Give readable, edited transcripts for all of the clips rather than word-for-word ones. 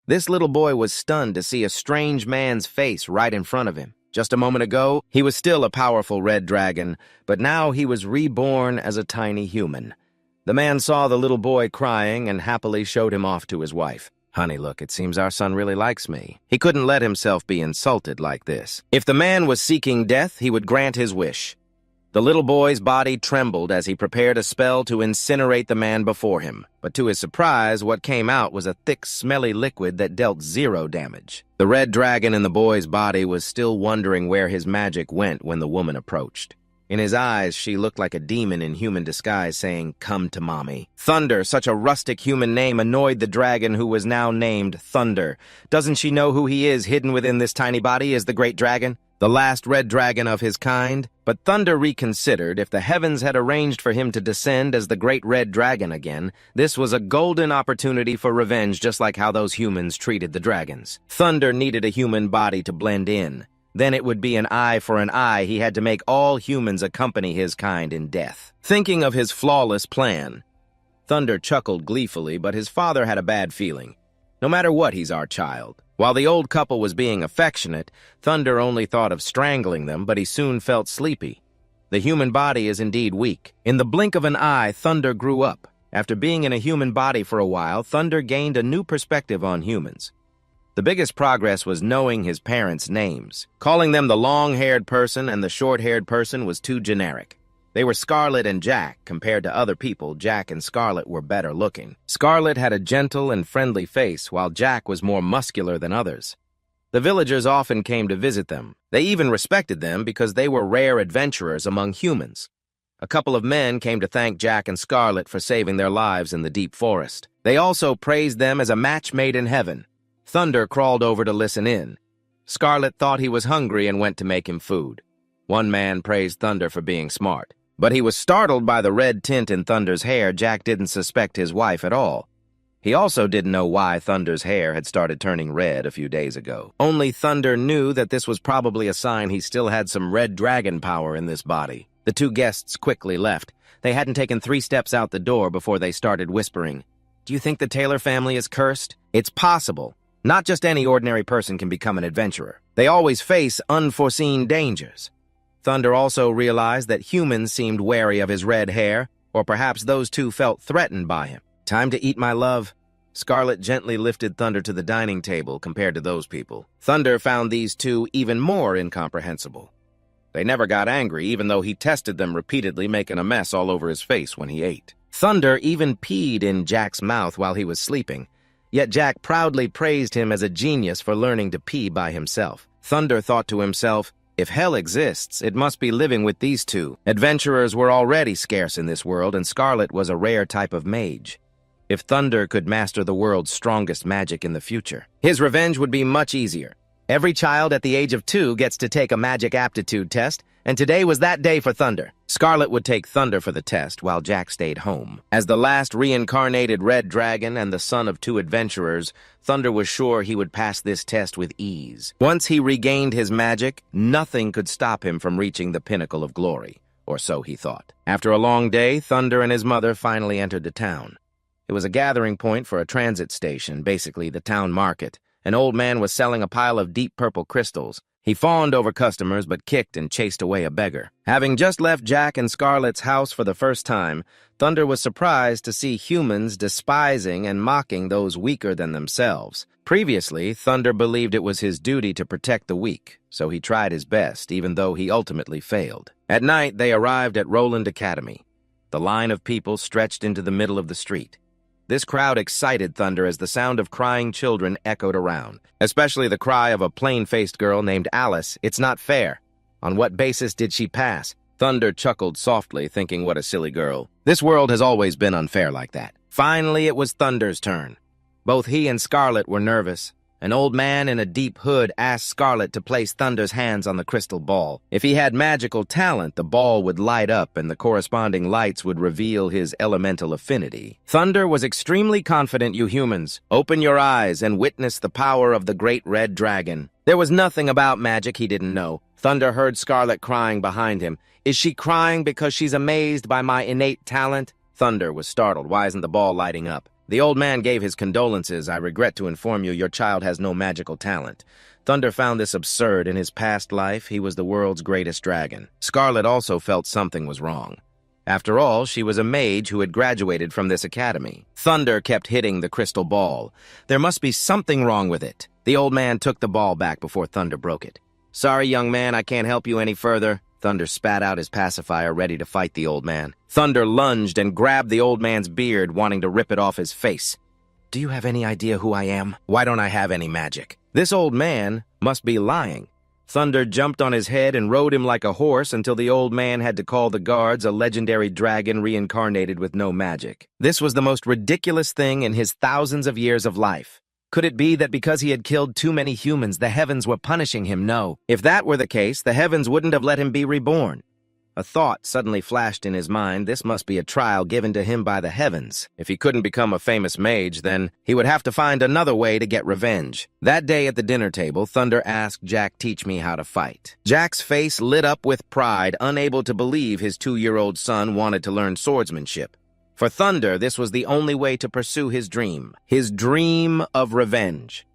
This little boy was stunned to see a strange man's face right in front of him. Just a moment ago, he was still a powerful red dragon, but now he was reborn as a tiny human. The man saw the little boy crying and happily showed him off to his wife. "Honey, look, it seems our son really likes me." He couldn't let himself be insulted like this. If the man was seeking death, he would grant his wish. The little boy's body trembled as he prepared a spell to incinerate the man before him. But to his surprise, what came out was a thick, smelly liquid that dealt 0 damage. The red dragon in the boy's body was still wondering where his magic went when the woman approached. In his eyes, she looked like a demon in human disguise, saying, "Come to mommy." Thunder, such a rustic human name, annoyed the dragon who was now named Thunder. Doesn't she know who he is hidden within this tiny body as the great dragon? The last red dragon of his kind? But Thunder reconsidered. If the heavens had arranged for him to descend as the great red dragon again, this was a golden opportunity for revenge, just like how those humans treated the dragons. Thunder needed a human body to blend in. Then it would be an eye for an eye. He had to make all humans accompany his kind in death. Thinking of his flawless plan, Thunder chuckled gleefully, but his father had a bad feeling. No matter what, he's our child. While the old couple was being affectionate, Thunder only thought of strangling them, but he soon felt sleepy. The human body is indeed weak. In the blink of an eye, Thunder grew up. After being in a human body for a while, Thunder gained a new perspective on humans. The biggest progress was knowing his parents' names. Calling them the long-haired person and the short-haired person was too generic. They were Scarlet and Jack. Compared to other people, Jack and Scarlet were better looking. Scarlet had a gentle and friendly face, while Jack was more muscular than others. The villagers often came to visit them. They even respected them because they were rare adventurers among humans. A couple of men came to thank Jack and Scarlet for saving their lives in the deep forest. They also praised them as a match made in heaven. Thunder crawled over to listen in. Scarlet thought he was hungry and went to make him food. One man praised Thunder for being smart. But he was startled by the red tint in Thunder's hair. Jack didn't suspect his wife at all. He also didn't know why Thunder's hair had started turning red a few days ago. Only Thunder knew that this was probably a sign he still had some red dragon power in this body. The 2 guests quickly left. They hadn't taken 3 steps out the door before they started whispering. "Do you think the Taylor family is cursed?" It's possible. Not just any ordinary person can become an adventurer. They always face unforeseen dangers. Thunder also realized that humans seemed wary of his red hair, or perhaps those 2 felt threatened by him. "Time to eat, my love." Scarlet gently lifted Thunder to the dining table compared to those people. Thunder found these 2 even more incomprehensible. They never got angry, even though he tested them repeatedly, making a mess all over his face when he ate. Thunder even peed in Jack's mouth while he was sleeping, yet Jack proudly praised him as a genius for learning to pee by himself. Thunder thought to himself, if hell exists, it must be living with these 2. Adventurers were already scarce in this world, and Scarlet was a rare type of mage. If Thunder could master the world's strongest magic in the future, his revenge would be much easier. Every child at the age of 2 gets to take a magic aptitude test, and today was that day for Thunder. Scarlet would take Thunder for the test, while Jack stayed home. As the last reincarnated red dragon and the son of 2 adventurers, Thunder was sure he would pass this test with ease. Once he regained his magic, nothing could stop him from reaching the pinnacle of glory, or so he thought. After a long day, Thunder and his mother finally entered the town. It was a gathering point for a transit station, basically the town market. An old man was selling a pile of deep purple crystals. He fawned over customers but kicked and chased away a beggar. Having just left Jack and Scarlet's house for the first time, Thunder was surprised to see humans despising and mocking those weaker than themselves. Previously, Thunder believed it was his duty to protect the weak, so he tried his best, even though he ultimately failed. At night, they arrived at Roland Academy. The line of people stretched into the middle of the street. This crowd excited Thunder as the sound of crying children echoed around, especially the cry of a plain-faced girl named Alice. It's not fair. On what basis did she pass? Thunder chuckled softly, thinking what a silly girl. This world has always been unfair like that. Finally, it was Thunder's turn. Both he and Scarlet were nervous. An old man in a deep hood asked Scarlet to place Thunder's hands on the crystal ball. If he had magical talent, the ball would light up and the corresponding lights would reveal his elemental affinity. Thunder was extremely confident. You humans, open your eyes and witness the power of the great red dragon. There was nothing about magic he didn't know. Thunder heard Scarlet crying behind him. Is she crying because she's amazed by my innate talent? Thunder was startled. Why isn't the ball lighting up? The old man gave his condolences. I regret to inform you your child has no magical talent. Thunder found this absurd. In his past life, he was the world's greatest dragon. Scarlet also felt something was wrong. After all, she was a mage who had graduated from this academy. Thunder kept hitting the crystal ball. There must be something wrong with it. The old man took the ball back before Thunder broke it. Sorry, young man, I can't help you any further. Thunder spat out his pacifier, ready to fight the old man. Thunder lunged and grabbed the old man's beard, wanting to rip it off his face. Do you have any idea who I am? Why don't I have any magic? This old man must be lying. Thunder jumped on his head and rode him like a horse until the old man had to call the guards a legendary dragon reincarnated with no magic. This was the most ridiculous thing in his thousands of years of life. Could it be that because he had killed too many humans, the heavens were punishing him? No. If that were the case, the heavens wouldn't have let him be reborn. A thought suddenly flashed in his mind. This must be a trial given to him by the heavens. If he couldn't become a famous mage, then he would have to find another way to get revenge. That day at the dinner table, Thunder asked Jack, "Teach me how to fight." Jack's face lit up with pride, unable to believe his 2-year-old son wanted to learn swordsmanship. For Thunder, this was the only way to pursue his dream of revenge.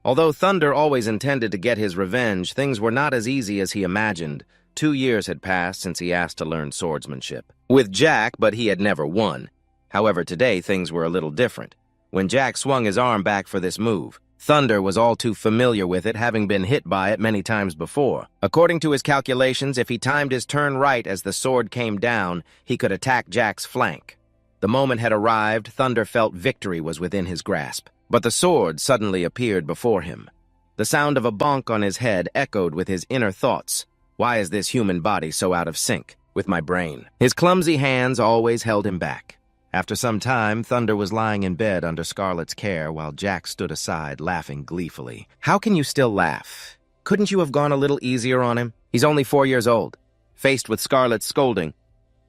Although Thunder always intended to get his revenge, things were not as easy as he imagined. 2 years had passed since he asked to learn swordsmanship. With Jack, but he had never won. However, today things were a little different. When Jack swung his arm back for this move, Thunder was all too familiar with it, having been hit by it many times before. According to his calculations, if he timed his turn right as the sword came down, he could attack Jack's flank. The moment had arrived. Thunder felt victory was within his grasp. But the sword suddenly appeared before him. The sound of a bonk on his head echoed with his inner thoughts. Why is this human body so out of sync with my brain? His clumsy hands always held him back. After some time, Thunder was lying in bed under Scarlet's care while Jack stood aside, laughing gleefully. How can you still laugh? Couldn't you have gone a little easier on him? He's only 4 years old. Faced with Scarlet's scolding,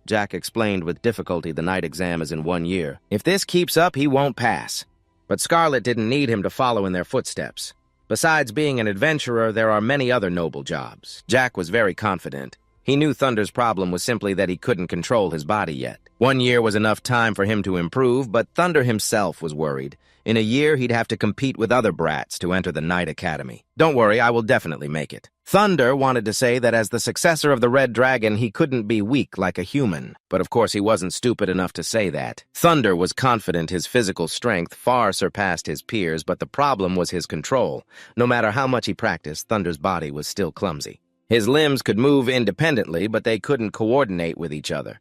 Jack explained with difficulty the night exam is in 1 year. If this keeps up, he won't pass. But Scarlet didn't need him to follow in their footsteps. Besides being an adventurer, there are many other noble jobs. Jack was very confident. He knew Thunder's problem was simply that he couldn't control his body yet. 1 year was enough time for him to improve, but Thunder himself was worried. In a year, he'd have to compete with other brats to enter the Knight Academy. Don't worry, I will definitely make it. Thunder wanted to say that as the successor of the Red Dragon, he couldn't be weak like a human. But of course, he wasn't stupid enough to say that. Thunder was confident his physical strength far surpassed his peers, but the problem was his control. No matter how much he practiced, Thunder's body was still clumsy. His limbs could move independently, but they couldn't coordinate with each other.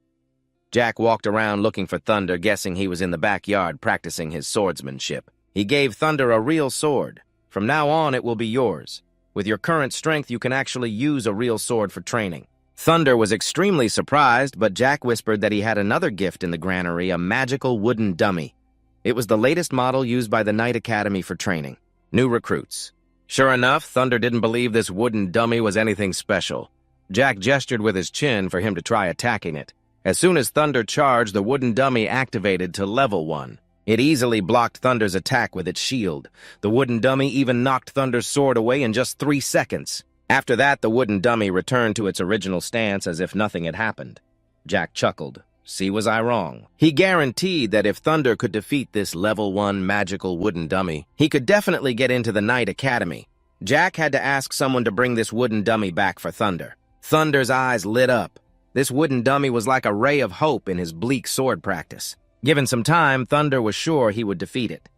Jack walked around looking for Thunder, guessing he was in the backyard practicing his swordsmanship. He gave Thunder a real sword. From now on, it will be yours. With your current strength, you can actually use a real sword for training. Thunder was extremely surprised, but Jack whispered that he had another gift in the granary, a magical wooden dummy. It was the latest model used by the Knight Academy for training. New recruits. Sure enough, Thunder didn't believe this wooden dummy was anything special. Jack gestured with his chin for him to try attacking it. As soon as Thunder charged, the wooden dummy activated to level 1. It easily blocked Thunder's attack with its shield. The wooden dummy even knocked Thunder's sword away in just 3 seconds. After that, the wooden dummy returned to its original stance as if nothing had happened. Jack chuckled. See, was I wrong? He guaranteed that if Thunder could defeat this level 1 magical wooden dummy, he could definitely get into the Knight Academy. Jack had to ask someone to bring this wooden dummy back for Thunder. Thunder's eyes lit up. This wooden dummy was like a ray of hope in his bleak sword practice. Given some time, Thunder was sure he would defeat it.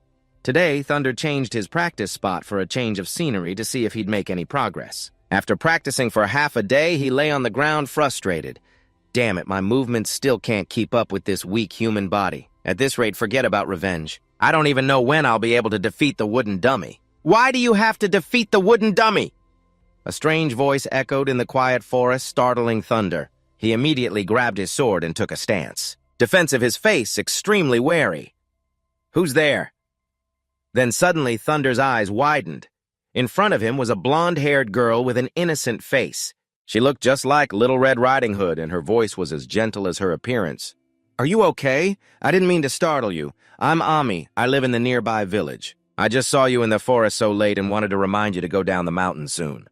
Today, Thunder changed his practice spot for a change of scenery to see if he'd make any progress. After practicing for half a day, he lay on the ground frustrated. Damn it, my movements still can't keep up with this weak human body. At this rate, forget about revenge. I don't even know when I'll be able to defeat the wooden dummy. Why do you have to defeat the wooden dummy? A strange voice echoed in the quiet forest, startling Thunder. He immediately grabbed his sword and took a stance. Defensive, his face extremely wary. Who's there? Then suddenly Thunder's eyes widened. In front of him was a blonde-haired girl with an innocent face. She looked just like Little Red Riding Hood, and her voice was as gentle as her appearance. Are you okay? I didn't mean to startle you. I'm Ami. I live in the nearby village. I just saw you in the forest so late and wanted to remind you to go down the mountain soon.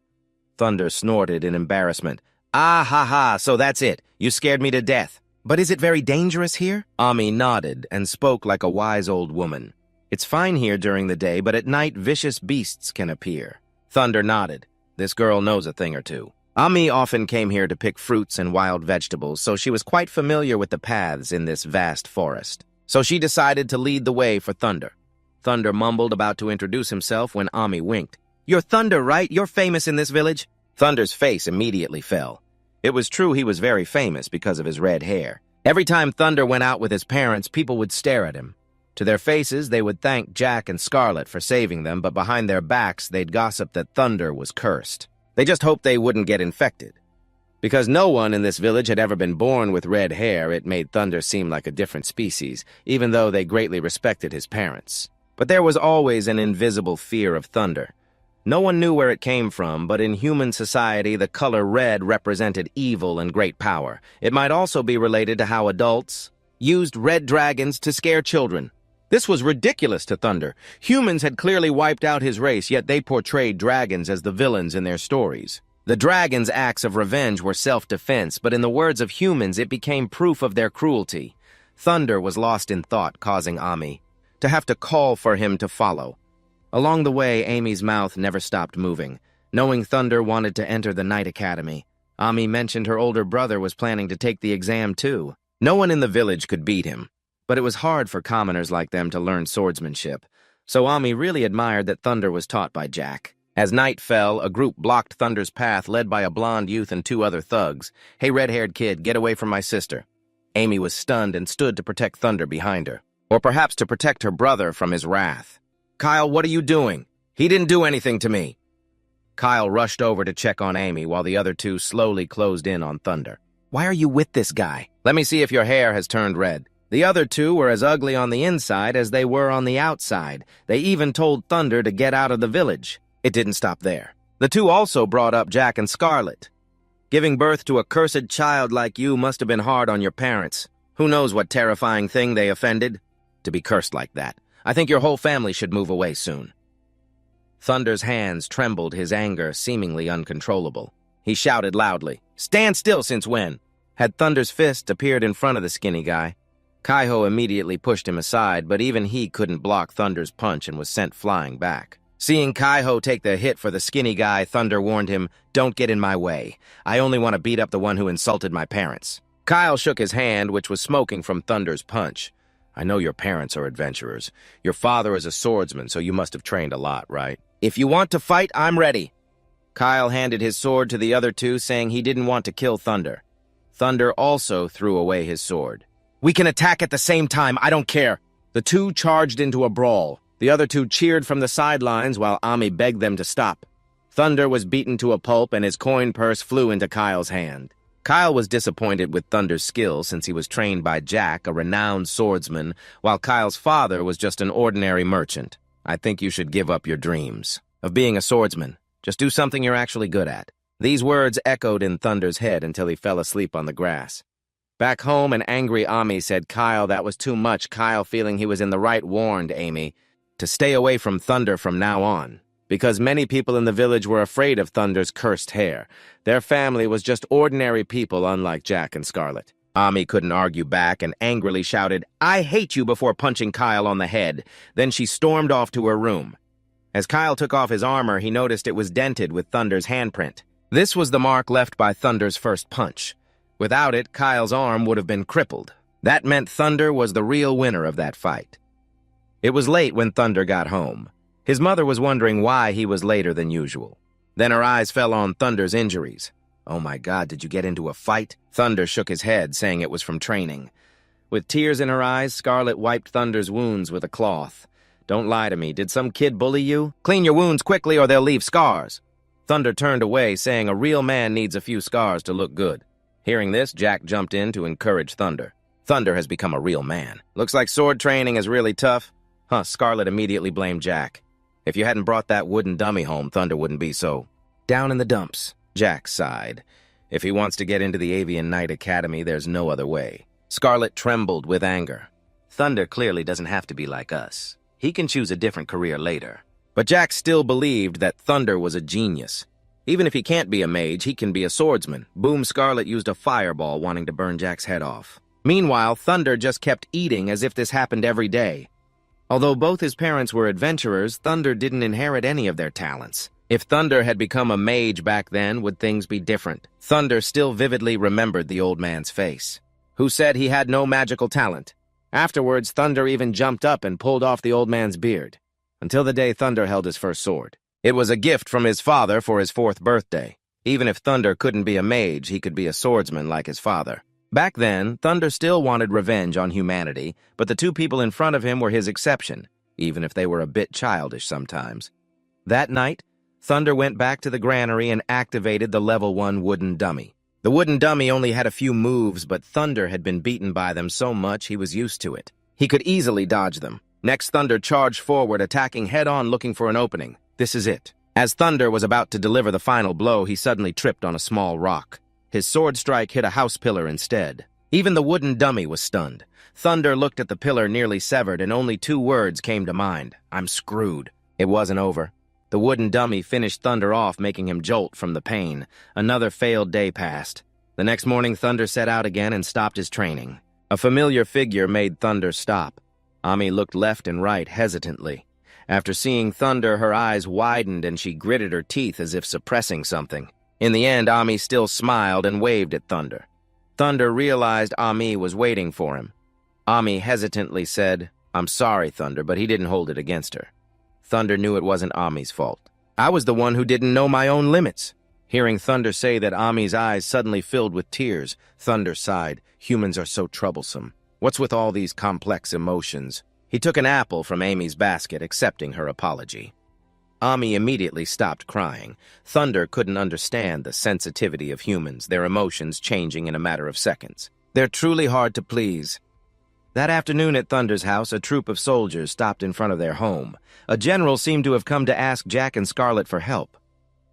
Thunder snorted in embarrassment. Ah, ha, ha, so that's it. You scared me to death. But is it very dangerous here? Ami nodded and spoke like a wise old woman. It's fine here during the day, but at night vicious beasts can appear. Thunder nodded. This girl knows a thing or two. Ami often came here to pick fruits and wild vegetables, so she was quite familiar with the paths in this vast forest. So she decided to lead the way for Thunder. Thunder mumbled about to introduce himself when Ami winked. "You're Thunder, right? You're famous in this village?" Thunder's face immediately fell. It was true he was very famous because of his red hair. Every time Thunder went out with his parents, people would stare at him. To their faces, they would thank Jack and Scarlet for saving them, but behind their backs, they'd gossip that Thunder was cursed. They just hoped they wouldn't get infected. Because no one in this village had ever been born with red hair, it made Thunder seem like a different species, even though they greatly respected his parents. But there was always an invisible fear of Thunder. No one knew where it came from, but in human society, the color red represented evil and great power. It might also be related to how adults used red dragons to scare children. This was ridiculous to Thunder. Humans had clearly wiped out his race, yet they portrayed dragons as the villains in their stories. The dragons' acts of revenge were self-defense, but in the words of humans, it became proof of their cruelty. Thunder was lost in thought, causing Ami to have to call for him to follow. Along the way, Amy's mouth never stopped moving. Knowing Thunder wanted to enter the Night Academy, Ami mentioned her older brother was planning to take the exam too. No one in the village could beat him. But it was hard for commoners like them to learn swordsmanship, so Ami really admired that Thunder was taught by Jack. As night fell, a group blocked Thunder's path led by a blonde youth and two other thugs. "Hey, red-haired kid, get away from my sister." Amy was stunned and stood to protect Thunder behind her, or perhaps to protect her brother from his wrath. "Kyle, what are you doing? He didn't do anything to me." Kyle rushed over to check on Amy while the other two slowly closed in on Thunder. "Why are you with this guy? Let me see if your hair has turned red." The other two were as ugly on the inside as they were on the outside. They even told Thunder to get out of the village. It didn't stop there. The two also brought up Jack and Scarlet. "Giving birth to a cursed child like you must have been hard on your parents. Who knows what terrifying thing they offended? To be cursed like that. I think your whole family should move away soon." Thunder's hands trembled, his anger seemingly uncontrollable. He shouted loudly, "Stand still, since when?" Had Thunder's fist appeared in front of the skinny guy, Kaiho immediately pushed him aside, but even he couldn't block Thunder's punch and was sent flying back. Seeing Kaiho take the hit for the skinny guy, Thunder warned him, "Don't get in my way. I only want to beat up the one who insulted my parents." Kyle shook his hand, which was smoking from Thunder's punch. "I know your parents are adventurers. Your father is a swordsman, so you must have trained a lot, right? If you want to fight, I'm ready." Kyle handed his sword to the other two, saying he didn't want to kill Thunder. Thunder also threw away his sword. "We can attack at the same time, I don't care." The two charged into a brawl. The other two cheered from the sidelines while Ami begged them to stop. Thunder was beaten to a pulp and his coin purse flew into Kyle's hand. Kyle was disappointed with Thunder's skill since he was trained by Jack, a renowned swordsman, while Kyle's father was just an ordinary merchant. "I think you should give up your dreams of being a swordsman. Just do something you're actually good at." These words echoed in Thunder's head until he fell asleep on the grass. Back home, an angry Ami said Kyle that was too much. Kyle, feeling he was in the right, warned Amy to stay away from Thunder from now on, because many people in the village were afraid of Thunder's cursed hair. Their family was just ordinary people, unlike Jack and Scarlet. Ami couldn't argue back and angrily shouted, "I hate you," before punching Kyle on the head. Then she stormed off to her room. As Kyle took off his armor, he noticed it was dented with Thunder's handprint. This was the mark left by Thunder's first punch. Without it, Kyle's arm would have been crippled. That meant Thunder was the real winner of that fight. It was late when Thunder got home. His mother was wondering why he was later than usual. Then her eyes fell on Thunder's injuries. "Oh my God, did you get into a fight?" Thunder shook his head, saying it was from training. With tears in her eyes, Scarlet wiped Thunder's wounds with a cloth. "Don't lie to me. Did some kid bully you? Clean your wounds quickly or they'll leave scars." Thunder turned away, saying a real man needs a few scars to look good. Hearing this, Jack jumped in to encourage Thunder. "Thunder has become a real man. Looks like sword training is really tough." Scarlet immediately blamed Jack. "If you hadn't brought that wooden dummy home, Thunder wouldn't be so down in the dumps." Jack sighed. If he wants to get into the Avian Night Academy, there's no other way. Scarlet trembled with anger. Thunder clearly doesn't have to be like us. He can choose a different career later. But Jack still believed that Thunder was a genius. Even if he can't be a mage, he can be a swordsman. Boom, Scarlet used a fireball, wanting to burn Jack's head off. Meanwhile, Thunder just kept eating as if this happened every day. Although both his parents were adventurers, Thunder didn't inherit any of their talents. If Thunder had become a mage back then, would things be different? Thunder still vividly remembered the old man's face, who said he had no magical talent. Afterwards, Thunder even jumped up and pulled off the old man's beard, until the day Thunder held his first sword. It was a gift from his father for his 4th birthday. Even if Thunder couldn't be a mage, he could be a swordsman like his father. Back then, Thunder still wanted revenge on humanity, but the 2 people in front of him were his exception, even if they were a bit childish sometimes. That night, Thunder went back to the granary and activated the level 1 wooden dummy. The wooden dummy only had a few moves, but Thunder had been beaten by them so much he was used to it. He could easily dodge them. Next, Thunder charged forward, attacking head-on, looking for an opening. This is it. As Thunder was about to deliver the final blow, he suddenly tripped on a small rock. His sword strike hit a house pillar instead. Even the wooden dummy was stunned. Thunder looked at the pillar nearly severed, and only 2 words came to mind. I'm screwed. It wasn't over. The wooden dummy finished Thunder off, making him jolt from the pain. Another failed day passed. The next morning, Thunder set out again and stopped his training. A familiar figure made Thunder stop. Ami looked left and right hesitantly. After seeing Thunder, her eyes widened and she gritted her teeth as if suppressing something. In the end, Ami still smiled and waved at Thunder. Thunder realized Ami was waiting for him. Ami hesitantly said, I'm sorry, Thunder, but he didn't hold it against her. Thunder knew it wasn't Ami's fault. I was the one who didn't know my own limits. Hearing Thunder say that, Ami's eyes suddenly filled with tears. Thunder sighed. Humans are so troublesome. What's with all these complex emotions? He took an apple from Amy's basket, accepting her apology. Ami immediately stopped crying. Thunder couldn't understand the sensitivity of humans, their emotions changing in a matter of seconds. They're truly hard to please. That afternoon at Thunder's house, a troop of soldiers stopped in front of their home. A general seemed to have come to ask Jack and Scarlet for help.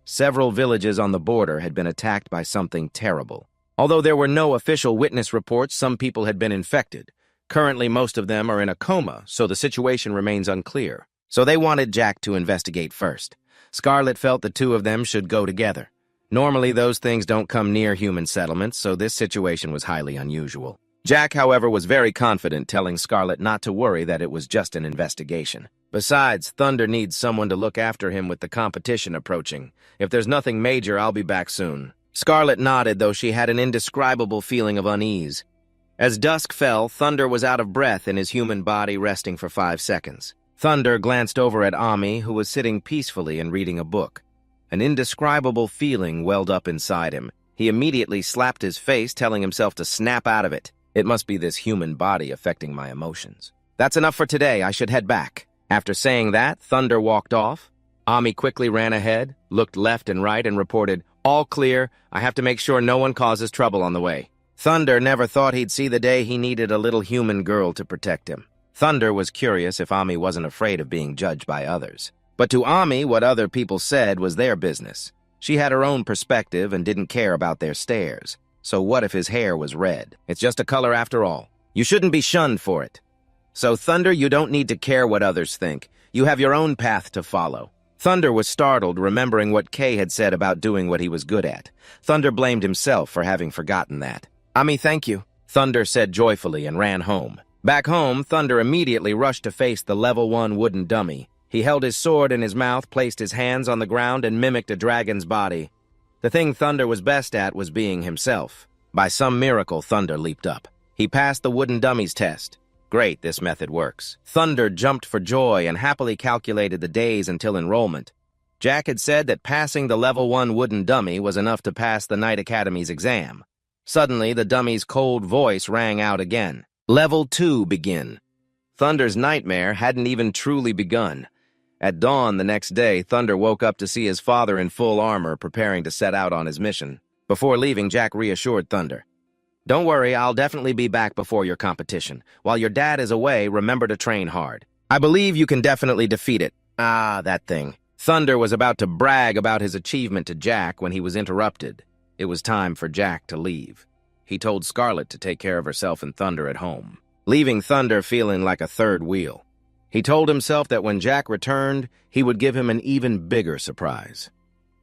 Several villages on the border had been attacked by something terrible. Although there were no official witness reports, some people had been infected. Currently, most of them are in a coma, so the situation remains unclear. So they wanted Jack to investigate first. Scarlet felt the 2 of them should go together. Normally, those things don't come near human settlements, so this situation was highly unusual. Jack, however, was very confident, telling Scarlet not to worry, that it was just an investigation. Besides, Thunder needs someone to look after him with the competition approaching. If there's nothing major, I'll be back soon. Scarlet nodded, though she had an indescribable feeling of unease. As dusk fell, Thunder was out of breath in his human body, resting for 5 seconds. Thunder glanced over at Ami, who was sitting peacefully and reading a book. An indescribable feeling welled up inside him. He immediately slapped his face, telling himself to snap out of it. It must be this human body affecting my emotions. That's enough for today. I should head back. After saying that, Thunder walked off. Ami quickly ran ahead, looked left and right, and reported, all clear. I have to make sure no one causes trouble on the way. Thunder never thought he'd see the day he needed a little human girl to protect him. Thunder was curious if Ami wasn't afraid of being judged by others. But to Ami, what other people said was their business. She had her own perspective and didn't care about their stares. So what if his hair was red? It's just a color after all. You shouldn't be shunned for it. So Thunder, you don't need to care what others think. You have your own path to follow. Thunder was startled, remembering what Kay had said about doing what he was good at. Thunder blamed himself for having forgotten that. Ami, thank you, Thunder said joyfully and ran home. Back home, Thunder immediately rushed to face the level 1 wooden dummy. He held his sword in his mouth, placed his hands on the ground, and mimicked a dragon's body. The thing Thunder was best at was being himself. By some miracle, Thunder leaped up. He passed the wooden dummy's test. Great, this method works. Thunder jumped for joy and happily calculated the days until enrollment. Jack had said that passing the level 1 wooden dummy was enough to pass the Knight Academy's exam. Suddenly, the dummy's cold voice rang out again. Level 2 begin. Thunder's nightmare hadn't even truly begun. At dawn the next day, Thunder woke up to see his father in full armor preparing to set out on his mission. Before leaving, Jack reassured Thunder. Don't worry, I'll definitely be back before your competition. While your dad is away, remember to train hard. I believe you can definitely defeat it. Ah, that thing. Thunder was about to brag about his achievement to Jack when he was interrupted. It was time for Jack to leave. He told Scarlet to take care of herself and Thunder at home, leaving Thunder feeling like a third wheel. He told himself that when Jack returned, he would give him an even bigger surprise.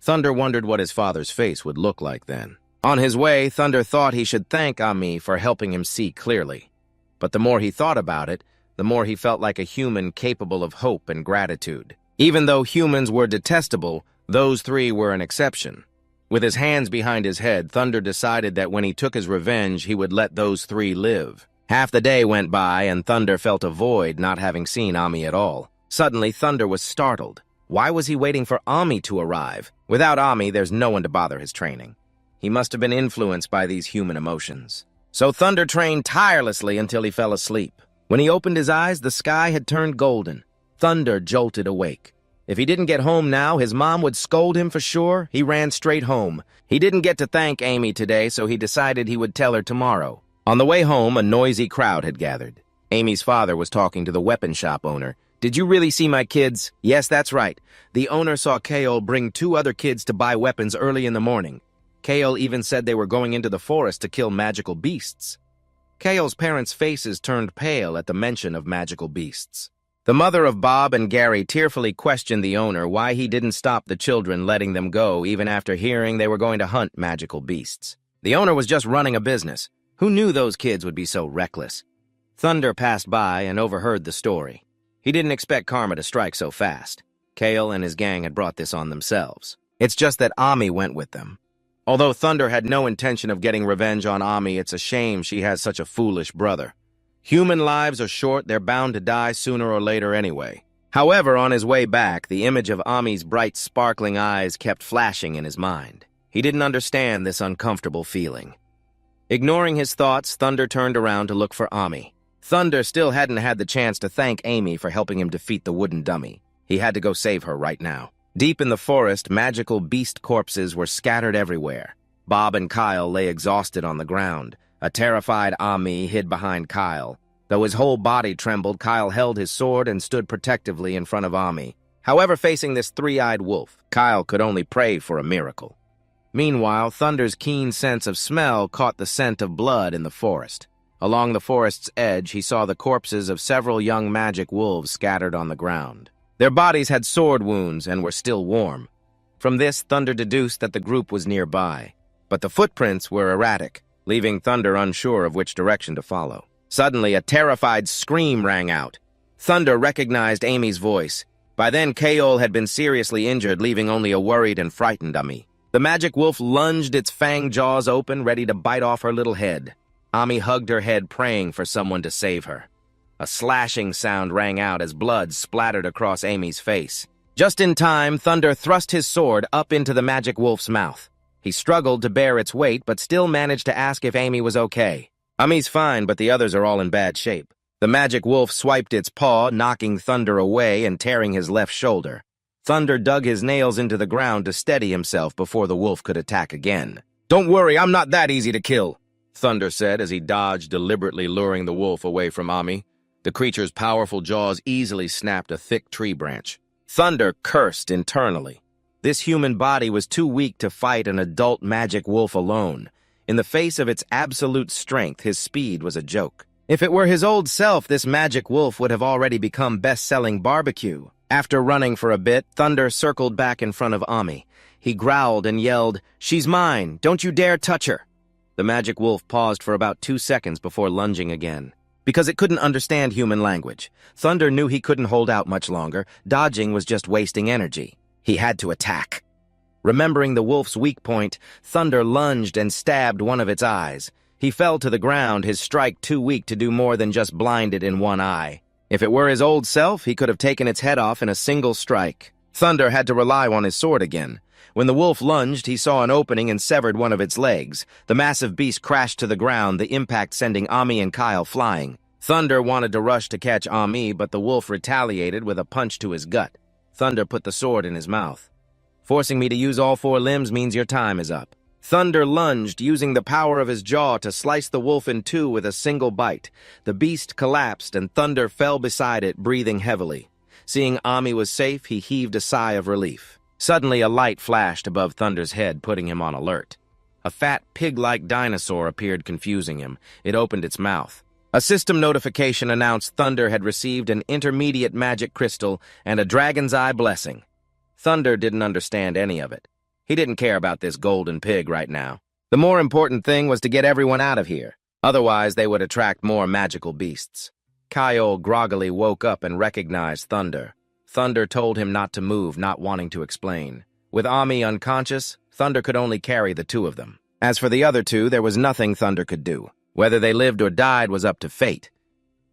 Thunder wondered what his father's face would look like then. On his way, Thunder thought he should thank Ami for helping him see clearly. But the more he thought about it, the more he felt like a human capable of hope and gratitude. Even though humans were detestable, those three were an exception. With his hands behind his head, Thunder decided that when he took his revenge, he would let those three live. Half the day went by, and Thunder felt a void not having seen Ami at all. Suddenly, Thunder was startled. Why was he waiting for Ami to arrive? Without Ami, there's no one to bother his training. He must have been influenced by these human emotions. So Thunder trained tirelessly until he fell asleep. When he opened his eyes, the sky had turned golden. Thunder jolted awake. If he didn't get home now, his mom would scold him for sure. He ran straight home. He didn't get to thank Amy today, so he decided he would tell her tomorrow. On the way home, a noisy crowd had gathered. Amy's father was talking to the weapon shop owner. "Did you really see my kids?" "Yes, that's right. The owner saw Kaol bring 2 other kids to buy weapons early in the morning. Kaol even said they were going into the forest to kill magical beasts." Kaol's parents' faces turned pale at the mention of magical beasts. The mother of Bob and Gary tearfully questioned the owner why he didn't stop the children, letting them go even after hearing they were going to hunt magical beasts. The owner was just running a business. Who knew those kids would be so reckless? Thunder passed by and overheard the story. He didn't expect karma to strike so fast. Kaol and his gang had brought this on themselves. It's just that Ami went with them. Although Thunder had no intention of getting revenge on Ami, it's a shame she has such a foolish brother. Human lives are short, they're bound to die sooner or later anyway. However, on his way back, the image of Ami's bright, sparkling eyes kept flashing in his mind. He didn't understand this uncomfortable feeling. Ignoring his thoughts, Thunder turned around to look for Ami. Thunder still hadn't had the chance to thank Amy for helping him defeat the wooden dummy. He had to go save her right now. Deep in the forest, magical beast corpses were scattered everywhere. Bob and Kyle lay exhausted on the ground. A terrified Ami hid behind Kyle. Though his whole body trembled, Kyle held his sword and stood protectively in front of Ami. However, facing this three-eyed wolf, Kyle could only pray for a miracle. Meanwhile, Thunder's keen sense of smell caught the scent of blood in the forest. Along the forest's edge, he saw the corpses of several young magic wolves scattered on the ground. Their bodies had sword wounds and were still warm. From this, Thunder deduced that the group was nearby. But the footprints were erratic, leaving Thunder unsure of which direction to follow. Suddenly, a terrified scream rang out. Thunder recognized Amy's voice. By then, Kaol had been seriously injured, leaving only a worried and frightened Ami. The magic wolf lunged its fanged jaws open, ready to bite off her little head. Ami hugged her head, praying for someone to save her. A slashing sound rang out as blood splattered across Amy's face. Just in time, Thunder thrust his sword up into the magic wolf's mouth. He struggled to bear its weight, but still managed to ask if Amy was okay. Ami's fine, but the others are all in bad shape. The magic wolf swiped its paw, knocking Thunder away and tearing his left shoulder. Thunder dug his nails into the ground to steady himself before the wolf could attack again. "Don't worry, I'm not that easy to kill," Thunder said as he dodged, deliberately luring the wolf away from Ami. The creature's powerful jaws easily snapped a thick tree branch. Thunder cursed internally. This human body was too weak to fight an adult magic wolf alone. In the face of its absolute strength, his speed was a joke. If it were his old self, this magic wolf would have already become best-selling barbecue. After running for a bit, Thunder circled back in front of Ami. He growled and yelled, "She's mine! Don't you dare touch her!" The magic wolf paused for about 2 seconds before lunging again. Because it couldn't understand human language, Thunder knew he couldn't hold out much longer. Dodging was just wasting energy. He had to attack. Remembering the wolf's weak point, Thunder lunged and stabbed one of its eyes. He fell to the ground, his strike too weak to do more than just blind it in one eye. If it were his old self, he could have taken its head off in a single strike. Thunder had to rely on his sword again. When the wolf lunged, he saw an opening and severed one of its legs. The massive beast crashed to the ground, the impact sending Ami and Kyle flying. Thunder wanted to rush to catch Ami, but the wolf retaliated with a punch to his gut. Thunder put the sword in his mouth. "Forcing me to use all 4 limbs means your time is up." Thunder lunged, using the power of his jaw to slice the wolf in 2 with a single bite. The beast collapsed, and Thunder fell beside it, breathing heavily. Seeing Ami was safe, he heaved a sigh of relief. Suddenly, a light flashed above Thunder's head, putting him on alert. A fat, pig-like dinosaur appeared, confusing him. It opened its mouth. A system notification announced Thunder had received an intermediate magic crystal and a dragon's eye blessing. Thunder didn't understand any of it. He didn't care about this golden pig right now. The more important thing was to get everyone out of here. Otherwise, they would attract more magical beasts. Kyle groggily woke up and recognized Thunder. Thunder told him not to move, not wanting to explain. With Ami unconscious, Thunder could only carry the two of them. As for the other two, there was nothing Thunder could do. Whether they lived or died was up to fate.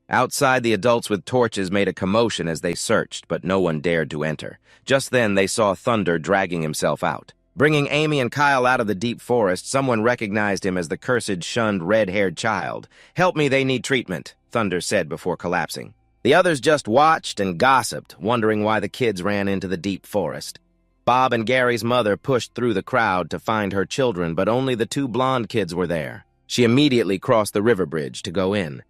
Outside, the adults with torches made a commotion as they searched, but no one dared to enter. Just then, they saw Thunder dragging himself out. Bringing Amy and Kyle out of the deep forest, someone recognized him as the cursed, shunned, red-haired child. "Help me, they need treatment," Thunder said before collapsing. The others just watched and gossiped, wondering why the kids ran into the deep forest. Bob and Gary's mother pushed through the crowd to find her children, but only the two blonde kids were there. She immediately crossed the river bridge to go in.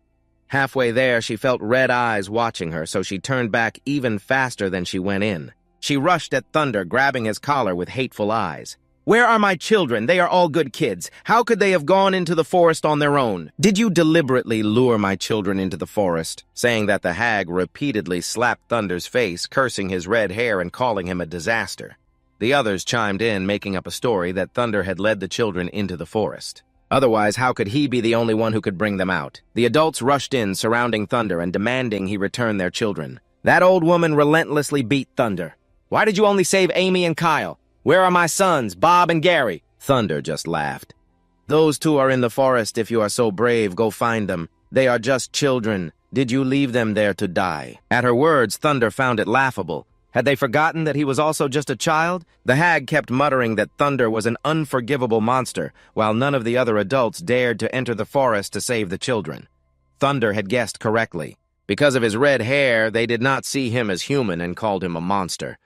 Halfway there, she felt red eyes watching her, so she turned back even faster than she went in. She rushed at Thunder, grabbing his collar with hateful eyes. "Where are my children? They are all good kids. How could they have gone into the forest on their own? Did you deliberately lure my children into the forest?" Saying that, the hag repeatedly slapped Thunder's face, cursing his red hair and calling him a disaster. The others chimed in, making up a story that Thunder had led the children into the forest. Otherwise, how could he be the only one who could bring them out? The adults rushed in, surrounding Thunder and demanding he return their children. That old woman relentlessly beat Thunder. "Why did you only save Amy and Kyle? Where are my sons, Bob and Gary?" Thunder just laughed. "Those two are in the forest. If you are so brave, go find them. They are just children. Did you leave them there to die?" At her words, Thunder found it laughable. Had they forgotten that he was also just a child? The hag kept muttering that Thunder was an unforgivable monster, while none of the other adults dared to enter the forest to save the children. Thunder had guessed correctly. Because of his red hair, they did not see him as human and called him a monster.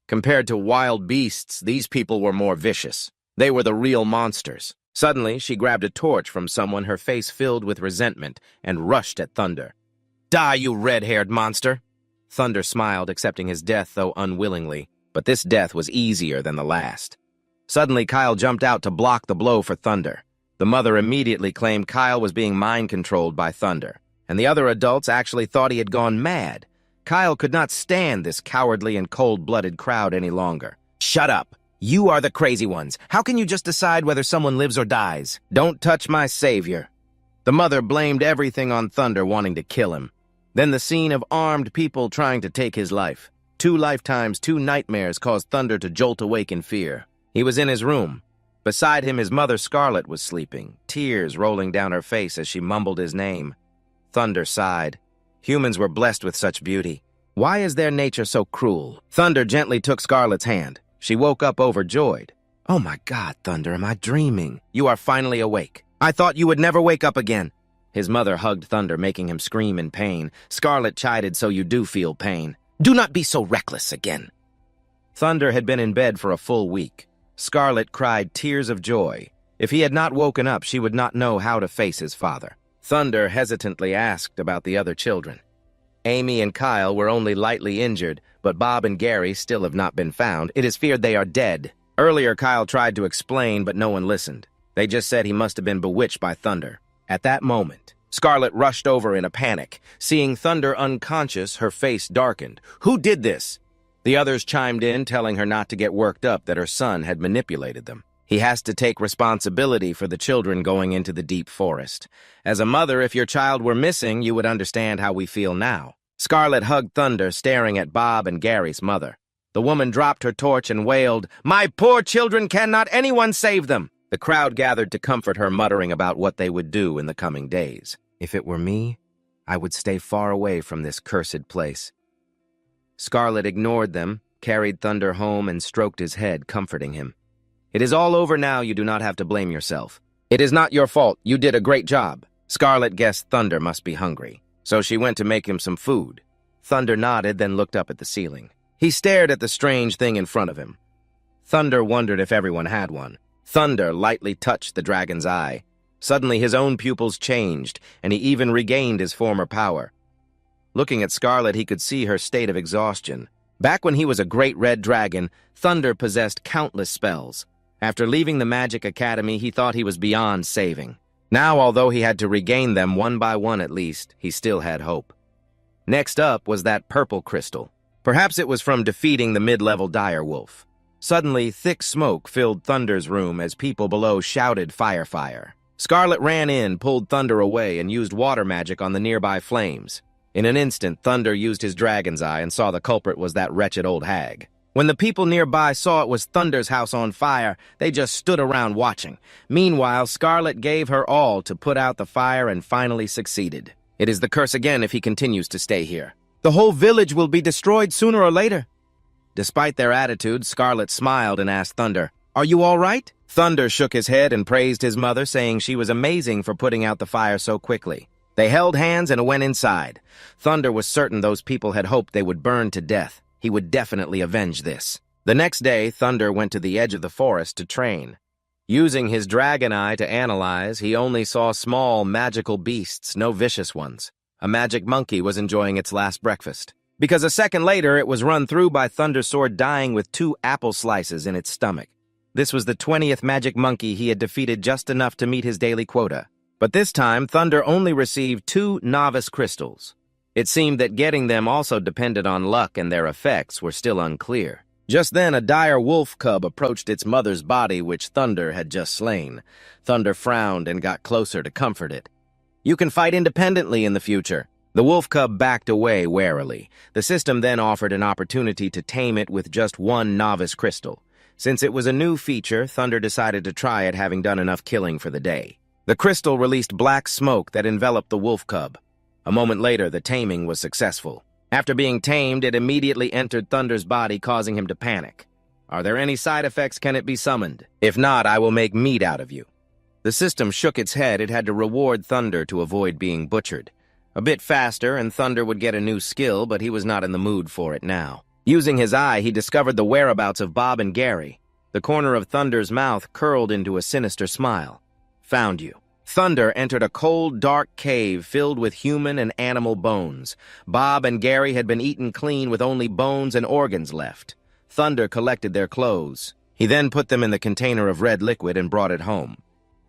Compared to wild beasts, these people were more vicious. They were the real monsters. Suddenly, she grabbed a torch from someone, her face filled with resentment, and rushed at Thunder. "Die, you red-haired monster!" Thunder smiled, accepting his death, though unwillingly. But this death was easier than the last. Suddenly, Kyle jumped out to block the blow for Thunder. The mother immediately claimed Kyle was being mind-controlled by Thunder, and the other adults actually thought he had gone mad. Kyle could not stand this cowardly and cold-blooded crowd any longer. "Shut up! You are the crazy ones. How can you just decide whether someone lives or dies? Don't touch my savior." The mother blamed everything on Thunder wanting to kill him. Then the scene of armed people trying to take his life. 2 lifetimes, 2 nightmares caused Thunder to jolt awake in fear. He was in his room. Beside him, his mother Scarlet was sleeping, tears rolling down her face as she mumbled his name. Thunder sighed. Humans were blessed with such beauty. Why is their nature so cruel? Thunder gently took Scarlet's hand. She woke up overjoyed. "Oh my God, Thunder, am I dreaming? You are finally awake. I thought you would never wake up again." His mother hugged Thunder, making him scream in pain. Scarlet chided, "So you do feel pain. Do not be so reckless again." Thunder had been in bed for a full week. Scarlet cried tears of joy. If he had not woken up, she would not know how to face his father. Thunder hesitantly asked about the other children. Amy and Kyle were only lightly injured, but Bob and Gary still have not been found. It is feared they are dead. Earlier, Kyle tried to explain, but no one listened. They just said he must have been bewitched by Thunder. At that moment, Scarlet rushed over in a panic. Seeing Thunder unconscious, her face darkened. "Who did this?" The others chimed in, telling her not to get worked up, that her son had manipulated them. He has to take responsibility for the children going into the deep forest. As a mother, if your child were missing, you would understand how we feel now. Scarlet hugged Thunder, staring at Bob and Gary's mother. The woman dropped her torch and wailed, "My poor children, cannot anyone save them?" The crowd gathered to comfort her, muttering about what they would do in the coming days. "If it were me, I would stay far away from this cursed place." Scarlet ignored them, carried Thunder home, and stroked his head, comforting him. "It is all over now. You do not have to blame yourself. It is not your fault. You did a great job." Scarlet guessed Thunder must be hungry, so she went to make him some food. Thunder nodded, then looked up at the ceiling. He stared at the strange thing in front of him. Thunder wondered if everyone had one. Thunder lightly touched the dragon's eye. Suddenly, his own pupils changed, and he even regained his former power. Looking at Scarlet, he could see her state of exhaustion. Back when he was a great red dragon, Thunder possessed countless spells. After leaving the Magic Academy, he thought he was beyond saving. Now, although he had to regain them one by one at least, he still had hope. Next up was that purple crystal. Perhaps it was from defeating the mid-level dire wolf. Suddenly, thick smoke filled Thunder's room as people below shouted, "Fire, fire." Scarlet ran in, pulled Thunder away, and used water magic on the nearby flames. In an instant, Thunder used his dragon's eye and saw the culprit was that wretched old hag. When the people nearby saw it was Thunder's house on fire, they just stood around watching. Meanwhile, Scarlet gave her all to put out the fire and finally succeeded. It is the curse again if he continues to stay here. The whole village will be destroyed sooner or later. Despite their attitude, Scarlet smiled and asked Thunder, "Are you all right?" Thunder shook his head and praised his mother, saying she was amazing for putting out the fire so quickly. They held hands and went inside. Thunder was certain those people had hoped they would burn to death. He would definitely avenge this. The next day, Thunder went to the edge of the forest to train. Using his dragon eye to analyze, he only saw small, magical beasts, no vicious ones. A magic monkey was enjoying its last breakfast, because a second later it was run through by Thunder's sword, dying with 2 apple slices in its stomach. This was the 20th magic monkey he had defeated, just enough to meet his daily quota. But this time, Thunder only received 2 novice crystals. It seemed that getting them also depended on luck, and their effects were still unclear. Just then, a dire wolf cub approached its mother's body, which Thunder had just slain. Thunder frowned and got closer to comfort it. "You can fight independently in the future." The wolf cub backed away warily. The system then offered an opportunity to tame it with just 1 novice crystal. Since it was a new feature, Thunder decided to try it, having done enough killing for the day. The crystal released black smoke that enveloped the wolf cub. A moment later, the taming was successful. After being tamed, it immediately entered Thunder's body, causing him to panic. "Are there any side effects? Can it be summoned? If not, I will make meat out of you." The system shook its head. It had to reward Thunder to avoid being butchered. A bit faster, and Thunder would get a new skill, but he was not in the mood for it now. Using his eye, he discovered the whereabouts of Bob and Gary. The corner of Thunder's mouth curled into a sinister smile. "Found you." Thunder entered a cold, dark cave filled with human and animal bones. Bob and Gary had been eaten clean with only bones and organs left. Thunder collected their clothes. He then put them in the container of red liquid and brought it home.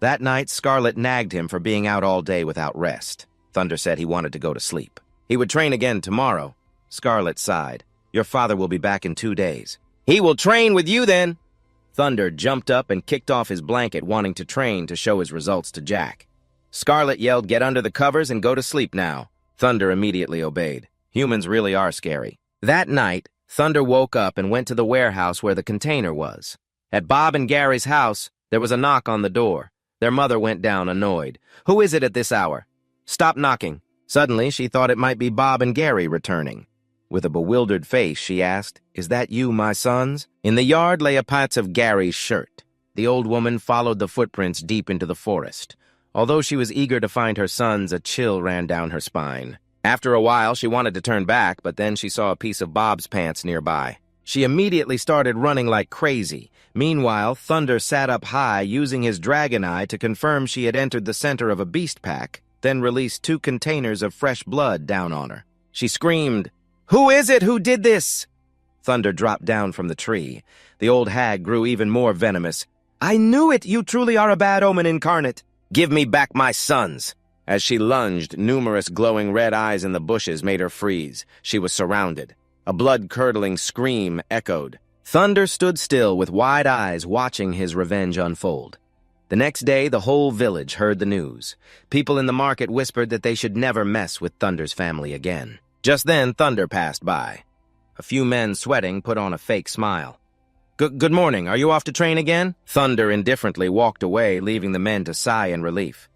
That night, Scarlet nagged him for being out all day without rest. Thunder said he wanted to go to sleep. He would train again tomorrow. Scarlet sighed. "Your father will be back in 2 days." "He will train with you then." Thunder jumped up and kicked off his blanket, wanting to train to show his results to Jack. Scarlet yelled, "Get under the covers and go to sleep now." Thunder immediately obeyed. Humans really are scary. That night, Thunder woke up and went to the warehouse where the container was. At Bob and Gary's house, there was a knock on the door. Their mother went down, annoyed. "Who is it at this hour?" "Stop knocking." Suddenly, she thought it might be Bob and Gary returning. With a bewildered face, she asked, "Is that you, my sons?" In the yard lay a patch of Gary's shirt. The old woman followed the footprints deep into the forest. Although she was eager to find her sons, a chill ran down her spine. After a while, she wanted to turn back, but then she saw a piece of Bob's pants nearby. She immediately started running like crazy. Meanwhile, Thunder sat up high, using his dragon eye to confirm she had entered the center of a beast pack, then released 2 containers of fresh blood down on her. She screamed, "Who is it? Who did this?" Thunder dropped down from the tree. The old hag grew even more venomous. "I knew it! You truly are a bad omen incarnate. Give me back my sons!" As she lunged, numerous glowing red eyes in the bushes made her freeze. She was surrounded. A blood-curdling scream echoed. Thunder stood still with wide eyes, watching his revenge unfold. The next day, the whole village heard the news. People in the market whispered that they should never mess with Thunder's family again. Just then, Thunder passed by. A few men sweating put on a fake smile. Good morning. Are you off to train again?" Thunder indifferently walked away, leaving the men to sigh in relief.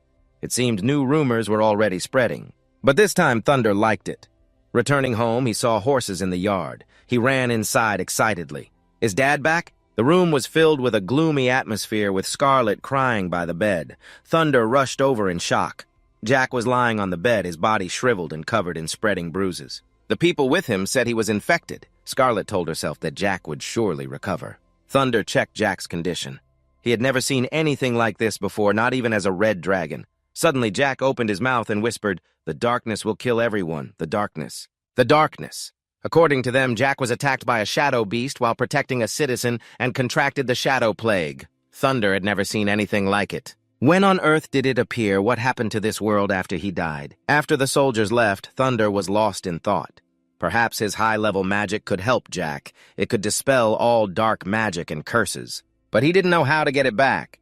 It seemed new rumors were already spreading. But this time, Thunder liked it. Returning home, he saw horses in the yard. He ran inside excitedly. "Is Dad back?" The room was filled with a gloomy atmosphere, with Scarlet crying by the bed. Thunder rushed over in shock. Jack was lying on the bed, his body shriveled and covered in spreading bruises. The people with him said he was infected. Scarlet told herself that Jack would surely recover. Thunder checked Jack's condition. He had never seen anything like this before, not even as a red dragon. Suddenly, Jack opened his mouth and whispered, "The darkness will kill everyone. The darkness. The darkness." According to them, Jack was attacked by a shadow beast while protecting a citizen and contracted the shadow plague. Thunder had never seen anything like it. When on Earth did it appear? What happened to this world after he died? After the soldiers left, Thunder was lost in thought. Perhaps his high-level magic could help Jack. It could dispel all dark magic and curses. But he didn't know how to get it back.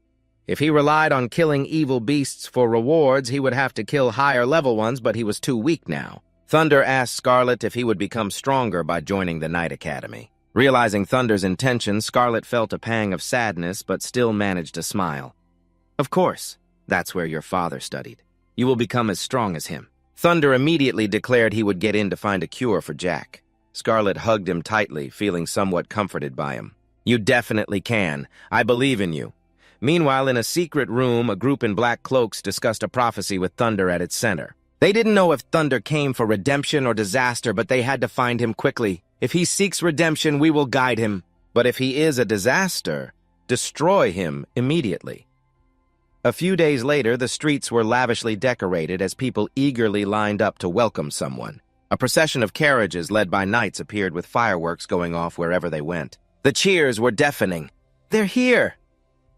If he relied on killing evil beasts for rewards, he would have to kill higher-level ones, but he was too weak now. Thunder asked Scarlet if he would become stronger by joining the Night Academy. Realizing Thunder's intentions, Scarlet felt a pang of sadness, but still managed to smile. Of course, that's where your father studied. You will become as strong as him. Thunder immediately declared he would get in to find a cure for Jack. Scarlet hugged him tightly, feeling somewhat comforted by him. You definitely can. I believe in you. Meanwhile, in a secret room, a group in black cloaks discussed a prophecy with Thunder at its center. They didn't know if Thunder came for redemption or disaster, but they had to find him quickly. If he seeks redemption, we will guide him. But if he is a disaster, destroy him immediately. A few days later, the streets were lavishly decorated as people eagerly lined up to welcome someone. A procession of carriages led by knights appeared with fireworks going off wherever they went. The cheers were deafening. They're here!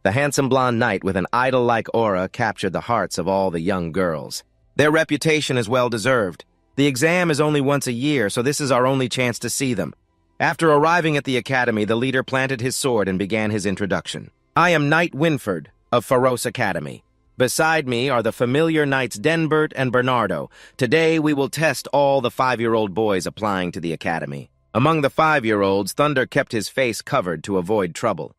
The handsome blonde knight with an idol-like aura captured the hearts of all the young girls. Their reputation is well-deserved. The exam is only once a year, so this is our only chance to see them. After arriving at the academy, the leader planted his sword and began his introduction. I am Knight Winford of Pharos Academy. Beside me are the familiar knights Denbert and Bernardo. Today we will test all the 5-year-old boys applying to the academy. Among the 5-year-olds, Thunder kept his face covered to avoid trouble.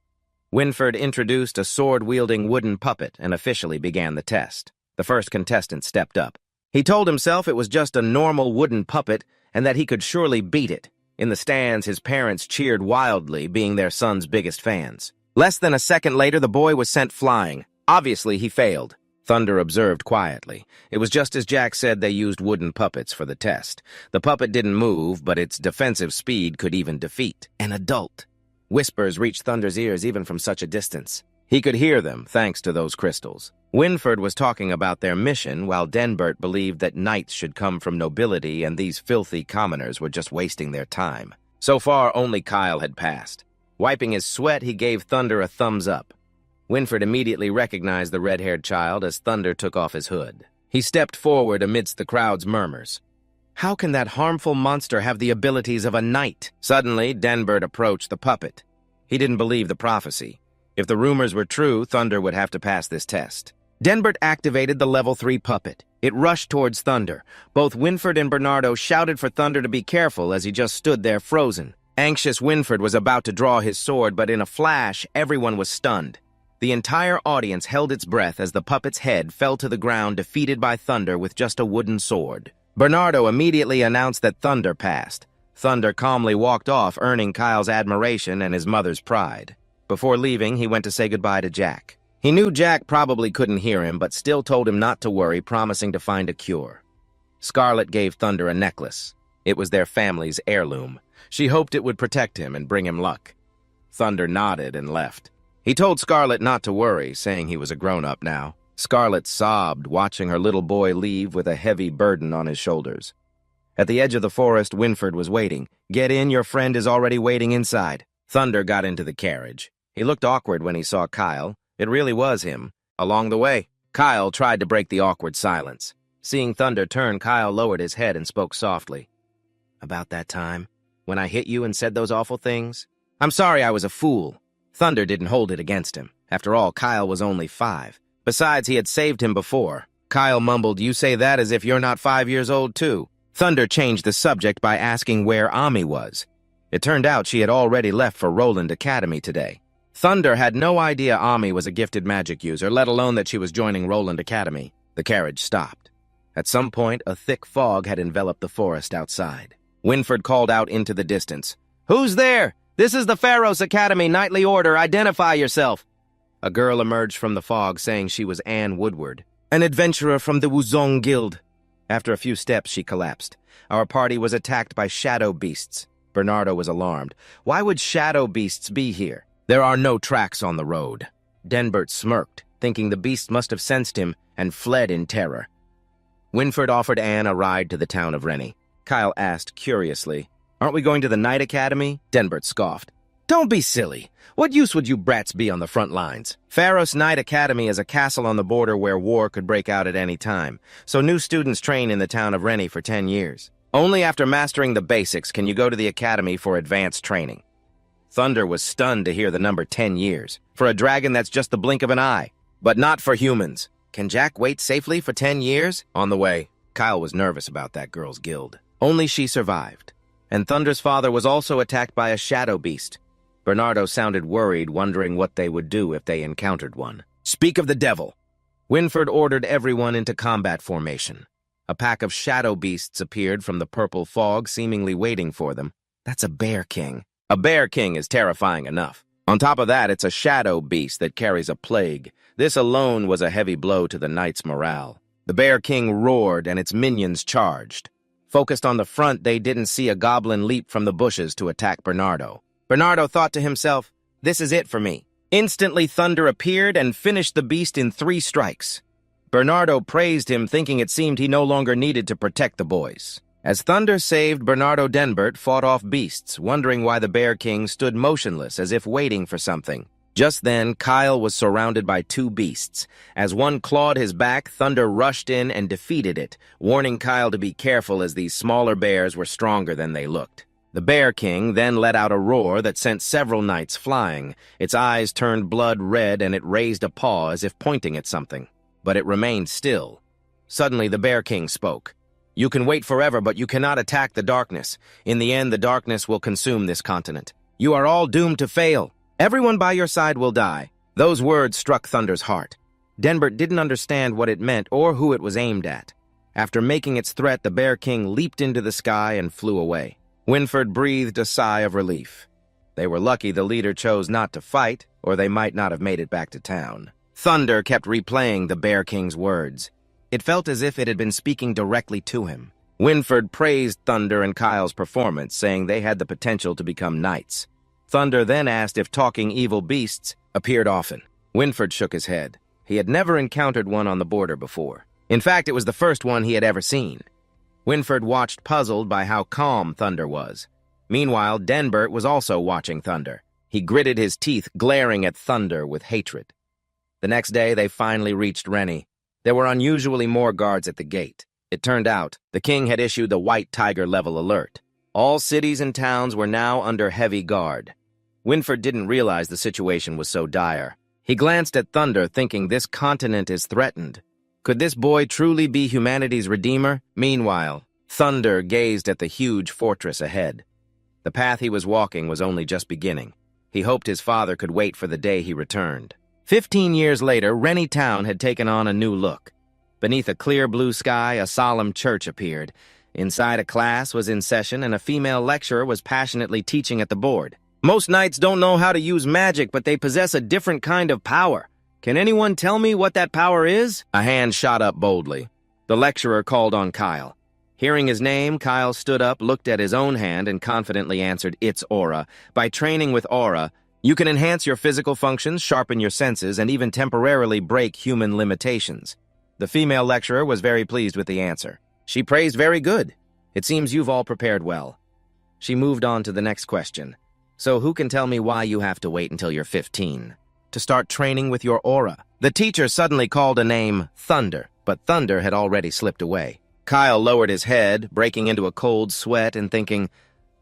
Winford introduced a sword-wielding wooden puppet and officially began the test. The first contestant stepped up. He told himself it was just a normal wooden puppet and that he could surely beat it. In the stands, his parents cheered wildly, being their son's biggest fans. Less than a second later, the boy was sent flying. Obviously, he failed. Thunder observed quietly. It was just as Jack said, they used wooden puppets for the test. The puppet didn't move, but its defensive speed could even defeat an adult. Whispers reached Thunder's ears even from such a distance. He could hear them, thanks to those crystals. Winford was talking about their mission, while Denbert believed that knights should come from nobility and these filthy commoners were just wasting their time. So far, only Kyle had passed. Wiping his sweat, he gave Thunder a thumbs up. Winford immediately recognized the red-haired child as Thunder took off his hood. He stepped forward amidst the crowd's murmurs. How can that harmful monster have the abilities of a knight? Suddenly, Denbert approached the puppet. He didn't believe the prophecy. If the rumors were true, Thunder would have to pass this test. Denbert activated the level 3 puppet. It rushed towards Thunder. Both Winford and Bernardo shouted for Thunder to be careful as he just stood there frozen. Anxious Winford was about to draw his sword, but in a flash, everyone was stunned. The entire audience held its breath as the puppet's head fell to the ground, defeated by Thunder with just a wooden sword. Bernardo immediately announced that Thunder passed. Thunder calmly walked off, earning Kyle's admiration and his mother's pride. Before leaving, he went to say goodbye to Jack. He knew Jack probably couldn't hear him, but still told him not to worry, promising to find a cure. Scarlet gave Thunder a necklace. It was their family's heirloom. She hoped it would protect him and bring him luck. Thunder nodded and left. He told Scarlet not to worry, saying he was a grown-up now. Scarlet sobbed, watching her little boy leave with a heavy burden on his shoulders. At the edge of the forest, Winford was waiting. Get in, your friend is already waiting inside. Thunder got into the carriage. He looked awkward when he saw Kyle. It really was him. Along the way, Kyle tried to break the awkward silence. Seeing Thunder turn, Kyle lowered his head and spoke softly. About that time, when I hit you and said those awful things? I'm sorry I was a fool. Thunder didn't hold it against him. After all, Kyle was only 5. Besides, he had saved him before. Kyle mumbled, you say that as if you're not 5 years old, too. Thunder changed the subject by asking where Ami was. It turned out she had already left for Roland Academy today. Thunder had no idea Ami was a gifted magic user, let alone that she was joining Roland Academy. The carriage stopped. At some point, a thick fog had enveloped the forest outside. Winford called out into the distance. Who's there? This is the Pharos Academy Nightly Order. Identify yourself. A girl emerged from the fog, saying she was Anne Woodward, an adventurer from the Wuzong Guild. After a few steps, she collapsed. Our party was attacked by shadow beasts. Bernardo was alarmed. Why would shadow beasts be here? There are no tracks on the road. Denbert smirked, thinking the beast must have sensed him and fled in terror. Winford offered Anne a ride to the town of Rennie. Kyle asked curiously, Aren't we going to the Night Academy? Denbert scoffed. Don't be silly. What use would you brats be on the front lines? Pharos Night Academy is a castle on the border where war could break out at any time, so new students train in the town of Rennie for 10 years. Only after mastering the basics can you go to the academy for advanced training. Thunder was stunned to hear the number 10 years. For a dragon, that's just the blink of an eye. But not for humans. Can Jack wait safely for 10 years? On the way, Kyle was nervous about that girl's guild. Only she survived. And Thunder's father was also attacked by a shadow beast. Bernardo sounded worried, wondering what they would do if they encountered one. Speak of the devil! Winford ordered everyone into combat formation. A pack of shadow beasts appeared from the purple fog, seemingly waiting for them. That's a bear king. A bear king is terrifying enough. On top of that, it's a shadow beast that carries a plague. This alone was a heavy blow to the knight's morale. The bear king roared and its minions charged. Focused on the front, they didn't see a goblin leap from the bushes to attack Bernardo. Bernardo thought to himself, "This is it for me." Instantly, Thunder appeared and finished the beast in 3 strikes. Bernardo praised him, thinking it seemed he no longer needed to protect the boys. As Thunder saved, Bernardo Denbert fought off beasts, wondering why the Bear King stood motionless as if waiting for something. Just then, Kyle was surrounded by 2 beasts. As one clawed his back, Thunder rushed in and defeated it, warning Kyle to be careful as these smaller bears were stronger than they looked. The Bear King then let out a roar that sent several knights flying. Its eyes turned blood red and it raised a paw as if pointing at something. But it remained still. Suddenly, the Bear King spoke. "You can wait forever, but you cannot attack the darkness. In the end, the darkness will consume this continent. You are all doomed to fail. Everyone by your side will die." Those words struck Thunder's heart. Denbert didn't understand what it meant or who it was aimed at. After making its threat, the Bear King leaped into the sky and flew away. Winford breathed a sigh of relief. They were lucky the leader chose not to fight, or they might not have made it back to town. Thunder kept replaying the Bear King's words. It felt as if it had been speaking directly to him. Winford praised Thunder and Kyle's performance, saying they had the potential to become knights. Thunder then asked if talking evil beasts appeared often. Winford shook his head. He had never encountered one on the border before. In fact, it was the first one he had ever seen. Winford watched, puzzled by how calm Thunder was. Meanwhile, Denbert was also watching Thunder. He gritted his teeth, glaring at Thunder with hatred. The next day, they finally reached Rennie. There were unusually more guards at the gate. It turned out, the king had issued the White Tiger level alert. All cities and towns were now under heavy guard. Winford didn't realize the situation was so dire. He glanced at Thunder, thinking this continent is threatened. Could this boy truly be humanity's redeemer? Meanwhile, Thunder gazed at the huge fortress ahead. The path he was walking was only just beginning. He hoped his father could wait for the day he returned. 15 years later, Rennie Town had taken on a new look. Beneath a clear blue sky, a solemn church appeared. Inside, a class was in session and a female lecturer was passionately teaching at the board. "Most knights don't know how to use magic, but they possess a different kind of power. Can anyone tell me what that power is?" A hand shot up boldly. The lecturer called on Kyle. Hearing his name, Kyle stood up, looked at his own hand, and confidently answered, "It's aura. By training with aura, you can enhance your physical functions, sharpen your senses, and even temporarily break human limitations." The female lecturer was very pleased with the answer. She praised, "Very good. It seems you've all prepared well." She moved on to the next question. "So who can tell me why you have to wait until you're 15? To start training with your aura?" The teacher suddenly called a name, Thunder, but Thunder had already slipped away. Kyle lowered his head, breaking into a cold sweat and thinking,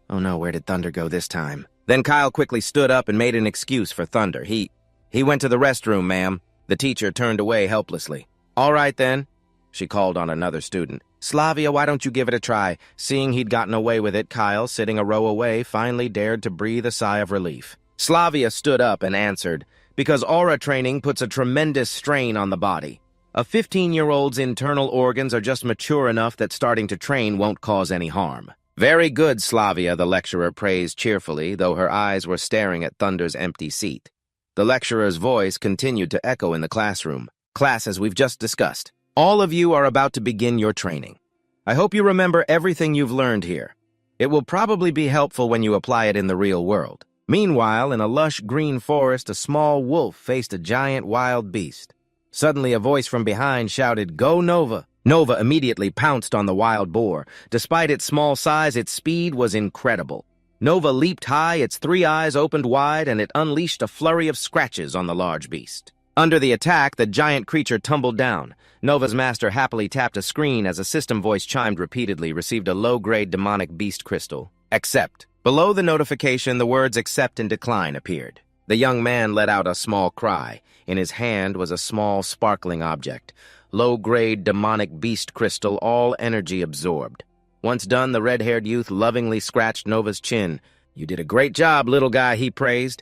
"Oh no, where did Thunder go this time?" Then Kyle quickly stood up and made an excuse for Thunder. He went to the restroom, ma'am." The teacher turned away helplessly. "All right, then." She called on another student. "Slavia, why don't you give it a try?" Seeing he'd gotten away with it, Kyle, sitting a row away, finally dared to breathe a sigh of relief. Slavia stood up and answered, "Because aura training puts a tremendous strain on the body. A 15-year-old's internal organs are just mature enough that starting to train won't cause any harm." "Very good, Slavia," the lecturer praised cheerfully, though her eyes were staring at Thunder's empty seat. The lecturer's voice continued to echo in the classroom. "Class, as we've just discussed, all of you are about to begin your training. I hope you remember everything you've learned here. It will probably be helpful when you apply it in the real world." Meanwhile, in a lush green forest, a small wolf faced a giant wild beast. Suddenly, a voice from behind shouted, "Go Nova!" Nova immediately pounced on the wild boar. Despite its small size, its speed was incredible. Nova leaped high, its 3 eyes opened wide, and it unleashed a flurry of scratches on the large beast. Under the attack, the giant creature tumbled down. Nova's master happily tapped a screen as a system voice chimed repeatedly, received a low-grade demonic beast crystal. Accept. Below the notification, the words accept and decline appeared. The young man let out a small cry. In his hand was a small, sparkling object. Low-grade demonic beast crystal, all energy absorbed. Once done, the red-haired youth lovingly scratched Nova's chin. "You did a great job, little guy," he praised.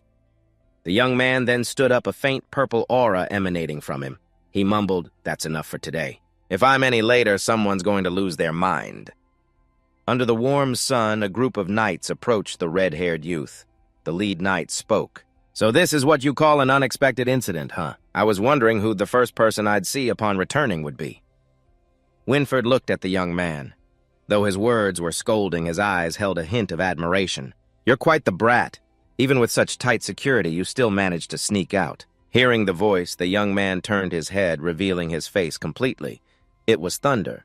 The young man then stood up, a faint purple aura emanating from him. He mumbled, "That's enough for today. If I'm any later, someone's going to lose their mind." Under the warm sun, a group of knights approached the red-haired youth. The lead knight spoke. "So this is what you call an unexpected incident, huh? I was wondering who the first person I'd see upon returning would be." Winford looked at the young man. Though his words were scolding, his eyes held a hint of admiration. "You're quite the brat. Even with such tight security, you still managed to sneak out." Hearing the voice, the young man turned his head, revealing his face completely. It was Thunder.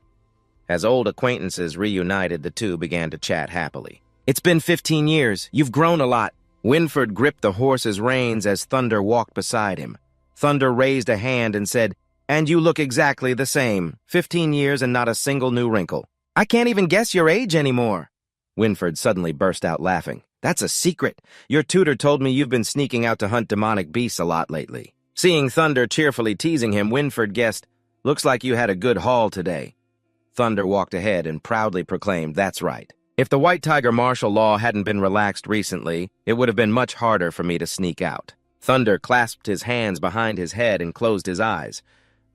As old acquaintances reunited, the two began to chat happily. "It's been 15 years. You've grown a lot." Winford gripped the horse's reins as Thunder walked beside him. Thunder raised a hand and said, "And you look exactly the same. 15 years and not a single new wrinkle." "I can't even guess your age anymore." Winford suddenly burst out laughing. "That's a secret. Your tutor told me you've been sneaking out to hunt demonic beasts a lot lately." Seeing Thunder cheerfully teasing him, Winford guessed, "Looks like you had a good haul today." Thunder walked ahead and proudly proclaimed, "That's right. If the White Tiger martial law hadn't been relaxed recently, it would have been much harder for me to sneak out." Thunder clasped his hands behind his head and closed his eyes.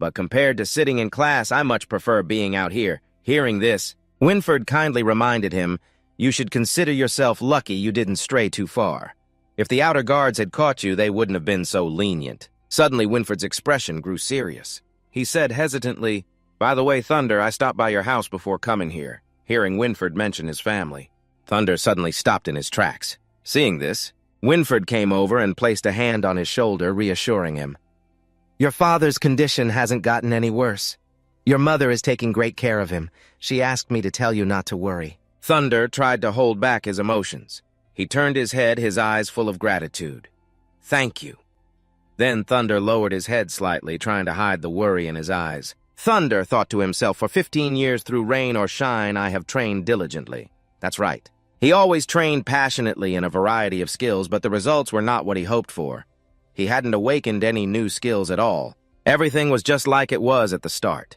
"But compared to sitting in class, I much prefer being out here." Hearing this, Winford kindly reminded him, "You should consider yourself lucky you didn't stray too far. If the outer guards had caught you, they wouldn't have been so lenient." Suddenly, Winford's expression grew serious. He said hesitantly, "By the way, Thunder, I stopped by your house before coming here." Hearing Winford mention his family, Thunder suddenly stopped in his tracks. Seeing this, Winford came over and placed a hand on his shoulder, reassuring him. "Your father's condition hasn't gotten any worse. Your mother is taking great care of him. She asked me to tell you not to worry." Thunder tried to hold back his emotions. He turned his head, his eyes full of gratitude. "Thank you." Then Thunder lowered his head slightly, trying to hide the worry in his eyes. Thunder thought to himself, "For 15 years through rain or shine, I have trained diligently." That's right. He always trained passionately in a variety of skills, but the results were not what he hoped for. He hadn't awakened any new skills at all. Everything was just like it was at the start.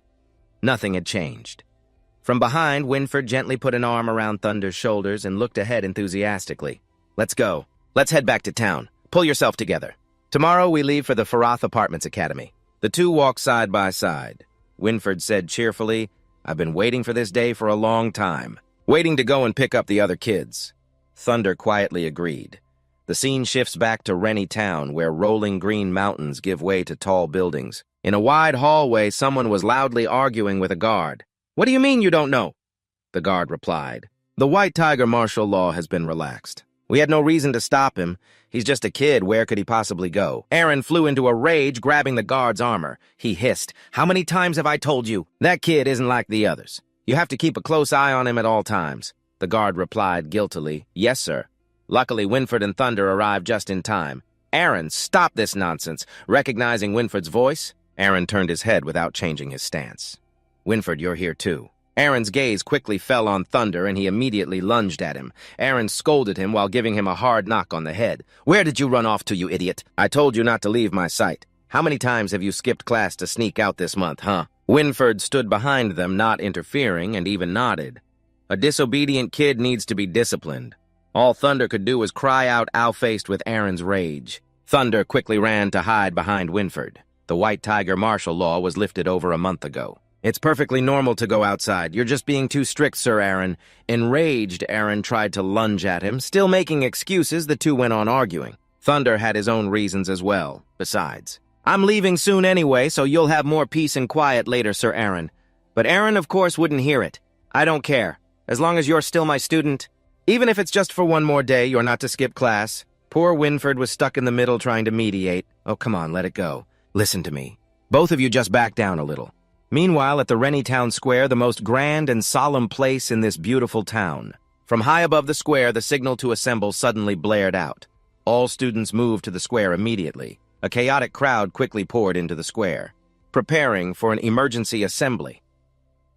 Nothing had changed. From behind, Winford gently put an arm around Thunder's shoulders and looked ahead enthusiastically. "Let's go. Let's head back to town. Pull yourself together. Tomorrow we leave for the Farath Apartments Academy." The two walked side by side. Winford said cheerfully, "I've been waiting for this day for a long time. Waiting to go and pick up the other kids." Thunder quietly agreed. The scene shifts back to Rennie Town, where rolling green mountains give way to tall buildings. In a wide hallway, someone was loudly arguing with a guard. "What do you mean you don't know?" The guard replied, "The White Tiger martial law has been relaxed. We had no reason to stop him. He's just a kid. Where could he possibly go?" Aaron flew into a rage, grabbing the guard's armor. He hissed, "How many times have I told you? That kid isn't like the others. You have to keep a close eye on him at all times." The guard replied guiltily, "Yes, sir." Luckily, Winford and Thunder arrived just in time. "Aaron, stop this nonsense." Recognizing Winford's voice, Aaron turned his head without changing his stance. "Winford, you're here too." Aaron's gaze quickly fell on Thunder, and he immediately lunged at him. Aaron scolded him while giving him a hard knock on the head. "Where did you run off to, you idiot? I told you not to leave my sight. How many times have you skipped class to sneak out this month, huh?" Winford stood behind them, not interfering, and even nodded. A disobedient kid needs to be disciplined. All Thunder could do was cry out, owl-faced with Aaron's rage. Thunder quickly ran to hide behind Winford. The White Tiger martial law was lifted over a month ago. "It's perfectly normal to go outside. You're just being too strict, Sir Aaron." Enraged, Aaron tried to lunge at him. Still making excuses, the two went on arguing. Thunder had his own reasons as well. Besides, "I'm leaving soon anyway, so you'll have more peace and quiet later, Sir Aaron." But Aaron, of course, wouldn't hear it. "I don't care. As long as you're still my student. Even if it's just for one more day, you're not to skip class." Poor Winford was stuck in the middle trying to mediate. "Oh, come on, let it go. Listen to me. Both of you just back down a little." Meanwhile, at the Rennie Town Square, the most grand and solemn place in this beautiful town. From high above the square, the signal to assemble suddenly blared out. All students moved to the square immediately. A chaotic crowd quickly poured into the square, preparing for an emergency assembly.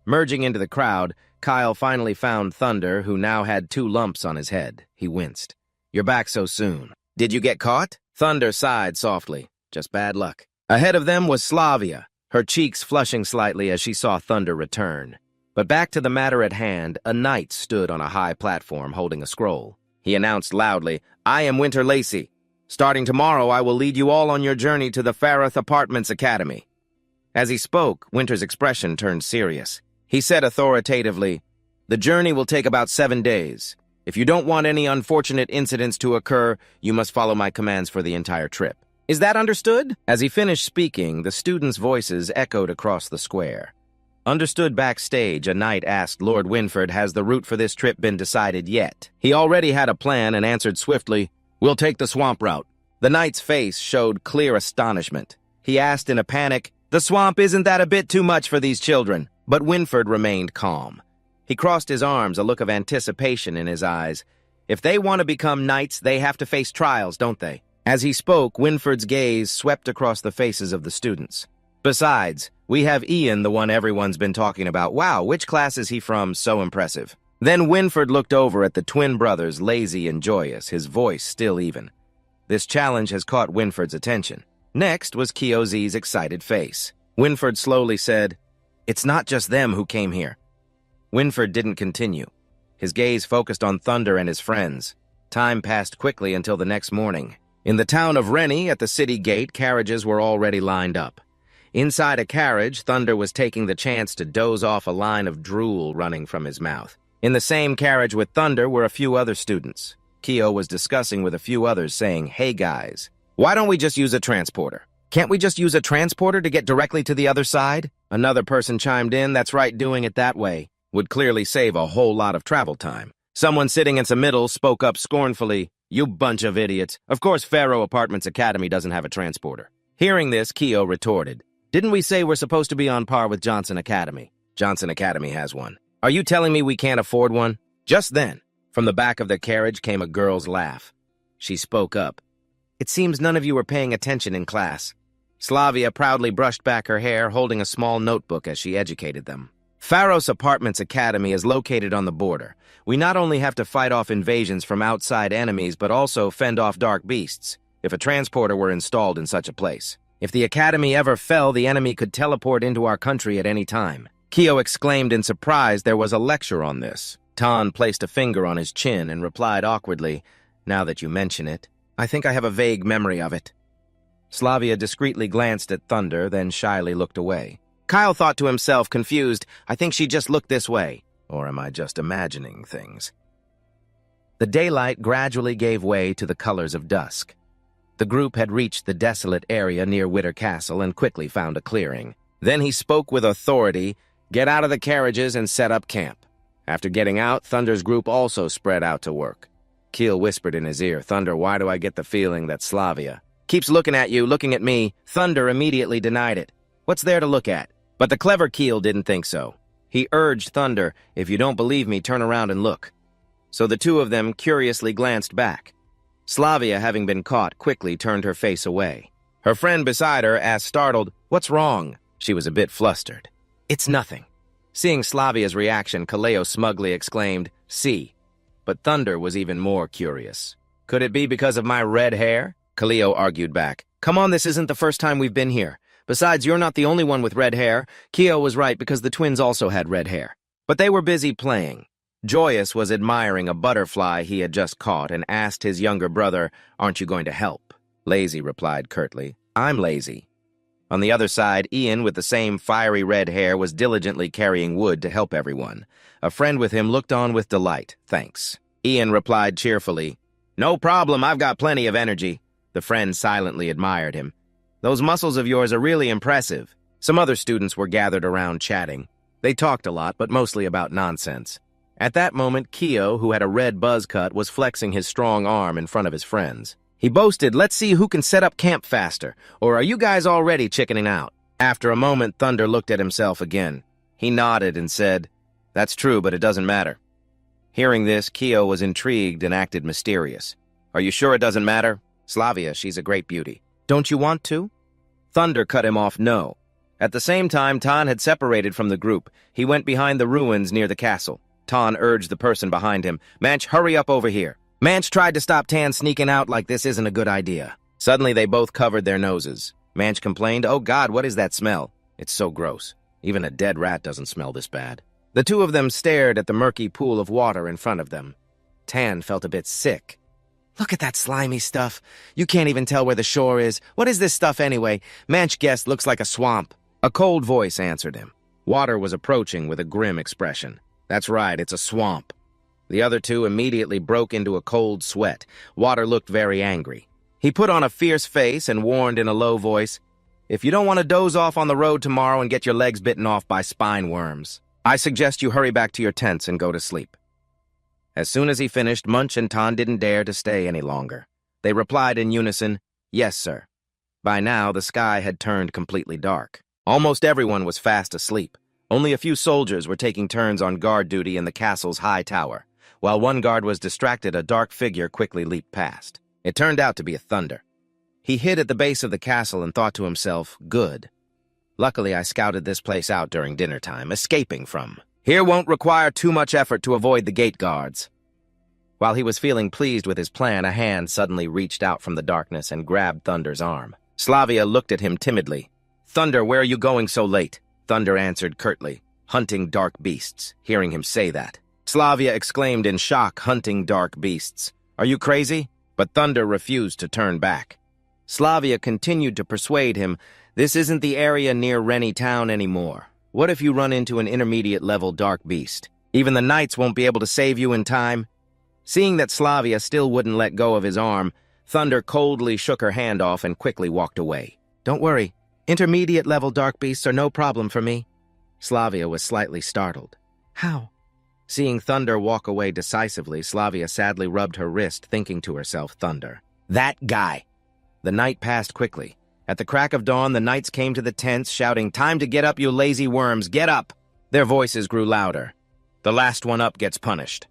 Merging into the crowd, Kyle finally found Thunder, who now had 2 lumps on his head. He winced. "You're back so soon. Did you get caught?" Thunder sighed softly. "Just bad luck." Ahead of them was Slavia, her cheeks flushing slightly as she saw Thunder return. But back to the matter at hand, a knight stood on a high platform holding a scroll. He announced loudly, "I am Winter Lacey. Starting tomorrow, I will lead you all on your journey to the Farroth Apartments Academy." As he spoke, Winter's expression turned serious. He said authoritatively, "The journey will take about 7 days. If you don't want any unfortunate incidents to occur, you must follow my commands for the entire trip. Is that understood?" As he finished speaking, the students' voices echoed across the square. Understood backstage, a knight asked Lord Winford, "Has the route for this trip been decided yet?" He already had a plan and answered swiftly, "We'll take the swamp route." The knight's face showed clear astonishment. He asked in a panic, "The swamp, isn't that a bit too much for these children?" But Winford remained calm. He crossed his arms, a look of anticipation in his eyes. If they want to become knights, they have to face trials, don't they? As he spoke, Winford's gaze swept across the faces of the students. "Besides, we have Ian, the one everyone's been talking about. Wow, which class is he from? So impressive." Then Winford looked over at the twin brothers, Lazy and Joyous, his voice still even. This challenge has caught Winford's attention. Next was Kyozi's excited face. Winford slowly said, "It's not just them who came here." Winford didn't continue. His gaze focused on Thunder and his friends. Time passed quickly until the next morning. In the town of Rennie, at the city gate, carriages were already lined up. Inside a carriage, Thunder was taking the chance to doze off a line of drool running from his mouth. In the same carriage with Thunder were a few other students. Kyo was discussing with a few others, saying, "Hey guys, why don't we just use a transporter? Can't we just use a transporter to get directly to the other side?" Another person chimed in, "That's right, doing it that way would clearly save a whole lot of travel time." Someone sitting in the middle spoke up scornfully, "You bunch of idiots. Of course Farrow Apartments Academy doesn't have a transporter." Hearing this, Kyo retorted, "Didn't we say we're supposed to be on par with Johnson Academy? Johnson Academy has one. Are you telling me we can't afford one?" Just then, from the back of the carriage came a girl's laugh. She spoke up, "It seems none of you were paying attention in class." Slavia proudly brushed back her hair, holding a small notebook as she educated them. "Farrows Apartments Academy is located on the border. We not only have to fight off invasions from outside enemies, but also fend off dark beasts, if a transporter were installed in such a place. If the academy ever fell, the enemy could teleport into our country at any time." Kyo exclaimed in surprise there was a lecture on this. Tan placed a finger on his chin and replied awkwardly, "Now that you mention it, I think I have a vague memory of it." Slavia discreetly glanced at Thunder, then shyly looked away. Kyle thought to himself, confused, "I think she just looked this way. Or am I just imagining things?" The daylight gradually gave way to the colors of dusk. The group had reached the desolate area near Witter Castle and quickly found a clearing. Then he spoke with authority, "Get out of the carriages and set up camp." After getting out, Thunder's group also spread out to work. Keel whispered in his ear, "Thunder, why do I get the feeling that Slavia keeps looking at you, looking at me?" Thunder immediately denied it. "What's there to look at?" But the clever Keel didn't think so. He urged Thunder, "If you don't believe me, turn around and look." So the two of them curiously glanced back. Slavia, having been caught, quickly turned her face away. Her friend beside her asked startled, "What's wrong?" She was a bit flustered. "It's nothing." Seeing Slavia's reaction, Kaleo smugly exclaimed, "See." But Thunder was even more curious. "Could it be because of my red hair?" Kaleo argued back. "Come on, this isn't the first time we've been here. Besides, you're not the only one with red hair." Kyo was right because the twins also had red hair. But they were busy playing. Joyous was admiring a butterfly he had just caught and asked his younger brother, "Aren't you going to help?" Lazy replied curtly, "I'm lazy." On the other side, Ian, with the same fiery red hair, was diligently carrying wood to help everyone. A friend with him looked on with delight. "Thanks." Ian replied cheerfully, "No problem, I've got plenty of energy." The friend silently admired him. "Those muscles of yours are really impressive." Some other students were gathered around chatting. They talked a lot, but mostly about nonsense. At that moment, Kyo, who had a red buzz cut, was flexing his strong arm in front of his friends. He boasted, "Let's see who can set up camp faster, or are you guys already chickening out?" After a moment, Thunder looked at himself again. He nodded and said, "That's true, but it doesn't matter." Hearing this, Kyo was intrigued and acted mysterious. "Are you sure it doesn't matter?" "Slavia, she's a great beauty." Don't you want to? Thunder cut him off no. At the same time, Tan had separated from the group. He went behind the ruins near the castle. Tan urged the person behind him, Manch, hurry up over here. Manch tried to stop Tan sneaking out like this isn't a good idea. Suddenly, they both covered their noses. Manch complained, oh God, what is that smell? It's so gross. Even a dead rat doesn't smell this bad. The two of them stared at the murky pool of water in front of them. Tan felt a bit sick. Look at that slimy stuff. You can't even tell where the shore is. What is this stuff anyway? Manch guessed looks like a swamp. A cold voice answered him. Water was approaching with a grim expression. That's right, it's a swamp. The other two immediately broke into a cold sweat. Water looked very angry. He put on a fierce face and warned in a low voice, if you don't want to doze off on the road tomorrow and get your legs bitten off by spine worms, I suggest you hurry back to your tents and go to sleep. As soon as he finished, Munch and Tan didn't dare to stay any longer. They replied in unison, yes, sir. By now, the sky had turned completely dark. Almost everyone was fast asleep. Only a few soldiers were taking turns on guard duty in the castle's high tower. While one guard was distracted, a dark figure quickly leaped past. It turned out to be a Thunder. He hid at the base of the castle and thought to himself, good. Luckily, I scouted this place out during dinner time, escaping from. Here won't require too much effort to avoid the gate guards. While he was feeling pleased with his plan, a hand suddenly reached out from the darkness and grabbed Thunder's arm. Slavia looked at him timidly. Thunder, where are you going so late? Thunder answered curtly, hunting dark beasts, hearing him say that. Slavia exclaimed in shock, hunting dark beasts. Are you crazy? But Thunder refused to turn back. Slavia continued to persuade him, this isn't the area near Rennie Town anymore. What if you run into an intermediate-level dark beast? Even the knights won't be able to save you in time. Seeing that Slavia still wouldn't let go of his arm, Thunder coldly shook her hand off and quickly walked away. Don't worry. Intermediate-level dark beasts are no problem for me. Slavia was slightly startled. How? Seeing Thunder walk away decisively, Slavia sadly rubbed her wrist, thinking to herself, Thunder. That guy! The night passed quickly. At the crack of dawn, the knights came to the tents, shouting, time to get up, you lazy worms, get up! Their voices grew louder. The last one up gets punished.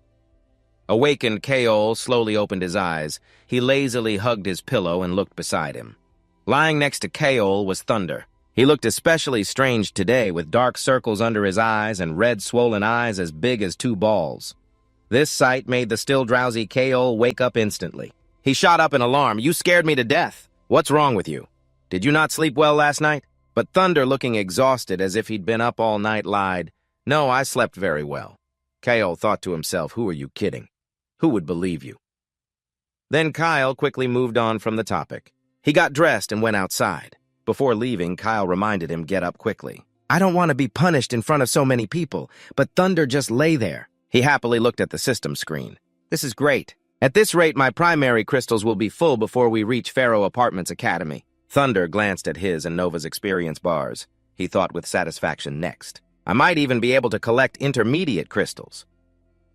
Awakened, Kaol slowly opened his eyes. He lazily hugged his pillow and looked beside him. Lying next to Kaol was Thunder. He looked especially strange today, with dark circles under his eyes and red swollen eyes as big as 2 balls. This sight made the still drowsy Kaol wake up instantly. He shot up in alarm. You scared me to death. What's wrong with you? Did you not sleep well last night? But Thunder, looking exhausted as if he'd been up all night, lied, no, I slept very well. Kaol thought to himself, who are you kidding? Who would believe you? Then Kyle quickly moved on from the topic. He got dressed and went outside. Before leaving, Kyle reminded him get up quickly. I don't want to be punished in front of so many people, but Thunder just lay there. He happily looked at the system screen. This is great. At this rate, my primary crystals will be full before we reach Pharaoh Apartments Academy. Thunder glanced at his and Nova's experience bars. He thought with satisfaction next. I might even be able to collect intermediate crystals.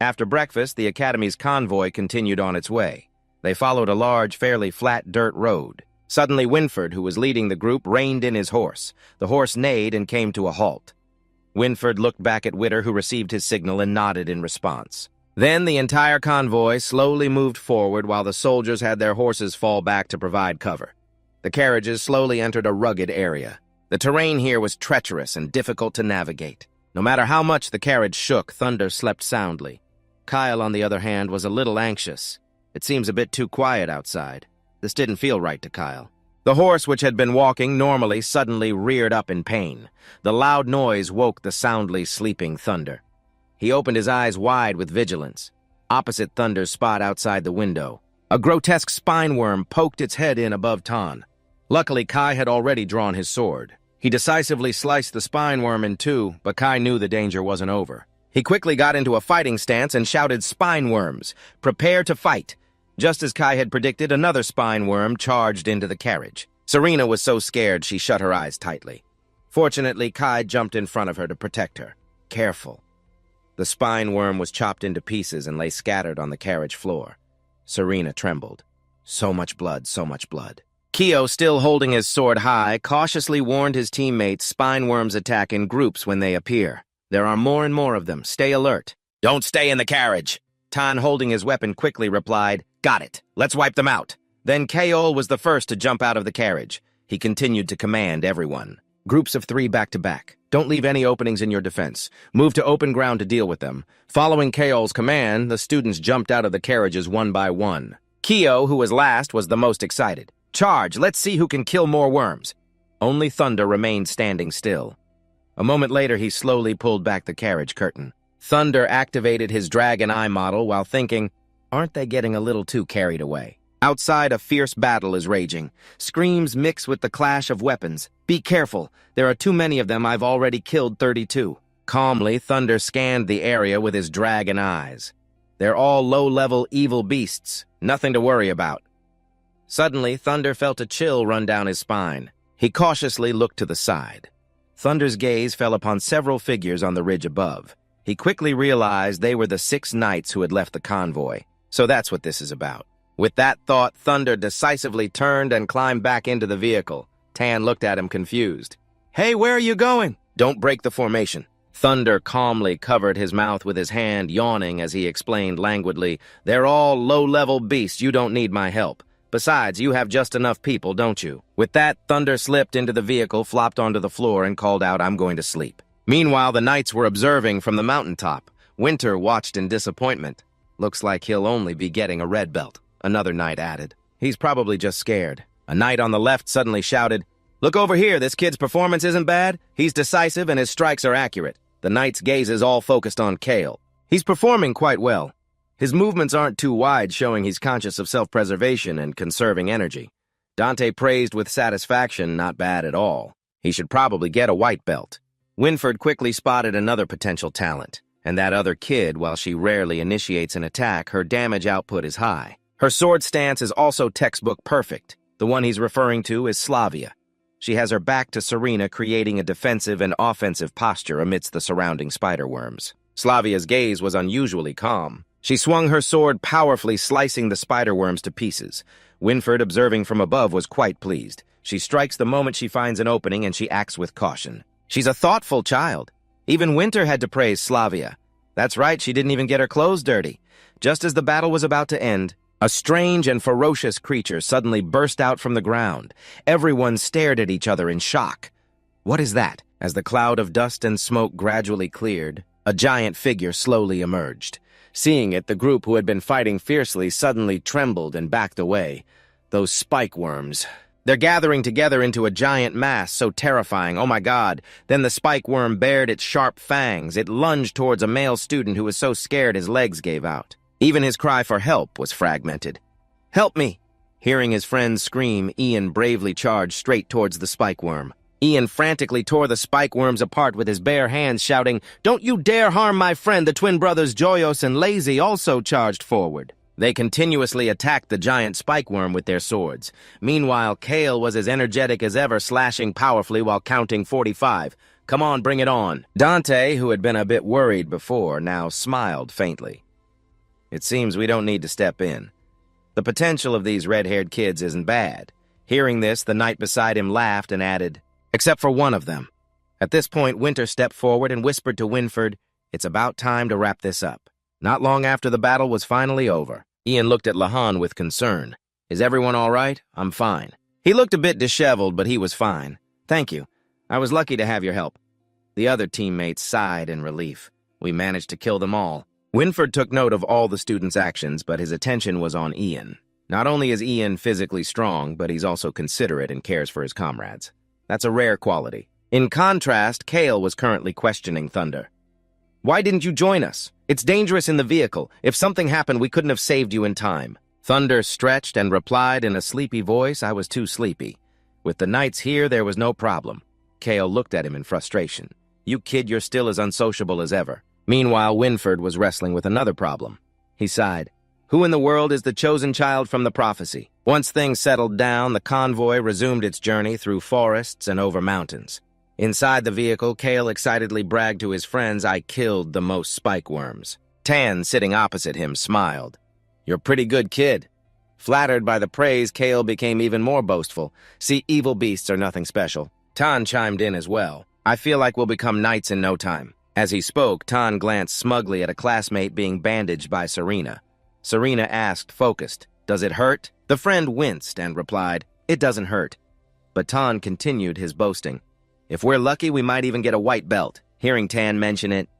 After breakfast, the Academy's convoy continued on its way. They followed a large, fairly flat dirt road. Suddenly, Winford, who was leading the group, reined in his horse. The horse neighed and came to a halt. Winford looked back at Witter, who received his signal and nodded in response. Then the entire convoy slowly moved forward while the soldiers had their horses fall back to provide cover. The carriages slowly entered a rugged area. The terrain here was treacherous and difficult to navigate. No matter how much the carriage shook, Thunder slept soundly. Kyle, on the other hand, was a little anxious. It seems a bit too quiet outside. This didn't feel right to Kyle. The horse, which had been walking normally, suddenly reared up in pain. The loud noise woke the soundly sleeping Thunder. He opened his eyes wide with vigilance. Opposite Thunder's spot outside the window, a grotesque spine worm poked its head in above Tan. Luckily, Kai had already drawn his sword. He decisively sliced the spine worm in 2, but Kai knew the danger wasn't over. He quickly got into a fighting stance and shouted, Spine worms, prepare to fight. Just as Kai had predicted, another spine worm charged into the carriage. Serena was so scared she shut her eyes tightly. Fortunately, Kai jumped in front of her to protect her. Careful. The spine worm was chopped into pieces and lay scattered on the carriage floor. Serena trembled. So much blood, so much blood. Kyo, still holding his sword high, cautiously warned his teammates spine worms attack in groups when they appear. There are more and more of them. Stay alert. Don't stay in the carriage. Tan, holding his weapon, quickly replied, Got it. Let's wipe them out. Then Kaol was the first to jump out of the carriage. He continued to command everyone. Groups of 3 back-to-back. Don't leave any openings in your defense. Move to open ground to deal with them. Following Kaol's command, the students jumped out of the carriages one by one. Kyo, who was last, was the most excited. Charge! Let's see who can kill more worms. Only Thunder remained standing still. A moment later, he slowly pulled back the carriage curtain. Thunder activated his dragon eye model while thinking, aren't they getting a little too carried away? Outside, a fierce battle is raging. Screams mix with the clash of weapons. Be careful. There are too many of them. I've already killed 32. Calmly, Thunder scanned the area with his dragon eyes. They're all low-level evil beasts. Nothing to worry about. Suddenly, Thunder felt a chill run down his spine. He cautiously looked to the side. Thunder's gaze fell upon several figures on the ridge above. He quickly realized they were the 6 knights who had left the convoy. So that's what this is about. With that thought, Thunder decisively turned and climbed back into the vehicle. Tan looked at him confused. Hey, where are you going? Don't break the formation. Thunder calmly covered his mouth with his hand, yawning as he explained languidly, they're all low-level beasts. You don't need my help. Besides, you have just enough people, don't you? With that, Thunder slipped into the vehicle, flopped onto the floor, and called out, I'm going to sleep. Meanwhile, the knights were observing from the mountaintop. Winter watched in disappointment. Looks like he'll only be getting a red belt. Another knight added. He's probably just scared. A knight on the left suddenly shouted, Look over here, this kid's performance isn't bad. He's decisive and his strikes are accurate. The knight's gazes all focused on Kaol. He's performing quite well. His movements aren't too wide, showing he's conscious of self-preservation and conserving energy. Dante praised with satisfaction, not bad at all. He should probably get a white belt. Winford quickly spotted another potential talent. And that other kid, while she rarely initiates an attack, her damage output is high. Her sword stance is also textbook perfect. The one he's referring to is Slavia. She has her back to Serena, creating a defensive and offensive posture amidst the surrounding spiderworms. Slavia's gaze was unusually calm. She swung her sword powerfully, slicing the spiderworms to pieces. Winford, observing from above, was quite pleased. She strikes the moment she finds an opening, and she acts with caution. She's a thoughtful child. Even Winter had to praise Slavia. That's right, she didn't even get her clothes dirty. Just as the battle was about to end, a strange and ferocious creature suddenly burst out from the ground. Everyone stared at each other in shock. What is that? As the cloud of dust and smoke gradually cleared, a giant figure slowly emerged. Seeing it, the group who had been fighting fiercely suddenly trembled and backed away. Those spike worms. They're gathering together into a giant mass, so terrifying. Oh my God. Then the spike worm bared its sharp fangs. It lunged towards a male student who was so scared his legs gave out. Even his cry for help was fragmented. Help me! Hearing his friends scream, Ian bravely charged straight towards the spike worm. Ian frantically tore the spike worms apart with his bare hands, shouting, Don't you dare harm my friend! The twin brothers Joyos and Lazy also charged forward. They continuously attacked the giant spike worm with their swords. Meanwhile, Kaol was as energetic as ever, slashing powerfully while counting 45. Come on, bring it on. Dante, who had been a bit worried before, now smiled faintly. It seems we don't need to step in. The potential of these red-haired kids isn't bad. Hearing this, the knight beside him laughed and added, Except for one of them. At this point, Winter stepped forward and whispered to Winford, It's about time to wrap this up. Not long after the battle was finally over, Ian looked at Lahan with concern. Is everyone all right? I'm fine. He looked a bit disheveled, but he was fine. Thank you. I was lucky to have your help. The other teammates sighed in relief. We managed to kill them all. Winford took note of all the students' actions, but his attention was on Ian. Not only is Ian physically strong, but he's also considerate and cares for his comrades. That's a rare quality. In contrast, Kaol was currently questioning Thunder. Why didn't you join us? It's dangerous in the vehicle. If something happened, we couldn't have saved you in time. Thunder stretched and replied in a sleepy voice, I was too sleepy. With the knights here, there was no problem. Kaol looked at him in frustration. You kid, you're still as unsociable as ever. Meanwhile, Winford was wrestling with another problem. He sighed. Who in the world is the chosen child from the prophecy? Once things settled down, the convoy resumed its journey through forests and over mountains. Inside the vehicle, Kaol excitedly bragged to his friends, I killed the most spike worms. Tan, sitting opposite him, smiled. You're a pretty good kid. Flattered by the praise, Kaol became even more boastful. See, evil beasts are nothing special. Tan chimed in as well. I feel like we'll become knights in no time. As he spoke, Tan glanced smugly at a classmate being bandaged by Serena. Serena asked, focused, Does it hurt? The friend winced and replied, "It doesn't hurt." But Tan continued his boasting. "If we're lucky, we might even get a white belt." Hearing Tan mention it,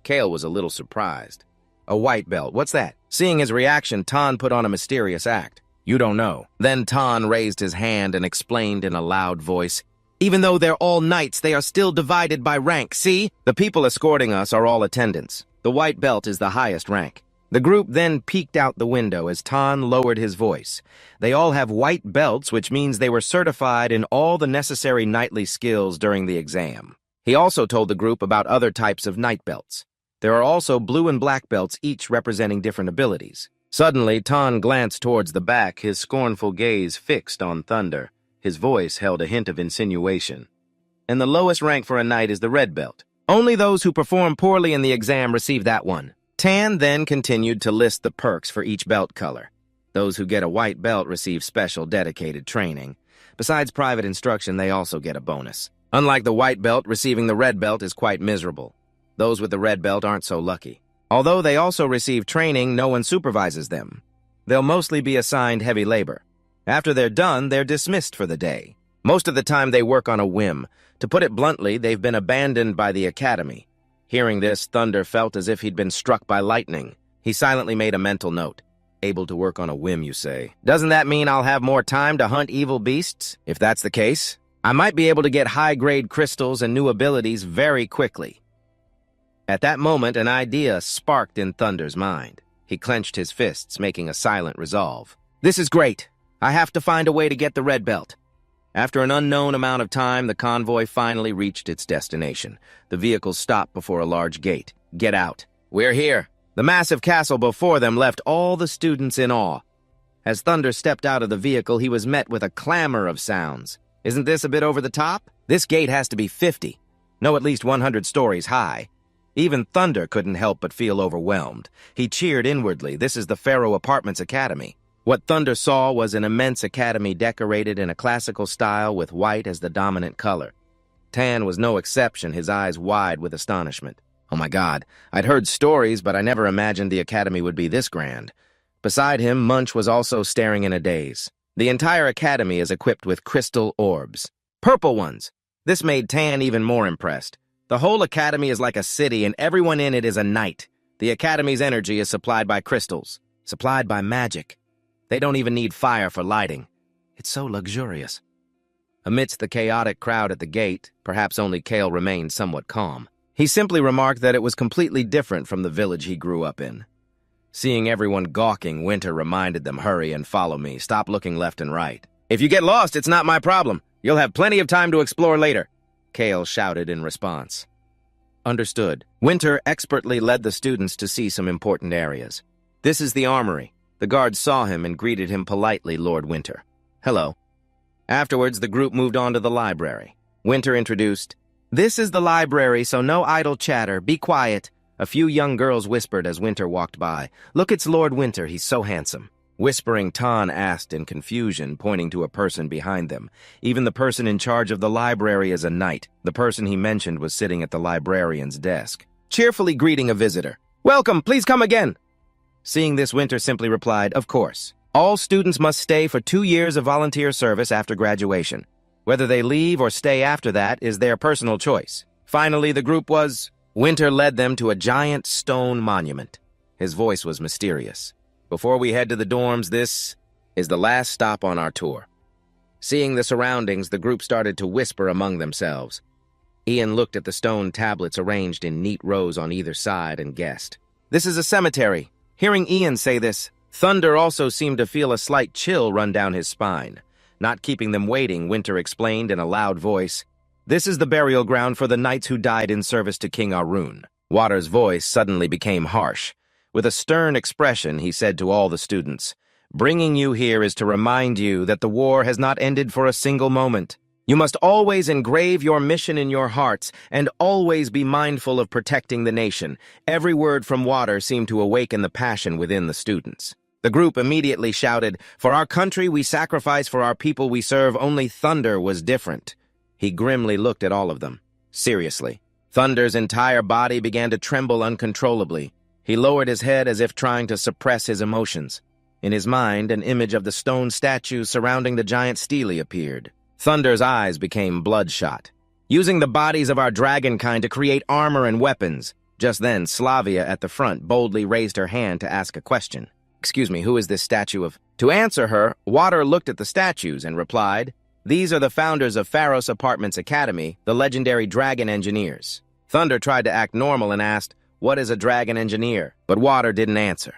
Kale was a little surprised. "A white belt, what's that?" Seeing his reaction, Tan put on a mysterious act. "You don't know." Then Tan raised his hand and explained in a loud voice, "Even though they're all knights, they are still divided by rank. See? The people escorting us are all attendants. The white belt is the highest rank." The group then peeked out the window as Tan lowered his voice. "They all have white belts, which means they were certified in all the necessary knightly skills during the exam." He also told the group about other types of knight belts. There are also blue and black belts, each representing different abilities. Suddenly, Tan glanced towards the back, his scornful gaze fixed on Thunder. His voice held a hint of insinuation. "And the lowest rank for a knight is the red belt. Only those who perform poorly in the exam receive that one." Tan then continued to list the perks for each belt color. Those who get a white belt receive special dedicated training. Besides private instruction, they also get a bonus. Unlike the white belt, receiving the red belt is quite miserable. Those with the red belt aren't so lucky. Although they also receive training, no one supervises them. They'll mostly be assigned heavy labor. After they're done, they're dismissed for the day. Most of the time, they work on a whim. To put it bluntly, they've been abandoned by the academy. Hearing this, Thunder felt as if he'd been struck by lightning. He silently made a mental note. "Able to work on a whim, you say? Doesn't that mean I'll have more time to hunt evil beasts? If that's the case, I might be able to get high-grade crystals and new abilities very quickly." At that moment, an idea sparked in Thunder's mind. He clenched his fists, making a silent resolve. "This is great. I have to find a way to get the red belt." After an unknown amount of time, the convoy finally reached its destination. The vehicle stopped before a large gate. "Get out." "We're here." The massive castle before them left all the students in awe. As Thunder stepped out of the vehicle, he was met with a clamor of sounds. "Isn't this a bit over the top? This gate has to be 50. No, at least 100 stories high." Even Thunder couldn't help but feel overwhelmed. He cheered inwardly. This is the Pharaoh Apartments Academy. What Thunder saw was an immense academy decorated in a classical style with white as the dominant color. Tan was no exception, his eyes wide with astonishment. "Oh my God, I'd heard stories, but I never imagined the academy would be this grand." Beside him, Munch was also staring in a daze. The entire academy is equipped with crystal orbs. Purple ones! This made Tan even more impressed. The whole academy is like a city, and everyone in it is a knight. The academy's energy is supplied by crystals, supplied by magic. They don't even need fire for lighting. It's so luxurious. Amidst the chaotic crowd at the gate, perhaps only Kale remained somewhat calm. He simply remarked that it was completely different from the village he grew up in. Seeing everyone gawking, Winter reminded them, "Hurry and follow me. Stop looking left and right." "If you get lost, it's not my problem. You'll have plenty of time to explore later," Kale shouted in response. Understood. Winter expertly led the students to see some important areas. "This is the armory." The guards saw him and greeted him politely, "Lord Winter." "Hello." Afterwards, the group moved on to the library. Winter introduced, "This is the library, so no idle chatter. Be quiet." A few young girls whispered as Winter walked by. "Look, it's Lord Winter. He's so handsome." Whispering, Tan asked in confusion, pointing to a person behind them. Even the person in charge of the library is a knight. The person he mentioned was sitting at the librarian's desk, cheerfully greeting a visitor. "Welcome, please come again." Seeing this, Winter simply replied, "Of course. All students must stay for 2 years of volunteer service after graduation. Whether they leave or stay after that is their personal choice." Finally, the group was... Winter led them to a giant stone monument. His voice was mysterious. "Before we head to the dorms, this is the last stop on our tour." Seeing the surroundings, the group started to whisper among themselves. Ian looked at the stone tablets arranged in neat rows on either side and guessed, "This is a cemetery." Hearing Ian say this, Thunder also seemed to feel a slight chill run down his spine. Not keeping them waiting, Winter explained in a loud voice, "This is the burial ground for the knights who died in service to King Arun." Water's voice suddenly became harsh. With a stern expression, he said to all the students, "Bringing you here is to remind you that the war has not ended for a single moment. You must always engrave your mission in your hearts and always be mindful of protecting the nation." Every word from Water seemed to awaken the passion within the students. The group immediately shouted, "For our country we sacrifice, for our people we serve." Only Thunder was different. He grimly looked at all of them. Seriously. Thunder's entire body began to tremble uncontrollably. He lowered his head as if trying to suppress his emotions. In his mind, an image of the stone statues surrounding the giant stele appeared. Thunder's eyes became bloodshot. Using the bodies of our dragonkind to create armor and weapons. Just then, Slavia at the front boldly raised her hand to ask a question. "Excuse me, who is this statue of—" To answer her, Water looked at the statues and replied, "These are the founders of Pharos Apartments Academy, the legendary dragon engineers." Thunder tried to act normal and asked, "What is a dragon engineer?" But Water didn't answer.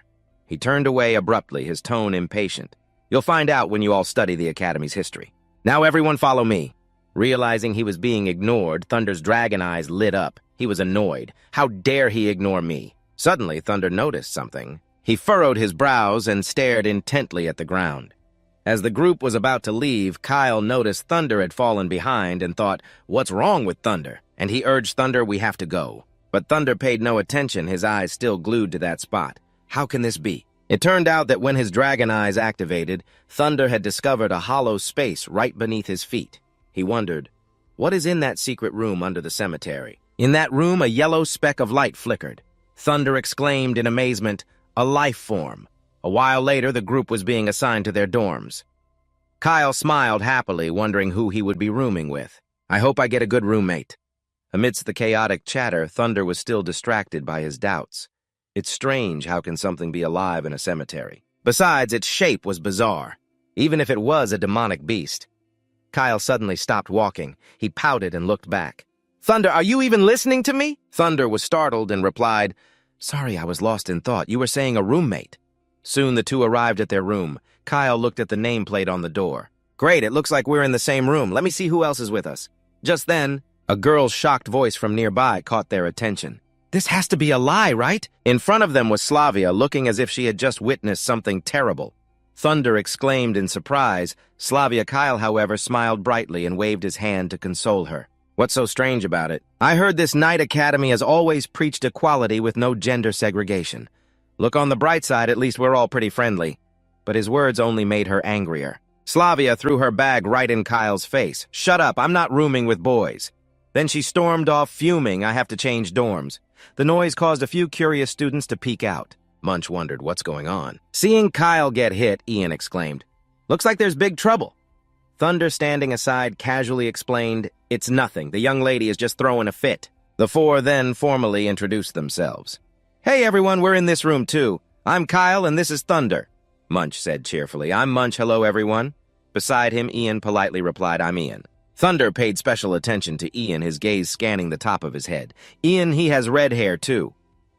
He turned away abruptly, his tone impatient. "You'll find out when you all study the Academy's history. Now everyone follow me." Realizing he was being ignored, Thunder's dragon eyes lit up. He was annoyed. How dare he ignore me? Suddenly, Thunder noticed something. He furrowed his brows and stared intently at the ground. As the group was about to leave, Kyle noticed Thunder had fallen behind and thought, "What's wrong with Thunder?" And he urged Thunder, "We have to go." But Thunder paid no attention, his eyes still glued to that spot. How can this be? It turned out that when his dragon eyes activated, Thunder had discovered a hollow space right beneath his feet. He wondered, what is in that secret room under the cemetery? In that room, a yellow speck of light flickered. Thunder exclaimed in amazement, "A life form." A while later, the group was being assigned to their dorms. Kyle smiled happily, wondering who he would be rooming with. "I hope I get a good roommate." Amidst the chaotic chatter, Thunder was still distracted by his doubts. It's strange how can something be alive in a cemetery. Besides, its shape was bizarre, even if it was a demonic beast. Kyle suddenly stopped walking. He pouted and looked back. "Thunder, are you even listening to me?" Thunder was startled and replied, "Sorry, I was lost in thought. You were saying a roommate." Soon the two arrived at their room. Kyle looked at the nameplate on the door. "Great, it looks like we're in the same room. Let me see who else is with us." Just then, a girl's shocked voice from nearby caught their attention. "This has to be a lie, right?" In front of them was Slavia, looking as if she had just witnessed something terrible. Thunder exclaimed in surprise. Slavia Kyle, however, smiled brightly and waved his hand to console her. "What's so strange about it? I heard this Knight Academy has always preached equality with no gender segregation. Look on the bright side, at least we're all pretty friendly." But his words only made her angrier. Slavia threw her bag right in Kyle's face. "Shut up, I'm not rooming with boys." Then she stormed off, fuming, "I have to change dorms." The noise caused a few curious students to peek out. Munch wondered what's going on. Seeing Kyle get hit, Ian exclaimed, "Looks like there's big trouble." Thunder, standing aside, casually explained, "It's nothing. The young lady is just throwing a fit." The four then formally introduced themselves. "Hey everyone, we're in this room too. I'm Kyle and this is Thunder," Munch said cheerfully. "I'm Munch, hello everyone." Beside him, Ian politely replied, "I'm Ian." Thunder paid special attention to Ian, his gaze scanning the top of his head. "Ian, he has red hair too."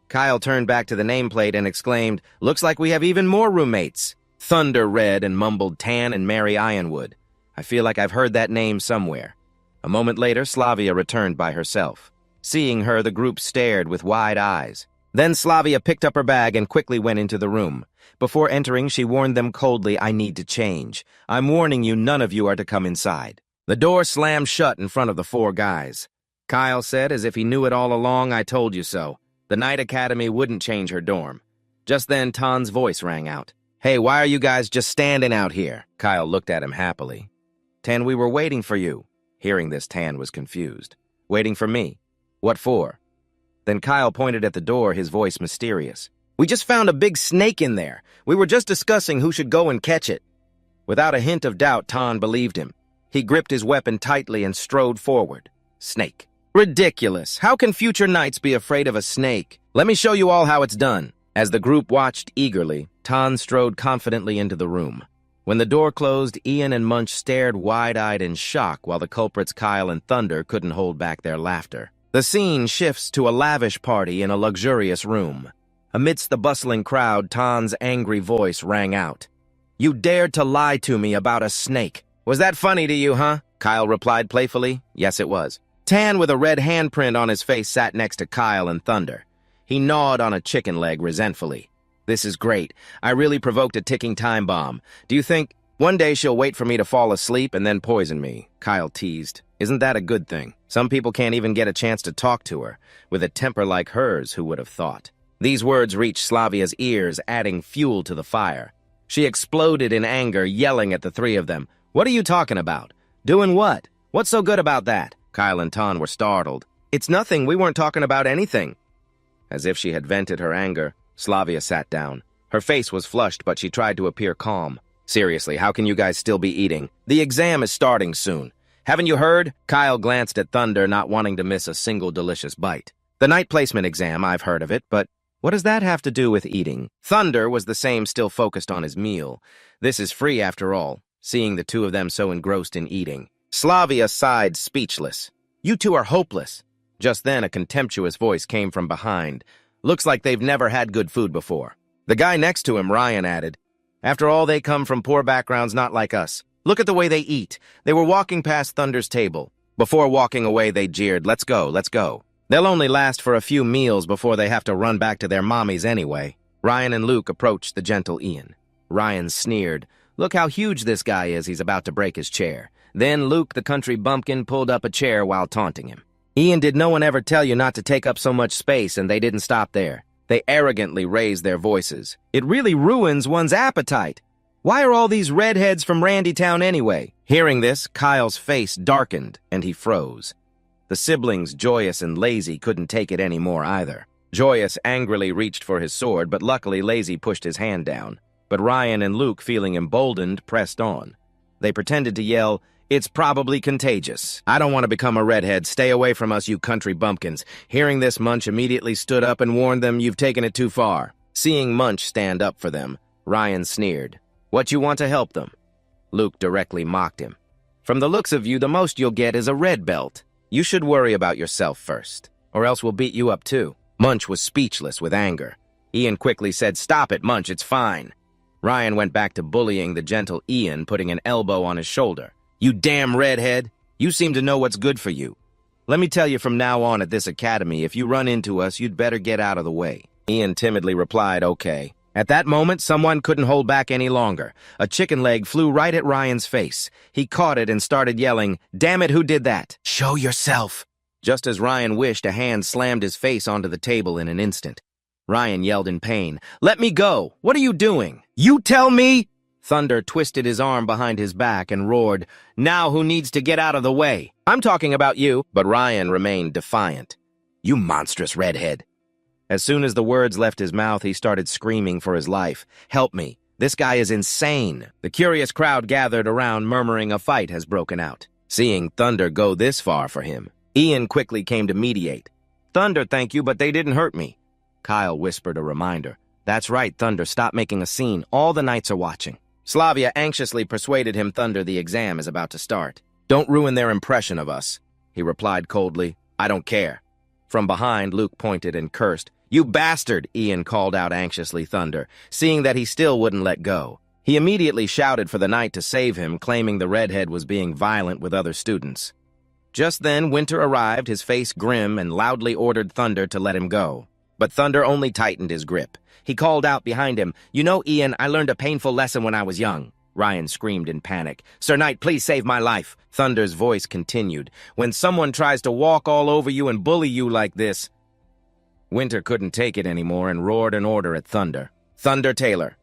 Kyle turned back to the nameplate and exclaimed, "Looks like we have even more roommates." Thunder read and mumbled, "Tan and Mary Ironwood. I feel like I've heard that name somewhere." A moment later, Slavia returned by herself. Seeing her, the group stared with wide eyes. Then Slavia picked up her bag and quickly went into the room. Before entering, she warned them coldly, "I need to change. I'm warning you, none of you are to come inside." The door slammed shut in front of the four guys. Kyle said, as if he knew it all along, "I told you so. The Knight Academy wouldn't change her dorm." Just then, Tan's voice rang out. "Hey, why are you guys just standing out here?" Kyle looked at him happily. "Tan, we were waiting for you." Hearing this, Tan was confused. "Waiting for me? What for?" Then Kyle pointed at the door, his voice mysterious. "We just found a big snake in there. We were just discussing who should go and catch it." Without a hint of doubt, Tan believed him. He gripped his weapon tightly and strode forward. Snake. Ridiculous. How can future knights be afraid of a snake? Let me show you all how it's done. As the group watched eagerly, Tan strode confidently into the room. When the door closed, Ian and Munch stared wide-eyed in shock while the culprits Kyle and Thunder couldn't hold back their laughter. The scene shifts to a lavish party in a luxurious room. Amidst the bustling crowd, Tan's angry voice rang out. "You dared to lie to me about a snake. Was that funny to you, huh?" Kyle replied playfully. Yes, it was. Tan, with a red handprint on his face, sat next to Kyle and Thunder. He gnawed on a chicken leg resentfully. "This is great. I really provoked a ticking time bomb. Do you think one day she'll wait for me to fall asleep and then poison me?" Kyle teased. "Isn't that a good thing? Some people can't even get a chance to talk to her. With a temper like hers, who would have thought?" These words reached Slavia's ears, adding fuel to the fire. She exploded in anger, yelling at the three of them. "What are you talking about? Doing what? What's so good about that?" Kyle and Tan were startled. "It's nothing. We weren't talking about anything." As if she had vented her anger, Slavia sat down. Her face was flushed, but she tried to appear calm. Seriously, how can you guys still be eating? The exam is starting soon. Haven't you heard? Kyle glanced at Thunder, not wanting to miss a single delicious bite. The night placement exam, I've heard of it, but what does that have to do with eating? Thunder was the same, still focused on his meal. This is free after all, seeing the two of them so engrossed in eating. Slavia sighed, speechless. You two are hopeless. Just then, a contemptuous voice came from behind. Looks like they've never had good food before. The guy next to him, Ryan, added, After all, they come from poor backgrounds not like us. Look at the way they eat. They were walking past Thunder's table. Before walking away, they jeered, Let's go, let's go. They'll only last for a few meals before they have to run back to their mommies anyway. Ryan and Luke approached the gentle Ian. Ryan sneered, Look how huge this guy is, he's about to break his chair. Then Luke, the country bumpkin, pulled up a chair while taunting him. Ian, did no one ever tell you not to take up so much space? And they didn't stop there. They arrogantly raised their voices. It really ruins one's appetite. Why are all these redheads from Randytown anyway? Hearing this, Kyle's face darkened and he froze. The siblings, Joyous and Lazy, couldn't take it anymore either. Joyous angrily reached for his sword, but luckily Lazy pushed his hand down. But Ryan and Luke, feeling emboldened, pressed on. They pretended to yell, It's probably contagious. I don't want to become a redhead. Stay away from us, you country bumpkins. Hearing this, Munch immediately stood up and warned them, You've taken it too far. Seeing Munch stand up for them, Ryan sneered. What, you want to help them? Luke directly mocked him. From the looks of you, the most you'll get is a red belt. You should worry about yourself first, or else we'll beat you up too. Munch was speechless with anger. Ian quickly said, Stop it, Munch, it's fine. Ryan went back to bullying the gentle Ian, putting an elbow on his shoulder. You damn redhead! You seem to know what's good for you. Let me tell you from now on at this academy, if you run into us, you'd better get out of the way. Ian timidly replied, Okay. At that moment, someone couldn't hold back any longer. A chicken leg flew right at Ryan's face. He caught it and started yelling, Damn it, who did that? Show yourself! Just as Ryan wished, a hand slammed his face onto the table in an instant. Ryan yelled in pain, Let me go! What are you doing? You tell me! Thunder twisted his arm behind his back and roared, Now who needs to get out of the way? I'm talking about you. But Ryan remained defiant. You monstrous redhead. As soon as the words left his mouth, he started screaming for his life. Help me. This guy is insane. The curious crowd gathered around, murmuring a fight has broken out. Seeing Thunder go this far for him, Ian quickly came to mediate. Thunder, thank you, but they didn't hurt me. Kyle whispered a reminder. That's right, Thunder, stop making a scene. All the knights are watching. Slavia anxiously persuaded him, Thunder, the exam is about to start. Don't ruin their impression of us. He replied coldly, I don't care. From behind, Luke pointed and cursed. You bastard, Ian called out anxiously, Thunder, seeing that he still wouldn't let go. He immediately shouted for the knight to save him, claiming the redhead was being violent with other students. Just then, Winter arrived, his face grim, and loudly ordered Thunder to let him go. But Thunder only tightened his grip. He called out behind him, You know, Ian, I learned a painful lesson when I was young. Ryan screamed in panic. Sir Knight, please save my life. Thunder's voice continued. When someone tries to walk all over you and bully you like this... Winter couldn't take it anymore and roared an order at Thunder. Thunder Taylor,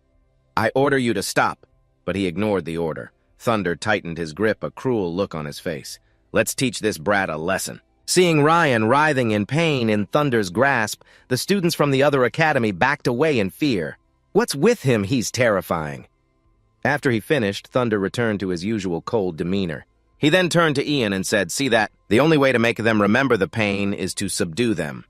I order you to stop. But he ignored the order. Thunder tightened his grip, a cruel look on his face. Let's teach this brat a lesson. Seeing Ryan writhing in pain in Thunder's grasp, the students from the other academy backed away in fear. What's with him? He's terrifying. After he finished, Thunder returned to his usual cold demeanor. He then turned to Ian and said, See that? The only way to make them remember the pain is to subdue them.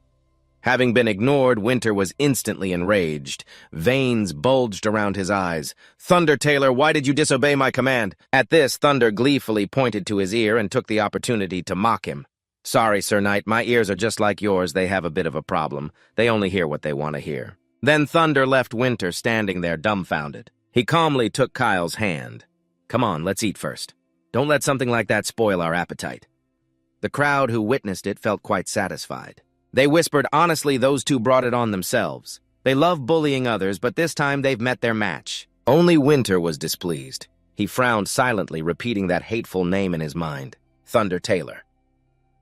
Having been ignored, Winter was instantly enraged. Veins bulged around his eyes. Thunder Taylor, why did you disobey my command? At this, Thunder gleefully pointed to his ear and took the opportunity to mock him. Sorry, Sir Knight, my ears are just like yours. They have a bit of a problem. They only hear what they want to hear. Then Thunder left Winter standing there dumbfounded. He calmly took Kyle's hand. Come on, let's eat first. Don't let something like that spoil our appetite. The crowd who witnessed it felt quite satisfied. They whispered, honestly, those two brought it on themselves. They love bullying others, but this time they've met their match. Only Winter was displeased. He frowned silently, repeating that hateful name in his mind, Thunder Taylor.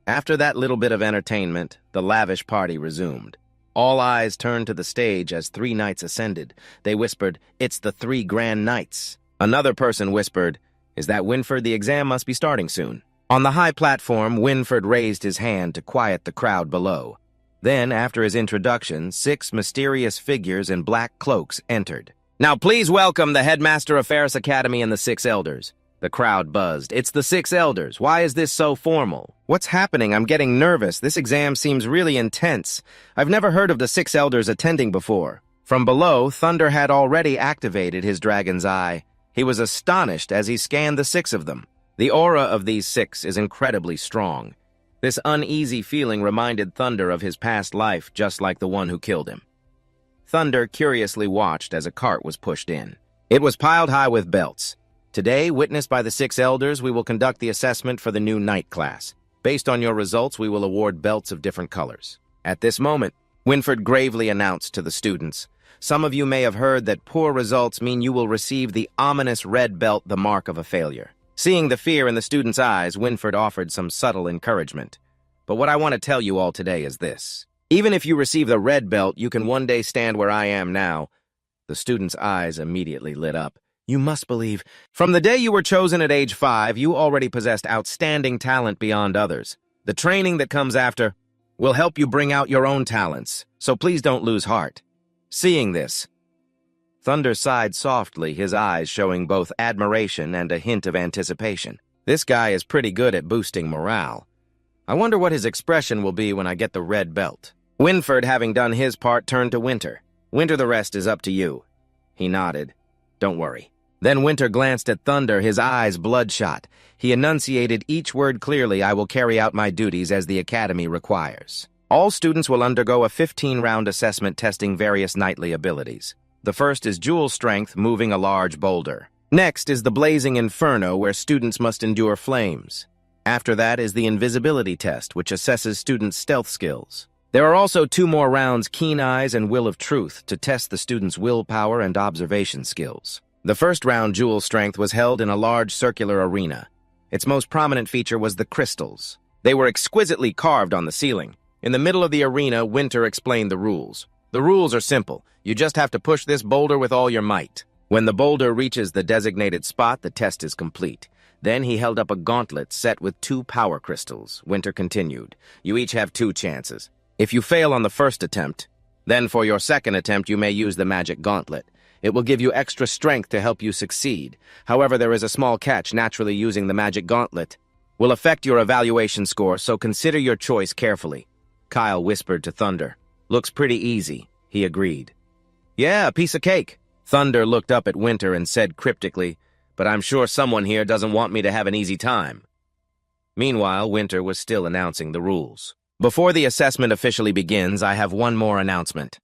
After that little bit of entertainment, the lavish party resumed. All eyes turned to the stage as 3 knights ascended. They whispered, It's the 3 Grand Knights. Another person whispered, Is that Winford? The exam must be starting soon. On the high platform, Winford raised his hand to quiet the crowd below. Then, after his introduction, 6 mysterious figures in black cloaks entered. "Now please welcome the headmaster of Ferris Academy and the 6 elders." The crowd buzzed. "It's the 6 elders. Why is this so formal? What's happening? I'm getting nervous. This exam seems really intense. I've never heard of the 6 elders attending before." From below, Thunder had already activated his dragon's eye. He was astonished as he scanned the 6 of them. The aura of these 6 is incredibly strong. This uneasy feeling reminded Thunder of his past life, just like the one who killed him. Thunder curiously watched as a cart was pushed in. It was piled high with belts. "Today, witnessed by the 6 elders, we will conduct the assessment for the new night class. Based on your results, we will award belts of different colors." At this moment, Winford gravely announced to the students, "Some of you may have heard that poor results mean you will receive the ominous red belt, the mark of a failure." Seeing the fear in the students' eyes, Winford offered some subtle encouragement. "But what I want to tell you all today is this. Even if you receive the red belt, you can one day stand where I am now." The students' eyes immediately lit up. "You must believe. From the day you were chosen at age 5, you already possessed outstanding talent beyond others. The training that comes after will help you bring out your own talents, so please don't lose heart." Seeing this, Thunder sighed softly, his eyes showing both admiration and a hint of anticipation. This guy is pretty good at boosting morale. I wonder what his expression will be when I get the red belt. Winford, having done his part, turned to Winter. "Winter, the rest is up to you." He nodded. "Don't worry." Then Winter glanced at Thunder, his eyes bloodshot. He enunciated each word clearly. "I will carry out my duties as the Academy requires. All students will undergo a 15-round assessment testing various knightly abilities. The first is Jewel Strength, moving a large boulder. Next is the Blazing Inferno, where students must endure flames. After that is the Invisibility Test, which assesses students' stealth skills. There are also 2 more rounds, Keen Eyes and Will of Truth, to test the students' willpower and observation skills. The first round, Jewel Strength, was held in a large circular arena. Its most prominent feature was the crystals. They were exquisitely carved on the ceiling. In the middle of the arena, Winter explained the rules. The rules are simple. You just have to push this boulder with all your might. When the boulder reaches the designated spot, the test is complete. Then he held up a gauntlet set with 2 power crystals. Winter continued. You each have 2 chances. If you fail on the first attempt, then for your second attempt you may use the magic gauntlet. It will give you extra strength to help you succeed. However, there is a small catch. Naturally, using the magic gauntlet will affect your evaluation score, so consider your choice carefully. Kyle whispered to Thunder. Looks pretty easy, he agreed. Yeah, a piece of cake. Thunder looked up at Winter and said cryptically, but I'm sure someone here doesn't want me to have an easy time. Meanwhile, Winter was still announcing the rules. Before the assessment officially begins, I have one more announcement.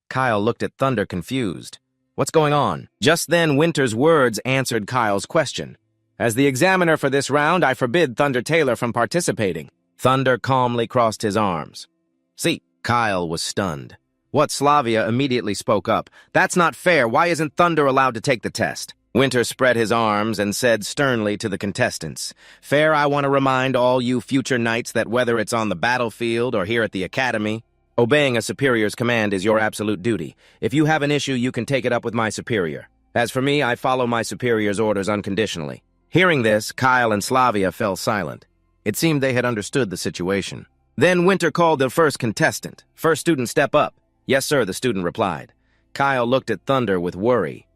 Kyle looked at Thunder confused. What's going on? Just then, Winter's words answered Kyle's question. As the examiner for this round, I forbid Thunder Taylor from participating. Thunder calmly crossed his arms. See, Kyle was stunned. What? Slavia immediately spoke up. That's not fair. Why isn't Thunder allowed to take the test? Winter spread his arms and said sternly to the contestants, Fair, I want to remind all you future knights that whether it's on the battlefield or here at the academy, obeying a superior's command is your absolute duty. If you have an issue, you can take it up with my superior. As for me, I follow my superior's orders unconditionally. Hearing this, Kyle and Slavia fell silent. It seemed they had understood the situation. Then Winter called the first contestant. First student, step up. Yes, sir, the student replied. Kyle looked at Thunder with worry.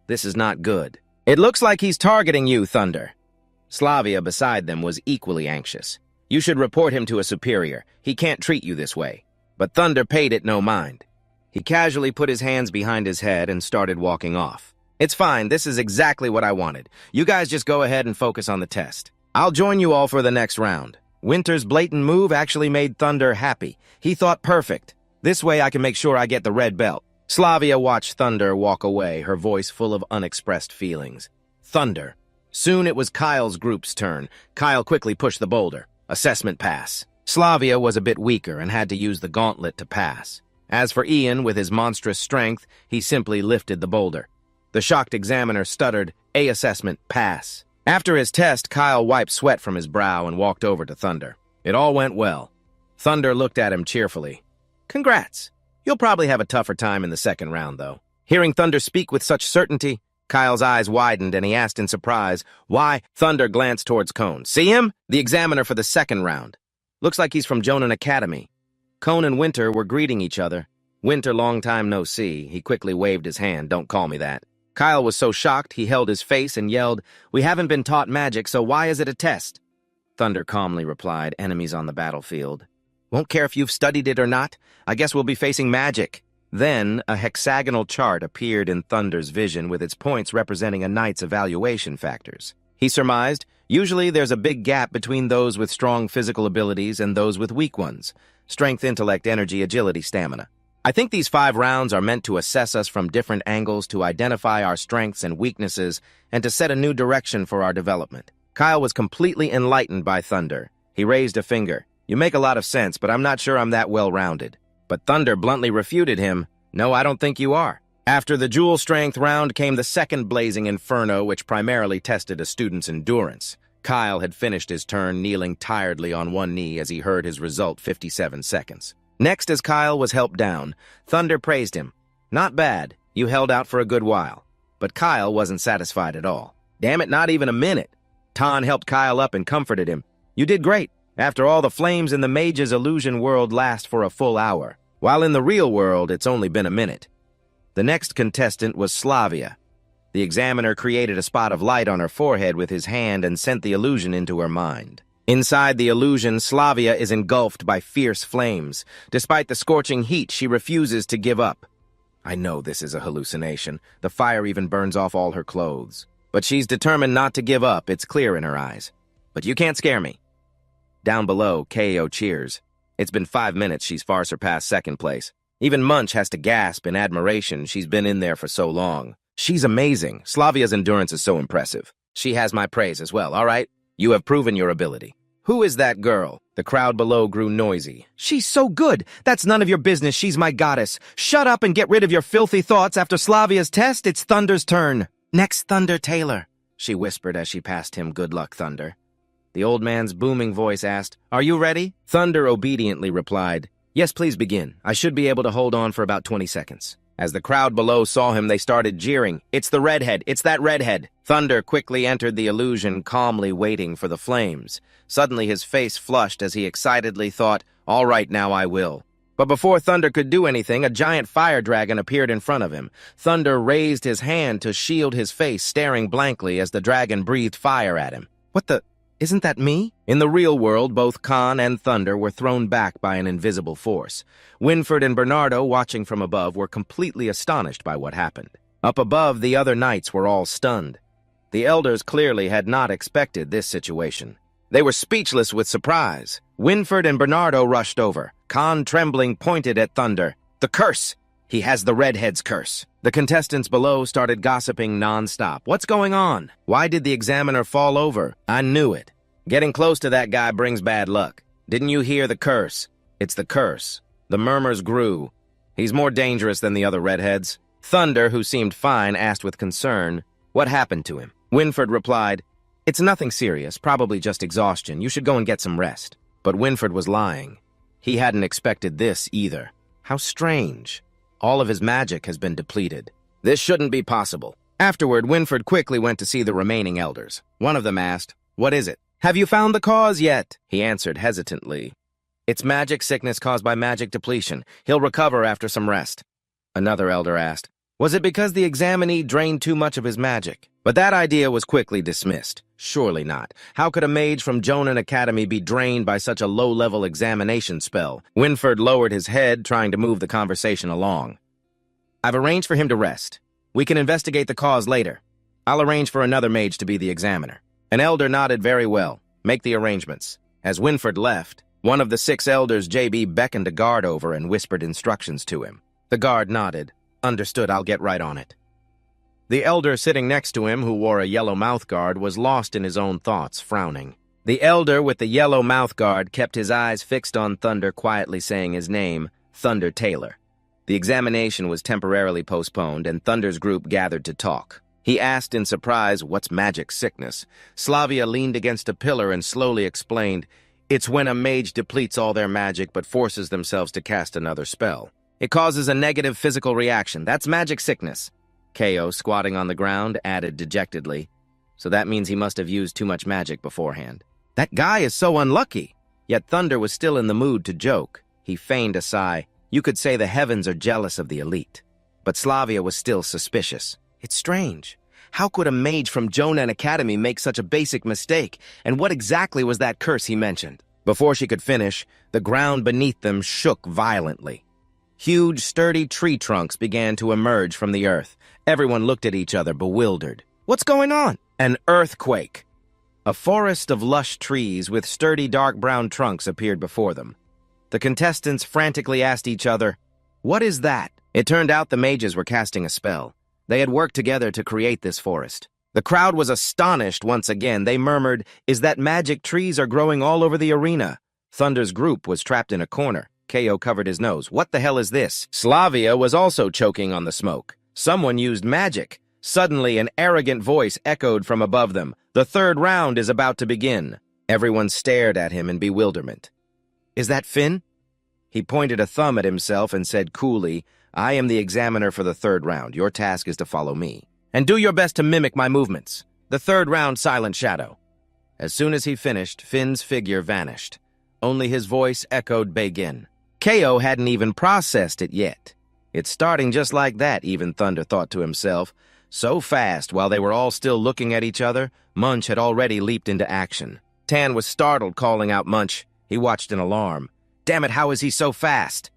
This is not good. It looks like he's targeting you, Thunder. Slavia beside them was equally anxious. You should report him to a superior. He can't treat you this way. But Thunder paid it no mind. He casually put his hands behind his head and started walking off. It's fine, this is exactly what I wanted. You guys just go ahead and focus on the test. I'll join you all for the next round. Winter's blatant move actually made Thunder happy. He thought perfect. This way I can make sure I get the red belt. Slavia watched Thunder walk away, her voice full of unexpressed feelings. Thunder. Soon it was Kyle's group's turn. Kyle quickly pushed the boulder. Assessment pass. Slavia was a bit weaker and had to use the gauntlet to pass. As for Ian, with his monstrous strength, he simply lifted the boulder. The shocked examiner stuttered, A assessment, pass. After his test, Kyle wiped sweat from his brow and walked over to Thunder. It all went well. Thunder looked at him cheerfully. Congrats. You'll probably have a tougher time in the second round, though. Hearing Thunder speak with such certainty, Kyle's eyes widened and he asked in surprise, Why? Thunder glanced towards Cone. See him? The examiner for the second round. Looks like he's from Jonan Academy. Cone and Winter were greeting each other. Winter, long time no see. He quickly waved his hand. Don't call me that. Kyle was so shocked he held his face and yelled, "We haven't been taught magic, so why is it a test?" Thunder calmly replied, "Enemies on the battlefield. Won't care if you've studied it or not. I guess we'll be facing magic." Then, a hexagonal chart appeared in Thunder's vision with its points representing a knight's evaluation factors. He surmised, usually there's a big gap between those with strong physical abilities and those with weak ones. Strength, intellect, energy, agility, stamina. I think these 5 rounds are meant to assess us from different angles to identify our strengths and weaknesses and to set a new direction for our development. Kyle was completely enlightened by Thunder. He raised a finger. "You make a lot of sense, but I'm not sure I'm that well-rounded." But Thunder bluntly refuted him. "No, I don't think you are." After the Jewel Strength round came the second Blazing Inferno, which primarily tested a student's endurance. Kyle had finished his turn, kneeling tiredly on one knee as he heard his result 57 seconds. Next, as Kyle was helped down, Thunder praised him. "Not bad. You held out for a good while." But Kyle wasn't satisfied at all. "Damn it, not even a minute." Tan helped Kyle up and comforted him. "You did great. After all, the flames in the mage's illusion world last for a full hour, while in the real world it's only been a minute." The next contestant was Slavia. The examiner created a spot of light on her forehead with his hand and sent the illusion into her mind. Inside the illusion, Slavia is engulfed by fierce flames. Despite the scorching heat, she refuses to give up. I know this is a hallucination. The fire even burns off all her clothes. But she's determined not to give up. It's clear in her eyes. "But you can't scare me." Down below, Ko cheers. It's been 5 minutes. She's far surpassed second place. Even Munch has to gasp in admiration. She's been in there for so long. She's amazing. Slavia's endurance is so impressive. She has my praise as well, all right? You have proven your ability. "Who is that girl?" The crowd below grew noisy. "She's so good. That's none of your business. She's my goddess. Shut up and get rid of your filthy thoughts. After Slavia's test, it's Thunder's turn." "Next, Thunder Taylor," she whispered as she passed him. "Good luck, Thunder." The old man's booming voice asked, "Are you ready?" Thunder obediently replied, "Yes, please begin. I should be able to hold on for about 20 seconds. As the crowd below saw him, they started jeering. "It's the redhead! It's that redhead!" Thunder quickly entered the illusion, calmly waiting for the flames. Suddenly his face flushed as he excitedly thought, "All right, now I will." But before Thunder could do anything, a giant fire dragon appeared in front of him. Thunder raised his hand to shield his face, staring blankly as the dragon breathed fire at him. "What the... Isn't that me?" In the real world, both Khan and Thunder were thrown back by an invisible force. Winford and Bernardo, watching from above, were completely astonished by what happened. Up above, the other knights were all stunned. The elders clearly had not expected this situation. They were speechless with surprise. Winford and Bernardo rushed over. Khan, trembling, pointed at Thunder. "The curse! He has the redhead's curse." The contestants below started gossiping non-stop. "What's going on? Why did the examiner fall over? I knew it. Getting close to that guy brings bad luck. Didn't you hear the curse? It's the curse." The murmurs grew. "He's more dangerous than the other redheads." Thunder, who seemed fine, asked with concern, "What happened to him?" Winford replied, "It's nothing serious, probably just exhaustion. You should go and get some rest." But Winford was lying. He hadn't expected this either. How strange. All of his magic has been depleted. This shouldn't be possible. Afterward, Winford quickly went to see the remaining elders. One of them asked, "What is it?" "Have you found the cause yet?" He answered hesitantly, "It's magic sickness caused by magic depletion. He'll recover after some rest." Another elder asked, "Was it because the examinee drained too much of his magic?" But that idea was quickly dismissed. Surely not. How could a mage from Jonan Academy be drained by such a low-level examination spell? Winford lowered his head, trying to move the conversation along. "I've arranged for him to rest. We can investigate the cause later. I'll arrange for another mage to be the examiner." An elder nodded. "Very well. Make the arrangements." As Winford left, one of the 6 elders, JB, beckoned a guard over and whispered instructions to him. The guard nodded. "Understood, I'll get right on it." The elder sitting next to him, who wore a yellow mouthguard, was lost in his own thoughts, frowning. The elder with the yellow mouthguard kept his eyes fixed on Thunder, quietly saying his name, Thunder Taylor. The examination was temporarily postponed, and Thunder's group gathered to talk. He asked in surprise, "What's magic sickness?" Slavia leaned against a pillar and slowly explained, "It's when a mage depletes all their magic but forces themselves to cast another spell. It causes a negative physical reaction. That's magic sickness." Ko, squatting on the ground, added dejectedly, "So that means he must have used too much magic beforehand." "That guy is so unlucky." Yet Thunder was still in the mood to joke. He feigned a sigh. You could say the heavens are jealous of the elite. But Slavia was still suspicious. It's strange. How could a mage from Jonan Academy make such a basic mistake? And what exactly was that curse he mentioned? Before she could finish, the ground beneath them shook violently. Huge, sturdy tree trunks began to emerge from the earth. Everyone looked at each other, bewildered. What's going on? An earthquake. A forest of lush trees with sturdy dark brown trunks appeared before them. The contestants frantically asked each other, "What is that?" It turned out the mages were casting a spell. They had worked together to create this forest. The crowd was astonished once again. They murmured, "Is that magic trees are growing all over the arena?" Thunder's group was trapped in a corner. Ko covered his nose. What the hell is this? Slavia was also choking on the smoke. Someone used magic. Suddenly, an arrogant voice echoed from above them. The third round is about to begin. Everyone stared at him in bewilderment. Is that Finn? He pointed a thumb at himself and said coolly, "I am the examiner for the third round. Your task is to follow me. And do your best to mimic my movements. The third round, Silent Shadow." As soon as he finished, Finn's figure vanished. Only his voice echoed begin. Ko hadn't even processed it yet. It's starting just like that, even Thunder thought to himself. So fast, while they were all still looking at each other, Munch had already leaped into action. Tan was startled, calling out Munch. He watched in alarm. Damn it, how is he so fast?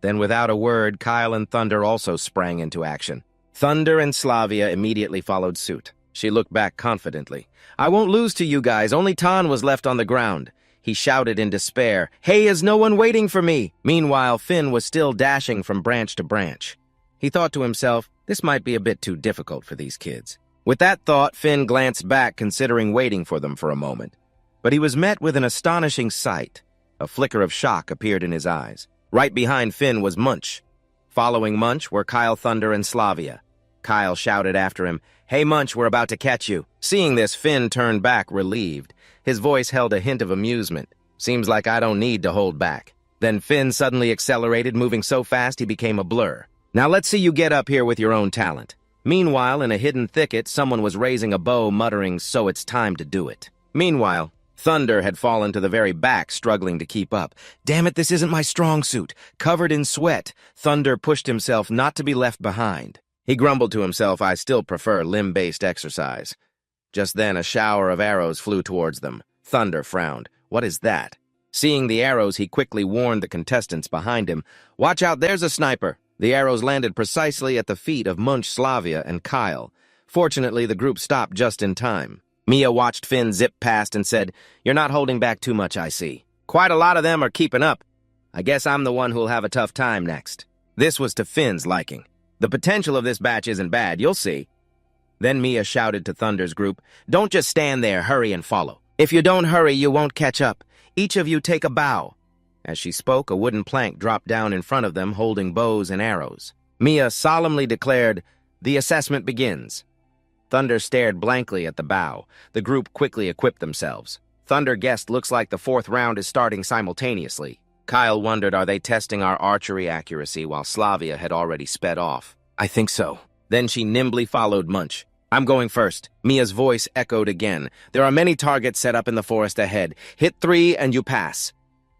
Then without a word, Kyle and Thunder also sprang into action. Thunder and Slavia immediately followed suit. She looked back confidently. "I won't lose to you guys, only Tan was left on the ground." He shouted in despair, "Hey, is no one waiting for me?" Meanwhile, Finn was still dashing from branch to branch. He thought to himself, this might be a bit too difficult for these kids. With that thought, Finn glanced back, considering waiting for them for a moment. But he was met with an astonishing sight. A flicker of shock appeared in his eyes. Right behind Finn was Munch. Following Munch were Kyle, Thunder, and Slavia. Kyle shouted after him, "Hey Munch, we're about to catch you." Seeing this, Finn turned back, relieved. His voice held a hint of amusement. "Seems like I don't need to hold back." Then Finn suddenly accelerated, moving so fast he became a blur. "Now let's see you get up here with your own talent." Meanwhile, in a hidden thicket, someone was raising a bow, muttering, "So it's time to do it." Meanwhile, Thunder had fallen to the very back, struggling to keep up. "Damn it, this isn't my strong suit." Covered in sweat, Thunder pushed himself not to be left behind. He grumbled to himself, "I still prefer limb-based exercise." Just then, a shower of arrows flew towards them. Thunder frowned. "What is that?" Seeing the arrows, he quickly warned the contestants behind him, "Watch out, there's a sniper." The arrows landed precisely at the feet of Munch, Slavia, and Kyle. Fortunately, the group stopped just in time. Mia watched Finn zip past and said, "You're not holding back too much, I see. Quite a lot of them are keeping up. I guess I'm the one who'll have a tough time next." This was to Finn's liking. "The potential of this batch isn't bad, you'll see." Then Mia shouted to Thunder's group, "Don't just stand there, hurry and follow. If you don't hurry, you won't catch up. Each of you take a bow." As she spoke, a wooden plank dropped down in front of them, holding bows and arrows. Mia solemnly declared, "The assessment begins." Thunder stared blankly at the bow. The group quickly equipped themselves. Thunder guessed looks like the fourth round is starting simultaneously. Kyle wondered, are they testing our archery accuracy, while Slavia had already sped off? "I think so." Then she nimbly followed Munch. "I'm going first." Mia's voice echoed again. "There are many targets set up in the forest ahead. Hit 3 and you pass."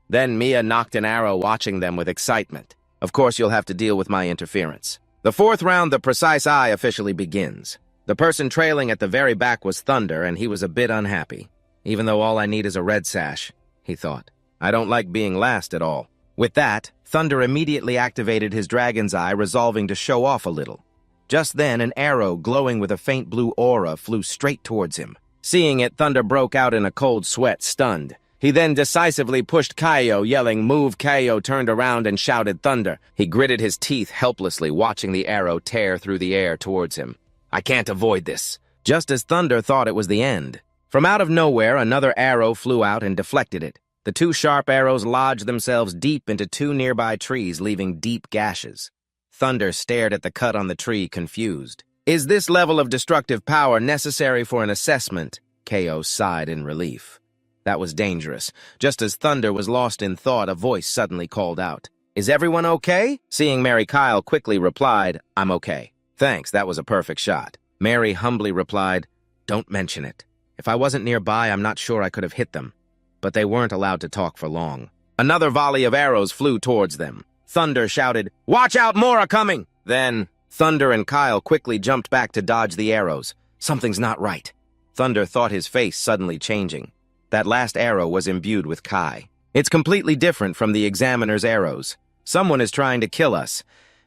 Then Mia knocked an arrow, watching them with excitement. "Of course you'll have to deal with my interference." The fourth round, the precise eye, officially begins. The person trailing at the very back was Thunder, and he was a bit unhappy. Even though all I need is a red sash, he thought. I don't like being last at all. With that, Thunder immediately activated his dragon's eye, resolving to show off a little. Just then, an arrow glowing with a faint blue aura flew straight towards him. Seeing it, Thunder broke out in a cold sweat, stunned. He then decisively pushed Kaio, yelling, "Move!" Kaio turned around and shouted, "Thunder!" He gritted his teeth helplessly, watching the arrow tear through the air towards him. "I can't avoid this." Just as Thunder thought it was the end. From out of nowhere, another arrow flew out and deflected it. The two sharp arrows lodged themselves deep into two nearby trees, leaving deep gashes. Thunder stared at the cut on the tree, confused. "Is this level of destructive power necessary for an assessment?" Ko sighed in relief. That was dangerous. Just as Thunder was lost in thought, a voice suddenly called out. "Is everyone okay?" Seeing Mary, Kyle quickly replied, "I'm okay." "Thanks, that was a perfect shot." Mary humbly replied, "Don't mention it. If I wasn't nearby, I'm not sure I could have hit them." But they weren't allowed to talk for long. Another volley of arrows flew towards them. Thunder shouted, "Watch out, more are coming!" Then, Thunder and Kyle quickly jumped back to dodge the arrows. Something's not right. Thunder thought, his face suddenly changing. That last arrow was imbued with Kai. It's completely different from the examiner's arrows. Someone is trying to kill us.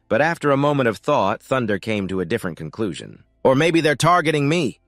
But after a moment of thought, Thunder came to a different conclusion. Or maybe they're targeting me.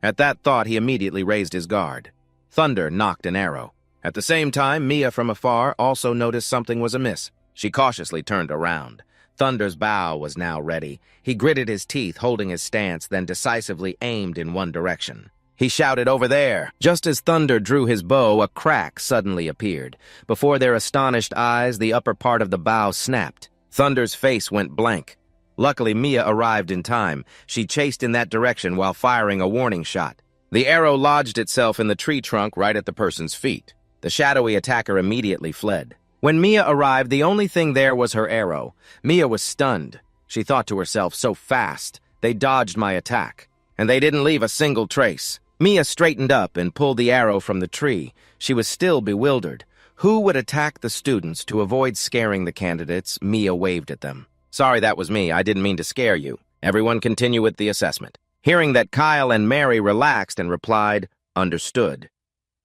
At that thought, he immediately raised his guard. Thunder knocked an arrow. At the same time, Mia from afar also noticed something was amiss. She cautiously turned around. Thunder's bow was now ready. He gritted his teeth, holding his stance, then decisively aimed in one direction. He shouted, "Over there!" Just as Thunder drew his bow, a crack suddenly appeared. Before their astonished eyes, the upper part of the bow snapped. Thunder's face went blank. Luckily, Mia arrived in time. She chased in that direction while firing a warning shot. The arrow lodged itself in the tree trunk right at the person's feet. The shadowy attacker immediately fled. When Mia arrived, the only thing there was her arrow. Mia was stunned. She thought to herself, so fast. They dodged my attack. And they didn't leave a single trace. Mia straightened up and pulled the arrow from the tree. She was still bewildered. Who would attack the students to avoid scaring the candidates? Mia waved at them. "Sorry, that was me. I didn't mean to scare you. Everyone continue with the assessment." Hearing that, Kyle and Mary relaxed and replied, "Understood."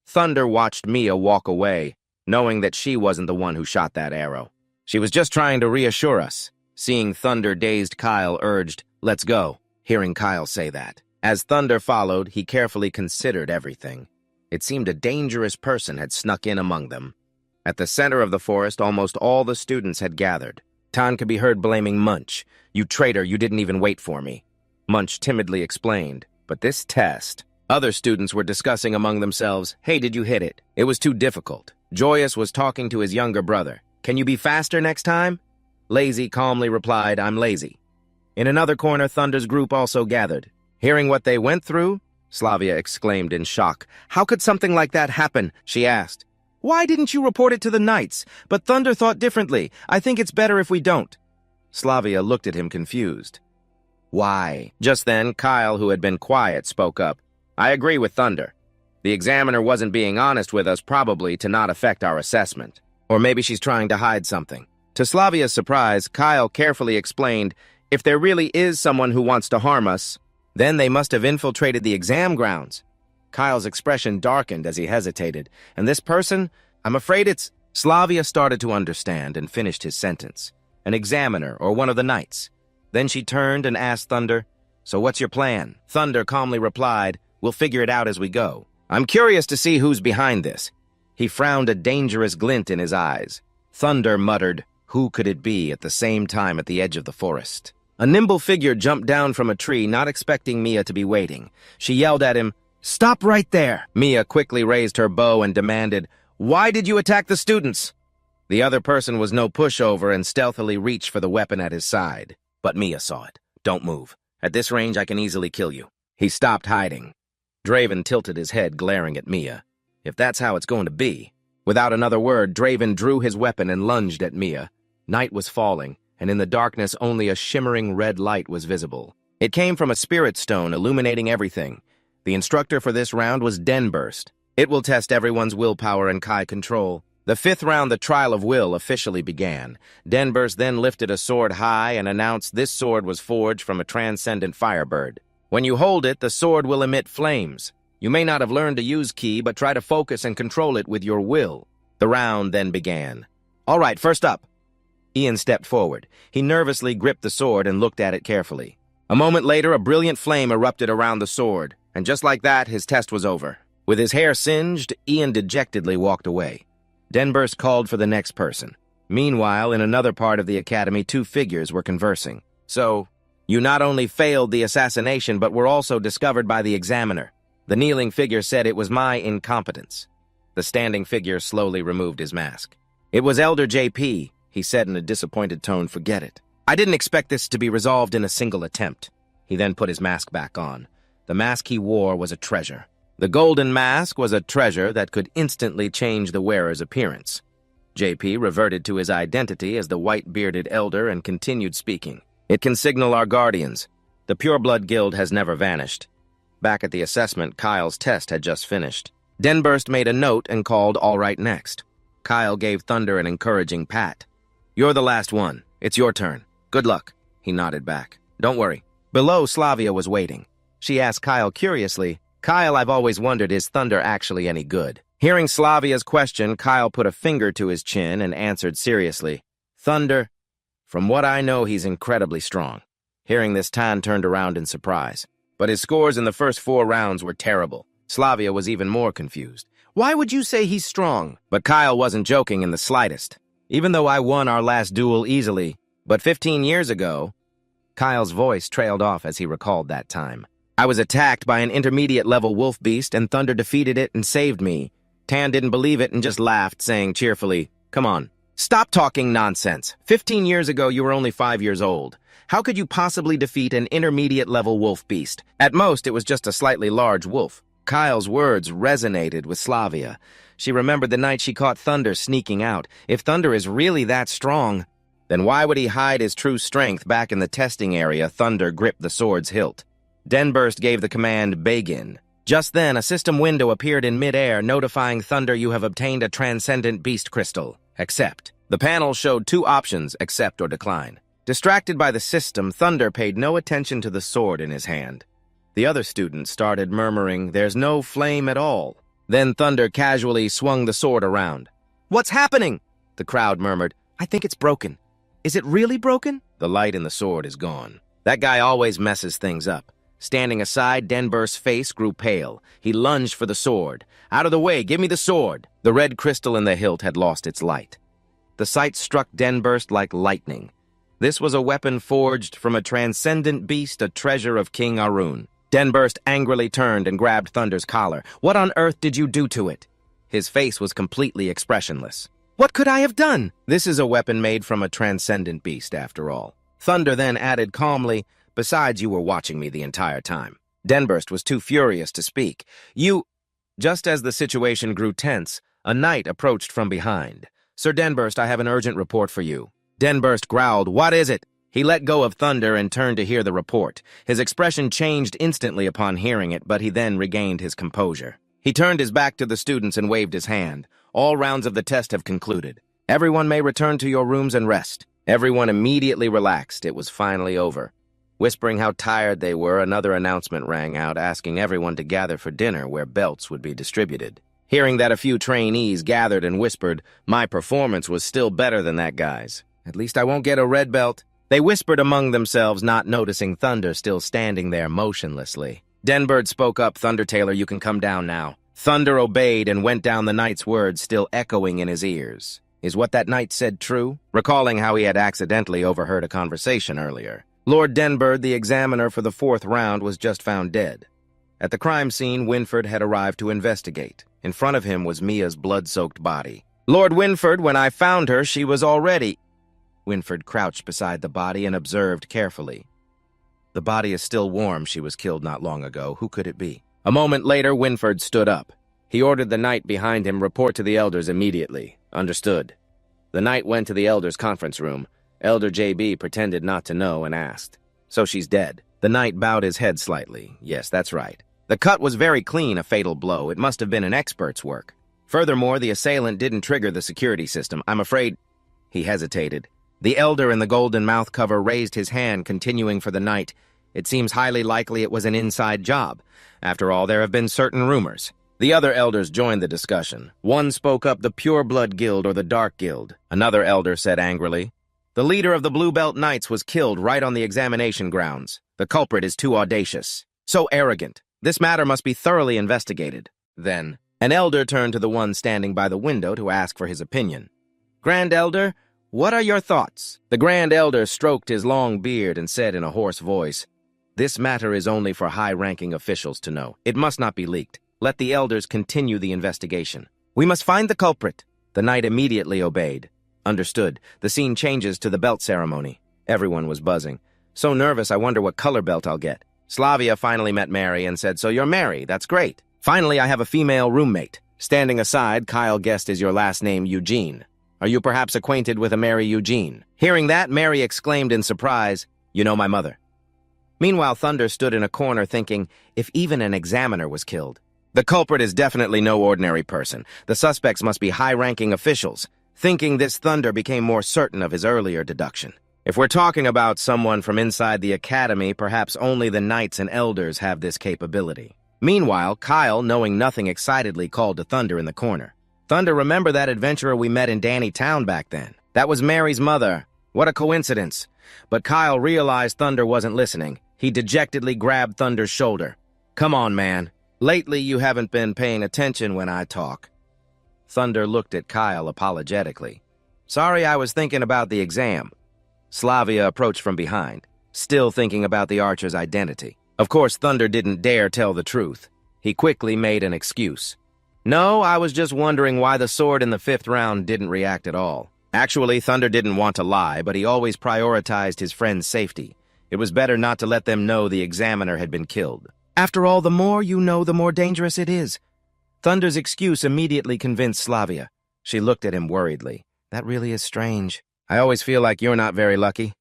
Thunder watched Mia walk away, knowing that she wasn't the one who shot that arrow. She was just trying to reassure us. Seeing Thunder dazed, Kyle urged, "Let's go," hearing Kyle say that. As Thunder followed, he carefully considered everything. It seemed a dangerous person had snuck in among them. At the center of the forest, almost all the students had gathered. Tan could be heard blaming Munch. "You traitor, you didn't even wait for me." Munch timidly explained, "But this test..." Other students were discussing among themselves, "Hey, did you hit it? It was too difficult." Joyous was talking to his younger brother. "Can you be faster next time?" Lazy calmly replied, "I'm lazy." In another corner, Thunder's group also gathered. Hearing what they went through, Slavia exclaimed in shock. "How could something like that happen?" she asked. "Why didn't you report it to the Knights? But Thunder thought differently. I think it's better if we don't." Slavia looked at him confused. "Why?" Just then, Kyle, who had been quiet, spoke up. "I agree with Thunder. The examiner wasn't being honest with us, probably to not affect our assessment. Or maybe she's trying to hide something." To Slavia's surprise, Kyle carefully explained, "If there really is someone who wants to harm us, then they must have infiltrated the exam grounds." Kyle's expression darkened as he hesitated. "And this person? I'm afraid it's..." Slavia started to understand and finished his sentence. "An examiner or one of the knights." Then she turned and asked Thunder, "So what's your plan?" Thunder calmly replied, "We'll figure it out as we go. I'm curious to see who's behind this." He frowned, a dangerous glint in his eyes. Thunder muttered, "Who could it be?" at the same time at the edge of the forest. A nimble figure jumped down from a tree, not expecting Mia to be waiting. She yelled at him, "Stop right there!" Mia quickly raised her bow and demanded, "Why did you attack the students?" The other person was no pushover and stealthily reached for the weapon at his side. But Mia saw it. "Don't move. At this range, I can easily kill you." He stopped hiding. Draven tilted his head, glaring at Mia. If that's how it's going to be. Without another word, Draven drew his weapon and lunged at Mia. Night was falling, and in the darkness only a shimmering red light was visible. It came from a spirit stone, illuminating everything. The instructor for this round was Denburst. It will test everyone's willpower and Kai control. The fifth round, the trial of will, officially began. Denburst then lifted a sword high and announced this sword was forged from a transcendent firebird. When you hold it, the sword will emit flames. You may not have learned to use ki, but try to focus and control it with your will. The round then began. "All right, first up." Ian stepped forward. He nervously gripped the sword and looked at it carefully. A moment later, a brilliant flame erupted around the sword, and just like that, his test was over. With his hair singed, Ian dejectedly walked away. Denburst called for the next person. Meanwhile, in another part of the academy, two figures were conversing. "So, you not only failed the assassination, but were also discovered by the examiner." The kneeling figure said, "It was my incompetence." The standing figure slowly removed his mask. "It was Elder JP, he said in a disappointed tone. "Forget it. I didn't expect this to be resolved in a single attempt." He then put his mask back on. The mask he wore was a treasure. The golden mask was a treasure that could instantly change the wearer's appearance. JP reverted to his identity as the white-bearded elder and continued speaking. "It can signal our guardians. The Pureblood Guild has never vanished." Back at the assessment, Kyle's test had just finished. Denburst made a note and called "All right" next. Kyle gave Thunder an encouraging pat. "You're the last one. It's your turn. Good luck," he nodded back. "Don't worry." Below, Slavia was waiting. She asked Kyle curiously, "Kyle, I've always wondered, is Thunder actually any good?" Hearing Slavia's question, Kyle put a finger to his chin and answered seriously, "Thunder, from what I know, he's incredibly strong." Hearing this, Tan turned around in surprise. But his scores in the first 4 rounds were terrible. Slavia was even more confused. "Why would you say he's strong?" But Kyle wasn't joking in the slightest. "Even though I won our last duel easily, but 15 years ago," Kyle's voice trailed off as he recalled that time. "I was attacked by an intermediate-level wolf beast, and Thunder defeated it and saved me." Tan didn't believe it and just laughed, saying cheerfully, "Come on, stop talking nonsense. 15 years ago, you were only 5 years old. How could you possibly defeat an intermediate-level wolf beast? At most, it was just a slightly large wolf." Kyle's words resonated with Slavia. She remembered the night she caught Thunder sneaking out. If Thunder is really that strong, then why would he hide his true strength back in the testing area? Thunder gripped the sword's hilt. Denburst gave the command, "Begin." Just then, a system window appeared in mid-air, notifying Thunder, "You have obtained a transcendent beast crystal. Accept." The panel showed 2 options, accept or decline. Distracted by the system, Thunder paid no attention to the sword in his hand. The other students started murmuring, "There's no flame at all." Then Thunder casually swung the sword around. "What's happening?" the crowd murmured. "I think it's broken." "Is it really broken?" The light in the sword is gone. That guy always messes things up. Standing aside, Denburst's face grew pale. He lunged for the sword. "Out of the way, give me the sword!" The red crystal in the hilt had lost its light. The sight struck Denburst like lightning. This was a weapon forged from a transcendent beast, a treasure of King Arun. Denburst angrily turned and grabbed Thunder's collar. "What on earth did you do to it?" His face was completely expressionless. "What could I have done?" "This is a weapon made from a transcendent beast, after all." Thunder then added calmly, "Besides, you were watching me the entire time." Denburst was too furious to speak. Just as the situation grew tense, a knight approached from behind. "Sir Denburst, I have an urgent report for you." Denburst growled, "What is it?" He let go of Thunder and turned to hear the report. His expression changed instantly upon hearing it, but he then regained his composure. He turned his back to the students and waved his hand. "All rounds of the test have concluded. Everyone may return to your rooms and rest." Everyone immediately relaxed. It was finally over. Whispering how tired they were, another announcement rang out, asking everyone to gather for dinner where belts would be distributed. Hearing that, a few trainees gathered and whispered, "My performance was still better than that guy's. At least I won't get a red belt." They whispered among themselves, not noticing Thunder still standing there motionlessly. Denbird spoke up, "Thunder Taylor, you can come down now." Thunder obeyed and went down, the knight's words still echoing in his ears. Is what that knight said true? Recalling how he had accidentally overheard a conversation earlier. Lord Denbird, the examiner for the 4th round, was just found dead. At the crime scene, Winford had arrived to investigate. In front of him was Mia's blood-soaked body. "Lord Winford, when I found her, she was already—" Winford crouched beside the body and observed carefully. "The body is still warm. She was killed not long ago. Who could it be?" A moment later, Winford stood up. He ordered the knight behind him, "Report to the elders immediately." "Understood." The knight went to the elders' conference room. Elder J.B. pretended not to know and asked, "So she's dead?" The knight bowed his head slightly. "Yes, that's right. The cut was very clean, a fatal blow. It must have been an expert's work. Furthermore, the assailant didn't trigger the security system. I'm afraid—" He hesitated. The elder in the golden mouth cover raised his hand, continuing for the knight. "It seems highly likely it was an inside job. After all, there have been certain rumors." The other elders joined the discussion. One spoke up, "The Pure Blood Guild or the Dark Guild." Another elder said angrily, "The leader of the Blue Belt Knights was killed right on the examination grounds. The culprit is too audacious. So arrogant. This matter must be thoroughly investigated." Then, an elder turned to the one standing by the window to ask for his opinion. "Grand Elder, what are your thoughts?" The Grand Elder stroked his long beard and said in a hoarse voice, "This matter is only for high-ranking officials to know. It must not be leaked. Let the elders continue the investigation. We must find the culprit." The knight immediately obeyed. "Understood. The scene changes to the belt ceremony." Everyone was buzzing. "So nervous, I wonder what color belt I'll get." Slavia finally met Mary and said, "So you're Mary. That's great. Finally, I have a female roommate." Standing aside, Kyle guessed, "Is your last name Eugene? Are you perhaps acquainted with a Mary Eugene?" Hearing that, Mary exclaimed in surprise, "You know my mother." Meanwhile, Thunder stood in a corner thinking, if even an examiner was killed, The culprit is definitely no ordinary person. The suspects must be high-ranking officials. Thinking this, Thunder became more certain of his earlier deduction. If we're talking about someone from inside the academy, perhaps only the knights and elders have this capability. Meanwhile, Kyle, knowing nothing, excitedly called to Thunder in the corner. Thunder, remember that adventurer we met in Danny Town back then? That was Mary's mother. What a coincidence. But Kyle realized Thunder wasn't listening. He dejectedly grabbed Thunder's shoulder. Come on, man. Lately, you haven't been paying attention when I talk. Thunder looked at Kyle apologetically. Sorry, I was thinking about the exam. Slavia approached from behind, still thinking about the archer's identity. Of course, Thunder didn't dare tell the truth. He quickly made an excuse. No, I was just wondering why the sword in the 5th round didn't react at all. Actually, Thunder didn't want to lie, but he always prioritized his friend's safety. It was better not to let them know the examiner had been killed. After all, the more you know, the more dangerous it is. Thunder's excuse immediately convinced Slavia. She looked at him worriedly. That really is strange. I always feel like you're not very lucky.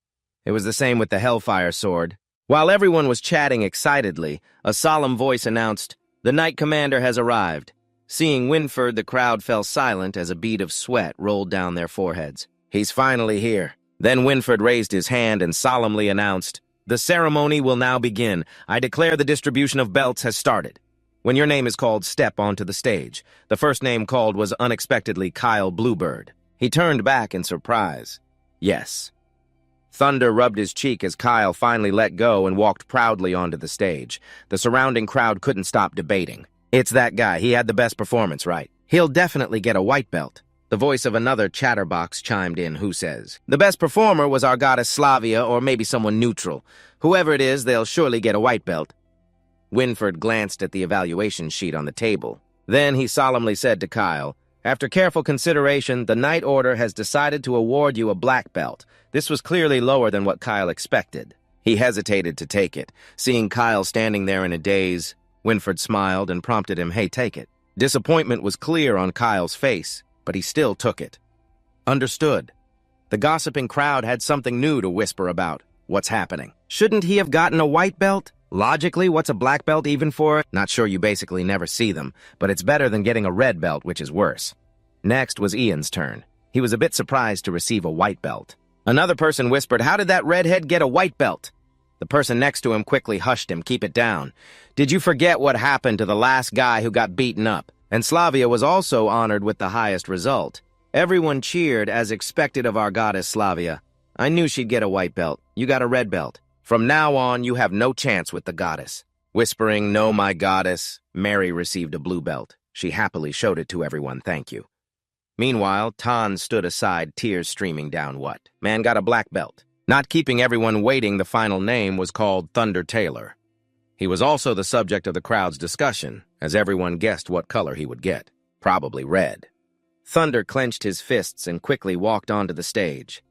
It was the same with the Hellfire sword. While everyone was chatting excitedly, a solemn voice announced, "The Knight Commander has arrived." Seeing Winford, the crowd fell silent as a bead of sweat rolled down their foreheads. He's finally here. Then Winford raised his hand and solemnly announced, "The ceremony will now begin. I declare the distribution of belts has started. When your name is called, step onto the stage." The first name called was unexpectedly Kyle Bluebird. He turned back in surprise. Yes. Thunder rubbed his cheek as Kyle finally let go and walked proudly onto the stage. The surrounding crowd couldn't stop debating. It's that guy. He had the best performance, right? He'll definitely get a white belt. The voice of another chatterbox chimed in, who says, "The best performer was our goddess Slavia, or maybe someone neutral. Whoever it is, they'll surely get a white belt." Winford glanced at the evaluation sheet on the table. Then he solemnly said to Kyle, "After careful consideration, the Knight Order has decided to award you a black belt." This was clearly lower than what Kyle expected. He hesitated to take it. Seeing Kyle standing there in a daze, Winford smiled and prompted him, "Hey, take it." Disappointment was clear on Kyle's face, but he still took it. Understood. The gossiping crowd had something new to whisper about. What's happening? Shouldn't he have gotten a white belt? Logically, what's a black belt even for? Not sure, you basically never see them, but it's better than getting a red belt, which is worse. Next was Ian's turn. He was a bit surprised to receive a white belt. Another person whispered, "How did that redhead get a white belt?" The person next to him quickly hushed him, "Keep it down. Did you forget what happened to the last guy who got beaten up?" And Slavia was also honored with the highest result. Everyone cheered as expected of our goddess Slavia. "I knew she'd get a white belt. You got a red belt. From now on, you have no chance with the goddess." Whispering, "No, my goddess," Mary received a blue belt. She happily showed it to everyone, "Thank you." Meanwhile, Tan stood aside, tears streaming down. What? Man got a black belt. Not keeping everyone waiting, the final name was called Thunder Taylor. He was also the subject of the crowd's discussion, as everyone guessed what color he would get. Probably red. Thunder clenched his fists and quickly walked onto the stage.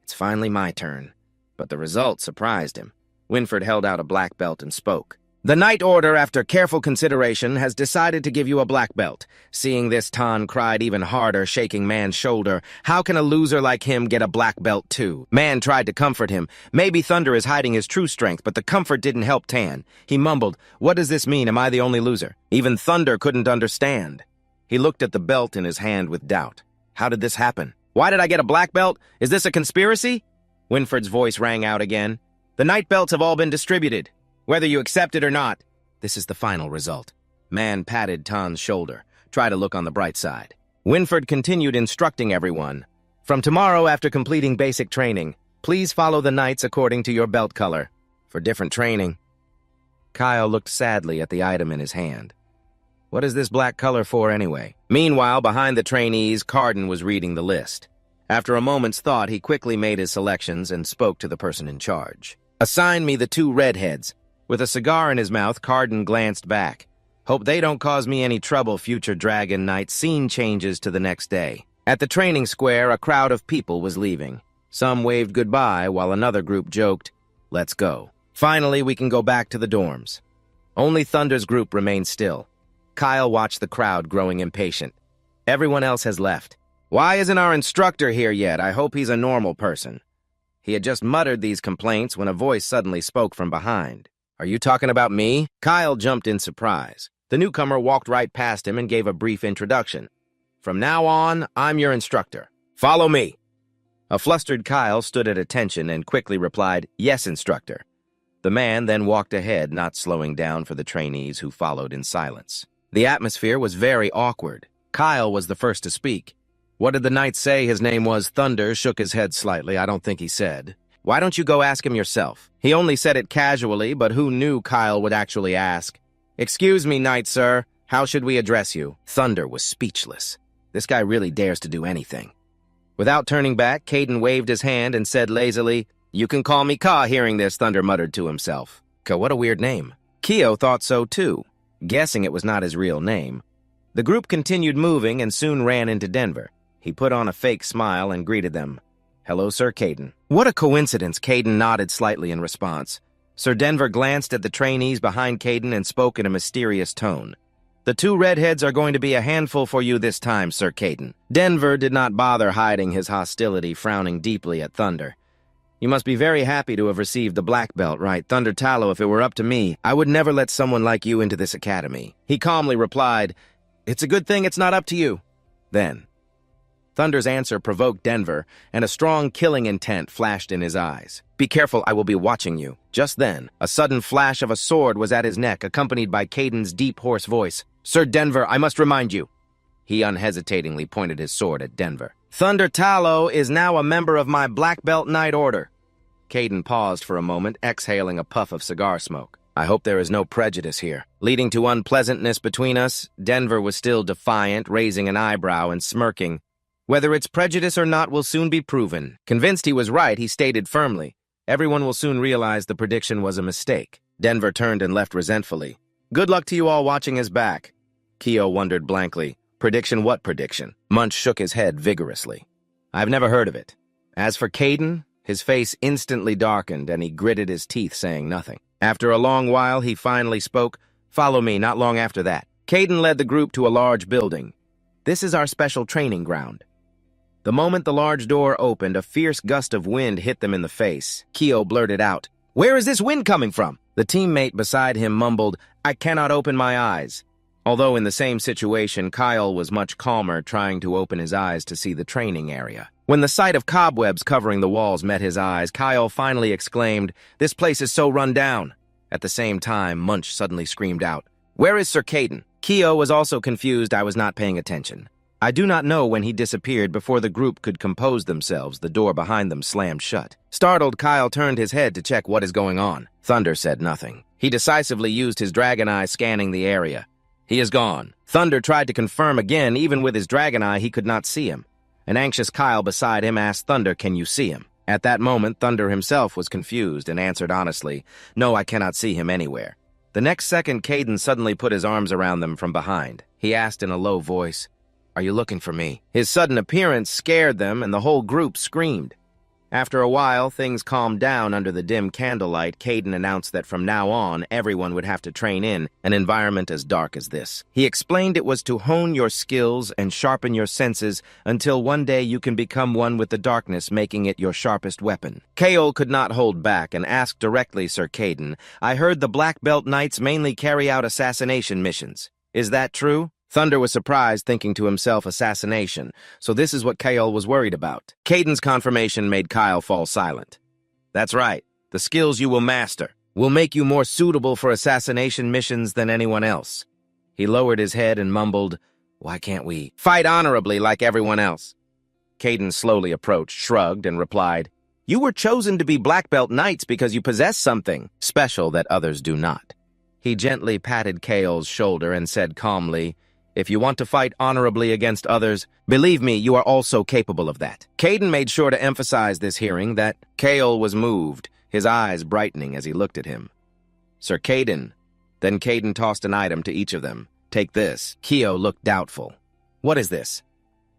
It's finally my turn. But the result surprised him. Winford held out a black belt and spoke. "The Knight Order, after careful consideration, has decided to give you a black belt." Seeing this, Tan cried even harder, shaking Man's shoulder. "How can a loser like him get a black belt too?" Man tried to comfort him. Maybe Thunder is hiding his true strength, but the comfort didn't help Tan. He mumbled, "What does this mean? Am I the only loser?" Even Thunder couldn't understand. He looked at the belt in his hand with doubt. How did this happen? Why did I get a black belt? Is this a conspiracy? Winford's voice rang out again. "The night belts have all been distributed, whether you accept it or not. This is the final result." Man patted Tan's shoulder. Try to look on the bright side. Winford continued instructing everyone. "From tomorrow, after completing basic training, please follow the knights according to your belt color. For different training." Kyle looked sadly at the item in his hand. What is this black color for anyway? Meanwhile, behind the trainees, Carden was reading the list. After a moment's thought, he quickly made his selections and spoke to the person in charge. "Assign me the 2 redheads." With a cigar in his mouth, Carden glanced back. "Hope they don't cause me any trouble, future Dragon Knight." Scene changes to the next day. At the training square, a crowd of people was leaving. Some waved goodbye, while another group joked, "Let's go. Finally, we can go back to the dorms." Only Thunder's group remained still. Kyle watched the crowd growing impatient. Everyone else has left. "Why isn't our instructor here yet? I hope he's a normal person." He had just muttered these complaints when a voice suddenly spoke from behind. "Are you talking about me?" Kyle jumped in surprise. The newcomer walked right past him and gave a brief introduction. "From now on, I'm your instructor. Follow me." A flustered Kyle stood at attention and quickly replied, "Yes, instructor." The man then walked ahead, not slowing down for the trainees who followed in silence. The atmosphere was very awkward. Kyle was the first to speak. "What did the knight say his name was?" Thunder shook his head slightly. "I don't think he said." "Why don't you go ask him yourself?" He only said it casually, but who knew Kyle would actually ask? "Excuse me, knight, sir. How should we address you?" Thunder was speechless. This guy really dares to do anything. Without turning back, Caden waved his hand and said lazily, "You can call me Ka." Hearing this, Thunder muttered to himself, "Ka, what a weird name." Keo thought so too, guessing it was not his real name. The group continued moving and soon ran into Denver. He put on a fake smile and greeted them. "Hello, Sir Caden." "What a coincidence." Caden nodded slightly in response. Sir Denver glanced at the trainees behind Caden and spoke in a mysterious tone. "The two redheads are going to be a handful for you this time, Sir Caden." Denver did not bother hiding his hostility, frowning deeply at Thunder. "You must be very happy to have received the black belt, right? Thunder Tallow, if it were up to me, I would never let someone like you into this academy." He calmly replied, "It's a good thing it's not up to you." Then, Thunder's answer provoked Denver, and a strong killing intent flashed in his eyes. "Be careful, I will be watching you." Just then, a sudden flash of a sword was at his neck, accompanied by Caden's deep, hoarse voice. "Sir Denver, I must remind you." He unhesitatingly pointed his sword at Denver. "Thunder Tallow is now a member of my Black Belt Knight Order." Caden paused for a moment, exhaling a puff of cigar smoke. "I hope there is no prejudice here." Leading to unpleasantness between us, Denver was still defiant, raising an eyebrow and smirking. "Whether it's prejudice or not will soon be proven." Convinced he was right, he stated firmly, "Everyone will soon realize the prediction was a mistake." Denver turned and left resentfully. "Good luck to you all watching his back." Keo wondered blankly, "Prediction what prediction?" Munch shook his head vigorously. "I've never heard of it." As for Caden, his face instantly darkened and he gritted his teeth, saying nothing. After a long while, he finally spoke. "Follow me." Not long after that, Caden led the group to a large building. "This is our special training ground." The moment the large door opened, a fierce gust of wind hit them in the face. Keo blurted out, "Where is this wind coming from?" The teammate beside him mumbled, "I cannot open my eyes." Although in the same situation, Kyle was much calmer, trying to open his eyes to see the training area. When the sight of cobwebs covering the walls met his eyes, Kyle finally exclaimed, "This place is so run down." At the same time, Munch suddenly screamed out, "Where is Sir Caden?" Keo was also confused. I was not paying attention. I do not know when he disappeared. Before the group could compose themselves, the door behind them slammed shut. Startled, Kyle turned his head to check what is going on. Thunder said nothing. He decisively used his dragon eye, scanning the area. "He is gone." Thunder tried to confirm again. Even with his dragon eye, he could not see him. An anxious Kyle beside him asked Thunder, "Can you see him?" At that moment, Thunder himself was confused and answered honestly, "No, I cannot see him anywhere." The next second, Caden suddenly put his arms around them from behind. He asked in a low voice, "Are you looking for me?" His sudden appearance scared them, and the whole group screamed. After a while, things calmed down under the dim candlelight. Caden announced that from now on, everyone would have to train in an environment as dark as this. He explained it was to hone your skills and sharpen your senses until one day you can become one with the darkness, making it your sharpest weapon. Kaol could not hold back and asked directly, "Sir Caden, I heard the Black Belt Knights mainly carry out assassination missions. Is that true?" Thunder was surprised, thinking to himself, assassination. So this is what Kaol was worried about. Caden's confirmation made Kyle fall silent. "That's right. The skills you will master will make you more suitable for assassination missions than anyone else." He lowered his head and mumbled, "Why can't we fight honorably like everyone else?" Caden slowly approached, shrugged, and replied, "You were chosen to be Black Belt Knights because you possess something special that others do not." He gently patted Kaol's shoulder and said calmly, "If you want to fight honorably against others, believe me, you are also capable of that." Caden made sure to emphasize this, hearing that Kaol was moved, his eyes brightening as he looked at him. "Sir Caden." Then Caden tossed an item to each of them. "Take this." Keo looked doubtful. "What is this?"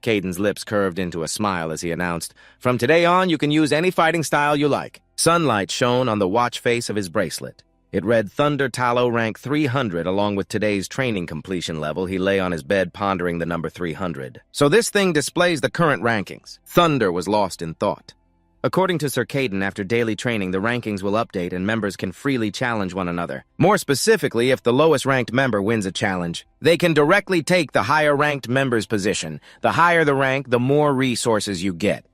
Caden's lips curved into a smile as he announced, "From today on, you can use any fighting style you like." Sunlight shone on the watch face of his bracelet. It read Thunder Tallow rank 300 along with today's training completion level. He lay on his bed pondering the number 300. So this thing displays the current rankings. Thunder was lost in thought. According to Circaden, after daily training, the rankings will update and members can freely challenge one another. More specifically, if the lowest-ranked member wins a challenge, they can directly take the higher-ranked member's position. The higher the rank, the more resources you get.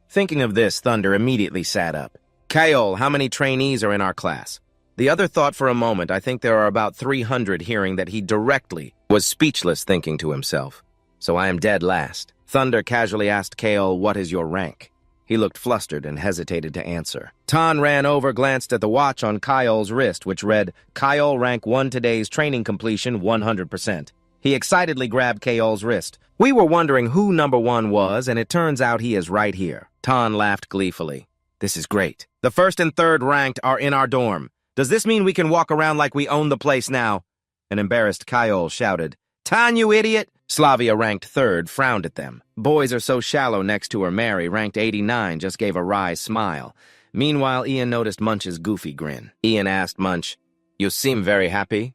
Thinking of this, Thunder immediately sat up. Kyle, how many trainees are in our class? The other thought for a moment, I think there are about 300, hearing that he directly was speechless, thinking to himself. So I am dead last. Thunder casually asked Kale, what is your rank? He looked flustered and hesitated to answer. Tan ran over, glanced at the watch on Kyle's wrist, which read, Kyle rank 1 today's training completion 100%. He excitedly grabbed Kyle's wrist. We were wondering who number 1 was, and it turns out he is right here. Tan laughed gleefully. This is great. The 1st and 3rd ranked are in our dorm. Does this mean we can walk around like we own the place now? An embarrassed Kyle shouted. Tan, you idiot! Slavia, ranked 3rd, frowned at them. Boys are so shallow next to her. Mary, ranked 89, just gave a wry smile. Meanwhile, Ian noticed Munch's goofy grin. Ian asked Munch, You seem very happy?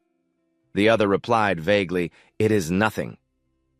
The other replied vaguely, It is nothing.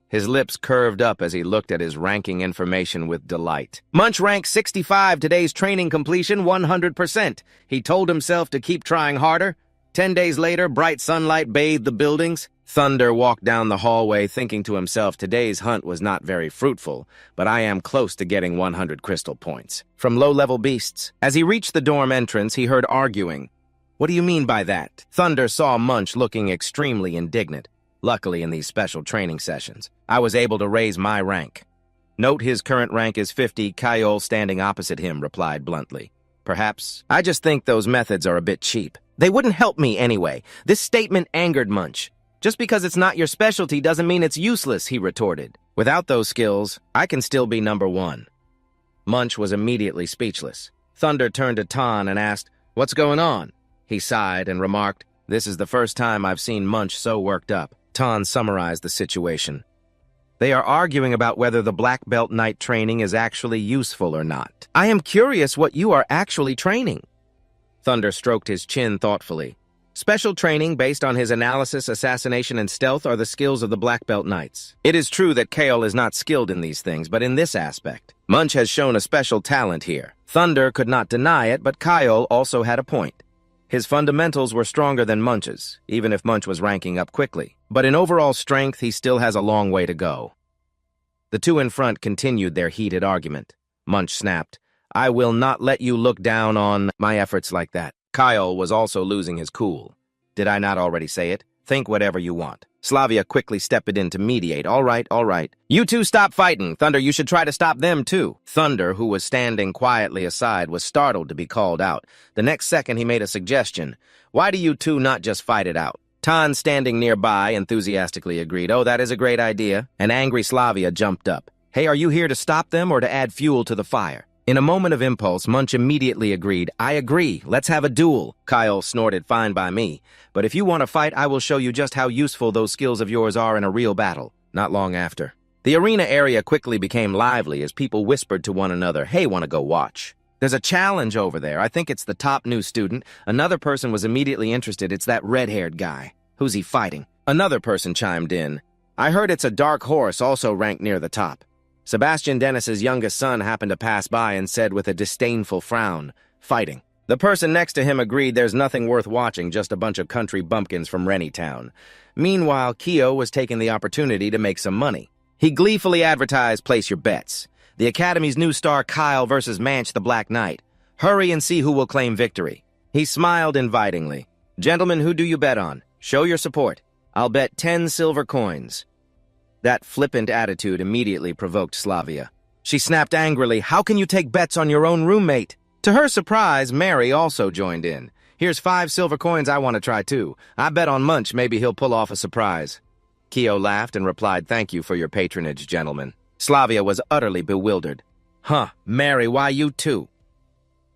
His lips curved up as he looked at his ranking information with delight. Munch ranked 65, today's training completion 100%. He told himself to keep trying harder. 10 days later, bright sunlight bathed the buildings. Thunder walked down the hallway, thinking to himself, today's hunt was not very fruitful, but I am close to getting 100 crystal points from low-level beasts. As he reached the dorm entrance, he heard arguing. What do you mean by that? Thunder saw Munch looking extremely indignant. Luckily, in these special training sessions, I was able to raise my rank. Note his current rank is 50, Kyle standing opposite him replied bluntly. Perhaps. I just think those methods are a bit cheap. They wouldn't help me anyway. This statement angered Munch. Just because it's not your specialty doesn't mean it's useless, he retorted. Without those skills, I can still be number 1. Munch was immediately speechless. Thunder turned to Tan and asked, What's going on? He sighed and remarked, This is the first time I've seen Munch so worked up. Tan summarized the situation. They are arguing about whether the Black Belt Night training is actually useful or not. I am curious what you are actually training. Thunder stroked his chin thoughtfully. Special training based on his analysis, assassination, and stealth are the skills of the Black Belt Knights. It is true that Kale is not skilled in these things, but in this aspect, Munch has shown a special talent here. Thunder could not deny it, but Kyle also had a point. His fundamentals were stronger than Munch's, even if Munch was ranking up quickly. But in overall strength, he still has a long way to go. The two in front continued their heated argument. Munch snapped, I will not let you look down on my efforts like that. Kyle was also losing his cool. Did I not already say it? Think whatever you want. Slavia quickly stepped in to mediate. All right. You two stop fighting. Thunder, you should try to stop them too. Thunder, who was standing quietly aside, was startled to be called out. The next second, he made a suggestion. Why do you two not just fight it out? Tan, standing nearby, enthusiastically agreed. Oh, that is a great idea. An angry Slavia jumped up. Hey, are you here to stop them or to add fuel to the fire? In a moment of impulse, Munch immediately agreed. I agree. Let's have a duel. Kyle snorted, fine by me. But if you want to fight, I will show you just how useful those skills of yours are in a real battle. Not long after. The arena area quickly became lively as people whispered to one another, hey, want to go watch? There's a challenge over there. I think it's the top new student. Another person was immediately interested. It's that red-haired guy. Who's he fighting? Another person chimed in. I heard it's a dark horse also ranked near the top. Sebastian Dennis's youngest son happened to pass by and said with a disdainful frown, fighting. The person next to him agreed there's nothing worth watching, just a bunch of country bumpkins from Rennie-town. Meanwhile, Keo was taking the opportunity to make some money. He gleefully advertised, place your bets. The Academy's new star Kyle versus Manch the Black Knight. Hurry and see who will claim victory. He smiled invitingly. Gentlemen, who do you bet on? Show your support. I'll bet 10 silver coins. That flippant attitude immediately provoked Slavia. She snapped angrily, how can you take bets on your own roommate? To her surprise, Mary also joined in. Here's 5 silver coins I want to try too. I bet on Munch maybe he'll pull off a surprise. Keo laughed and replied, thank you for your patronage, gentlemen. Slavia was utterly bewildered. Huh, Mary, why you too?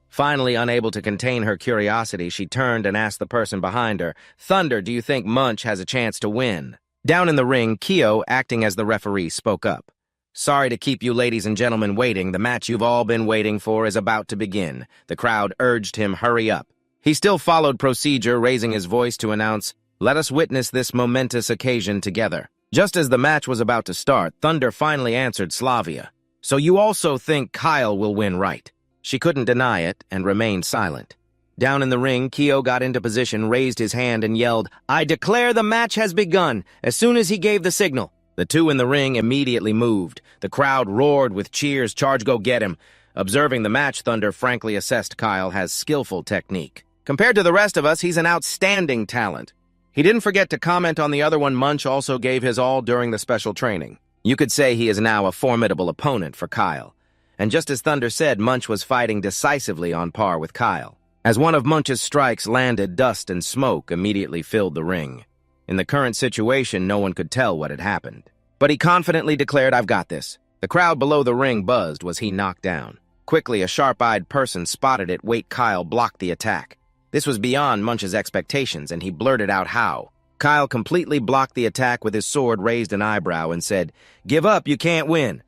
Finally, unable to contain her curiosity, she turned and asked the person behind her, Thunder, do you think Munch has a chance to win? Down in the ring, Keo, acting as the referee, spoke up. Sorry to keep you ladies and gentlemen waiting. The match you've all been waiting for is about to begin. The crowd urged him hurry up. He still followed procedure, raising his voice to announce, let us witness this momentous occasion together. Just as the match was about to start, Thunder finally answered Slavia. So you also think Kyle will win, right? She couldn't deny it and remained silent. Down in the ring, Kyo got into position, raised his hand, and yelled, "I declare the match has begun," as soon as he gave the signal. The two in the ring immediately moved. The crowd roared with cheers, "Charge, go get him." Observing the match, Thunder frankly assessed Kyle has skillful technique. Compared to the rest of us, he's an outstanding talent. He didn't forget to comment on the other one. Munch also gave his all during the special training. You could say he is now a formidable opponent for Kyle. And just as Thunder said, Munch was fighting decisively on par with Kyle. As one of Munch's strikes landed, dust and smoke immediately filled the ring. In the current situation, no one could tell what had happened. But he confidently declared, "I've got this." The crowd below the ring buzzed. Was he knocked down? Quickly, a sharp-eyed person spotted it. Wait, Kyle blocked the attack. This was beyond Munch's expectations, and he blurted out how. Kyle completely blocked the attack with his sword, raised an eyebrow, and said, "Give up, you can't win."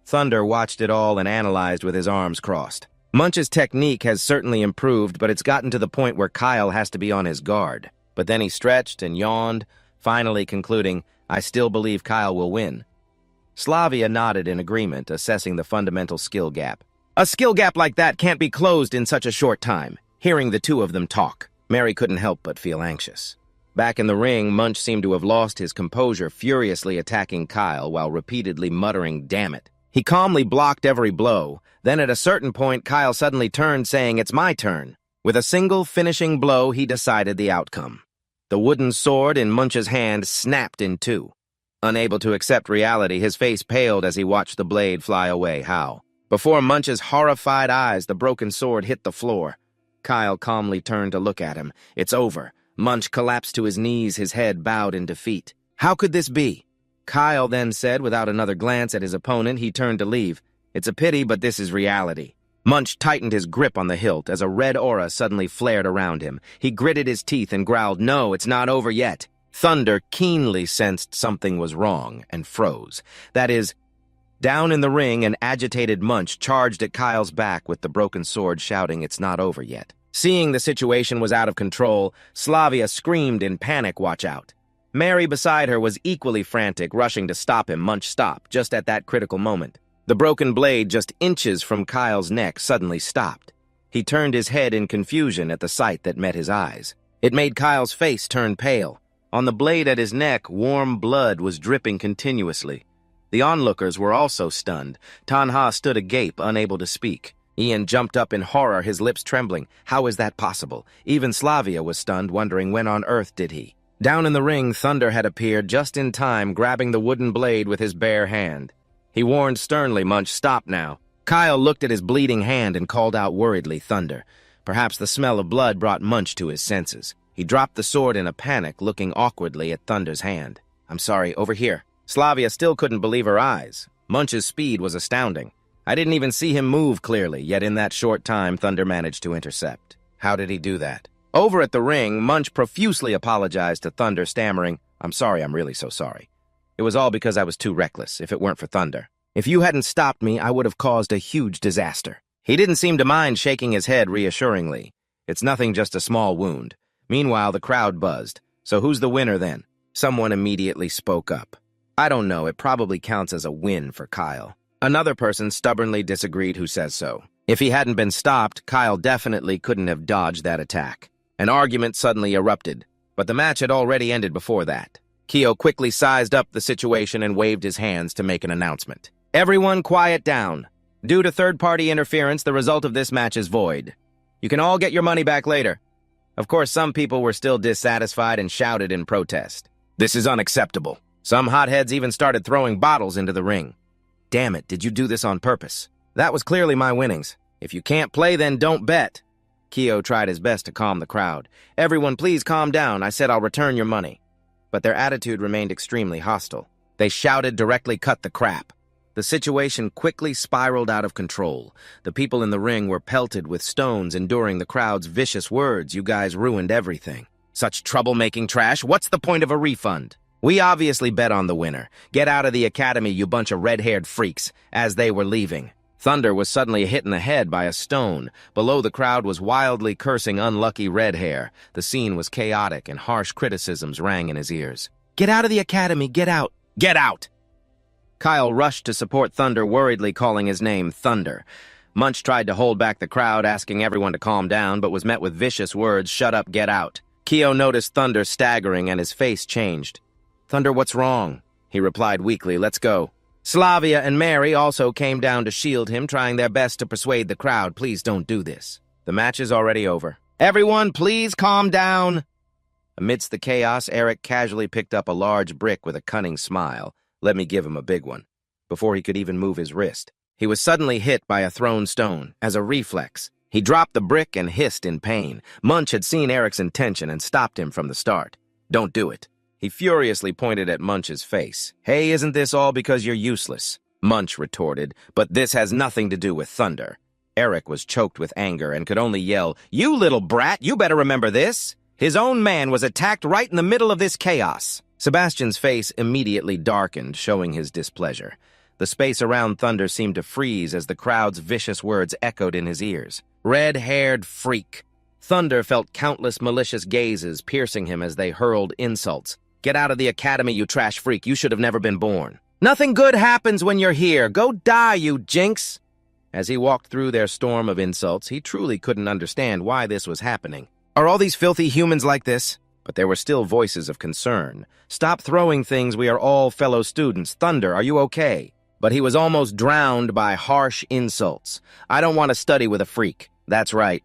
Thunder watched it all and analyzed with his arms crossed. Munch's technique has certainly improved, but it's gotten to the point where Kyle has to be on his guard. But then he stretched and yawned, finally concluding, "I still believe Kyle will win." Slavia nodded in agreement, assessing the fundamental skill gap. A skill gap like that can't be closed in such a short time. Hearing the two of them talk, Mary couldn't help but feel anxious. Back in the ring, Munch seemed to have lost his composure, furiously attacking Kyle while repeatedly muttering, "Damn it." He calmly blocked every blow. Then at a certain point, Kyle suddenly turned, saying, "It's my turn." With a single finishing blow, he decided the outcome. The wooden sword in Munch's hand snapped in two. Unable to accept reality, his face paled as he watched the blade fly away. How? Before Munch's horrified eyes, the broken sword hit the floor. Kyle calmly turned to look at him. "It's over." Munch collapsed to his knees, his head bowed in defeat. "How could this be?" Kyle then said, without another glance at his opponent. He turned to leave. "It's a pity, but this is reality." Munch tightened his grip on the hilt as a red aura suddenly flared around him. He gritted his teeth and growled, "No, it's not over yet." Thunder keenly sensed something was wrong and froze. That is, down in the ring, an agitated Munch charged at Kyle's back with the broken sword, shouting, "It's not over yet." Seeing the situation was out of control, Slavia screamed in panic, "Watch out." Mary beside her was equally frantic, rushing to stop him. Munch stopped just at that critical moment. The broken blade, just inches from Kyle's neck, suddenly stopped. He turned his head in confusion at the sight that met his eyes. It made Kyle's face turn pale. On the blade at his neck, warm blood was dripping continuously. The onlookers were also stunned. Tanha stood agape, unable to speak. Ian jumped up in horror, his lips trembling. How is that possible? Even Slavia was stunned, wondering when on earth did he. Down in the ring, Thunder had appeared just in time, grabbing the wooden blade with his bare hand. He warned sternly, "Munch, stop now." Kyle looked at his bleeding hand and called out worriedly, "Thunder." Perhaps the smell of blood brought Munch to his senses. He dropped the sword in a panic, looking awkwardly at Thunder's hand. "I'm sorry, over here." Slavia still couldn't believe her eyes. Munch's speed was astounding. I didn't even see him move clearly, yet in that short time, Thunder managed to intercept. How did he do that? Over at the ring, Munch profusely apologized to Thunder, stammering, "I'm sorry, I'm really so sorry. It was all because I was too reckless, if it weren't for Thunder. If you hadn't stopped me, I would have caused a huge disaster." He didn't seem to mind, shaking his head reassuringly. "It's nothing, just a small wound." Meanwhile, the crowd buzzed. "So who's the winner then?" Someone immediately spoke up. "I don't know, it probably counts as a win for Kyle." Another person stubbornly disagreed, who says so. If he hadn't been stopped, Kyle definitely couldn't have dodged that attack. An argument suddenly erupted, but the match had already ended before that. Kyo quickly sized up the situation and waved his hands to make an announcement. "Everyone quiet down. Due to third-party interference, the result of this match is void. You can all get your money back later." Of course, some people were still dissatisfied and shouted in protest. "This is unacceptable." Some hotheads even started throwing bottles into the ring. "Damn it, did you do this on purpose?" "That was clearly my winnings. If you can't play, then don't bet." Kyo tried his best to calm the crowd. "Everyone, please calm down. I said I'll return your money." But their attitude remained extremely hostile. They shouted directly, "Cut the crap." The situation quickly spiraled out of control. The people in the ring were pelted with stones, enduring the crowd's vicious words. "You guys ruined everything. Such troublemaking trash. What's the point of a refund? We obviously bet on the winner. Get out of the academy, you bunch of red-haired freaks," as they were leaving. Thunder was suddenly hit in the head by a stone. Below, the crowd was wildly cursing unlucky red hair. The scene was chaotic, and harsh criticisms rang in his ears. "Get out of the academy, get out! Get out!" Kyle rushed to support Thunder, worriedly calling his name Thunder. Munch tried to hold back the crowd, asking everyone to calm down, but was met with vicious words, "Shut up, get out." Keo noticed Thunder staggering, and his face changed. "Thunder, what's wrong?" He replied weakly, "Let's go." Slavia and Mary also came down to shield him, trying their best to persuade the crowd, "Please don't do this. The match is already over. Everyone, please calm down." Amidst the chaos, Eric casually picked up a large brick with a cunning smile. "Let me give him a big one." Before he could even move his wrist, he was suddenly hit by a thrown stone. As a reflex, he dropped the brick and hissed in pain. Munch had seen Eric's intention and stopped him from the start. "Don't do it." He furiously pointed at Munch's face. "Hey, isn't this all because you're useless?" Munch retorted, "But this has nothing to do with Thunder." Eric was choked with anger and could only yell, "You little brat, you better remember this." His own man was attacked right in the middle of this chaos. Sebastian's face immediately darkened, showing his displeasure. The space around Thunder seemed to freeze as the crowd's vicious words echoed in his ears. "Red-haired freak." Thunder felt countless malicious gazes piercing him as they hurled insults. "Get out of the academy, you trash freak. You should have never been born. Nothing good happens when you're here. Go die, you jinx." As he walked through their storm of insults, he truly couldn't understand why this was happening. Are all these filthy humans like this? But there were still voices of concern. "Stop throwing things. We are all fellow students. Thunder, are you okay?" But he was almost drowned by harsh insults. "I don't want to study with a freak." "That's right."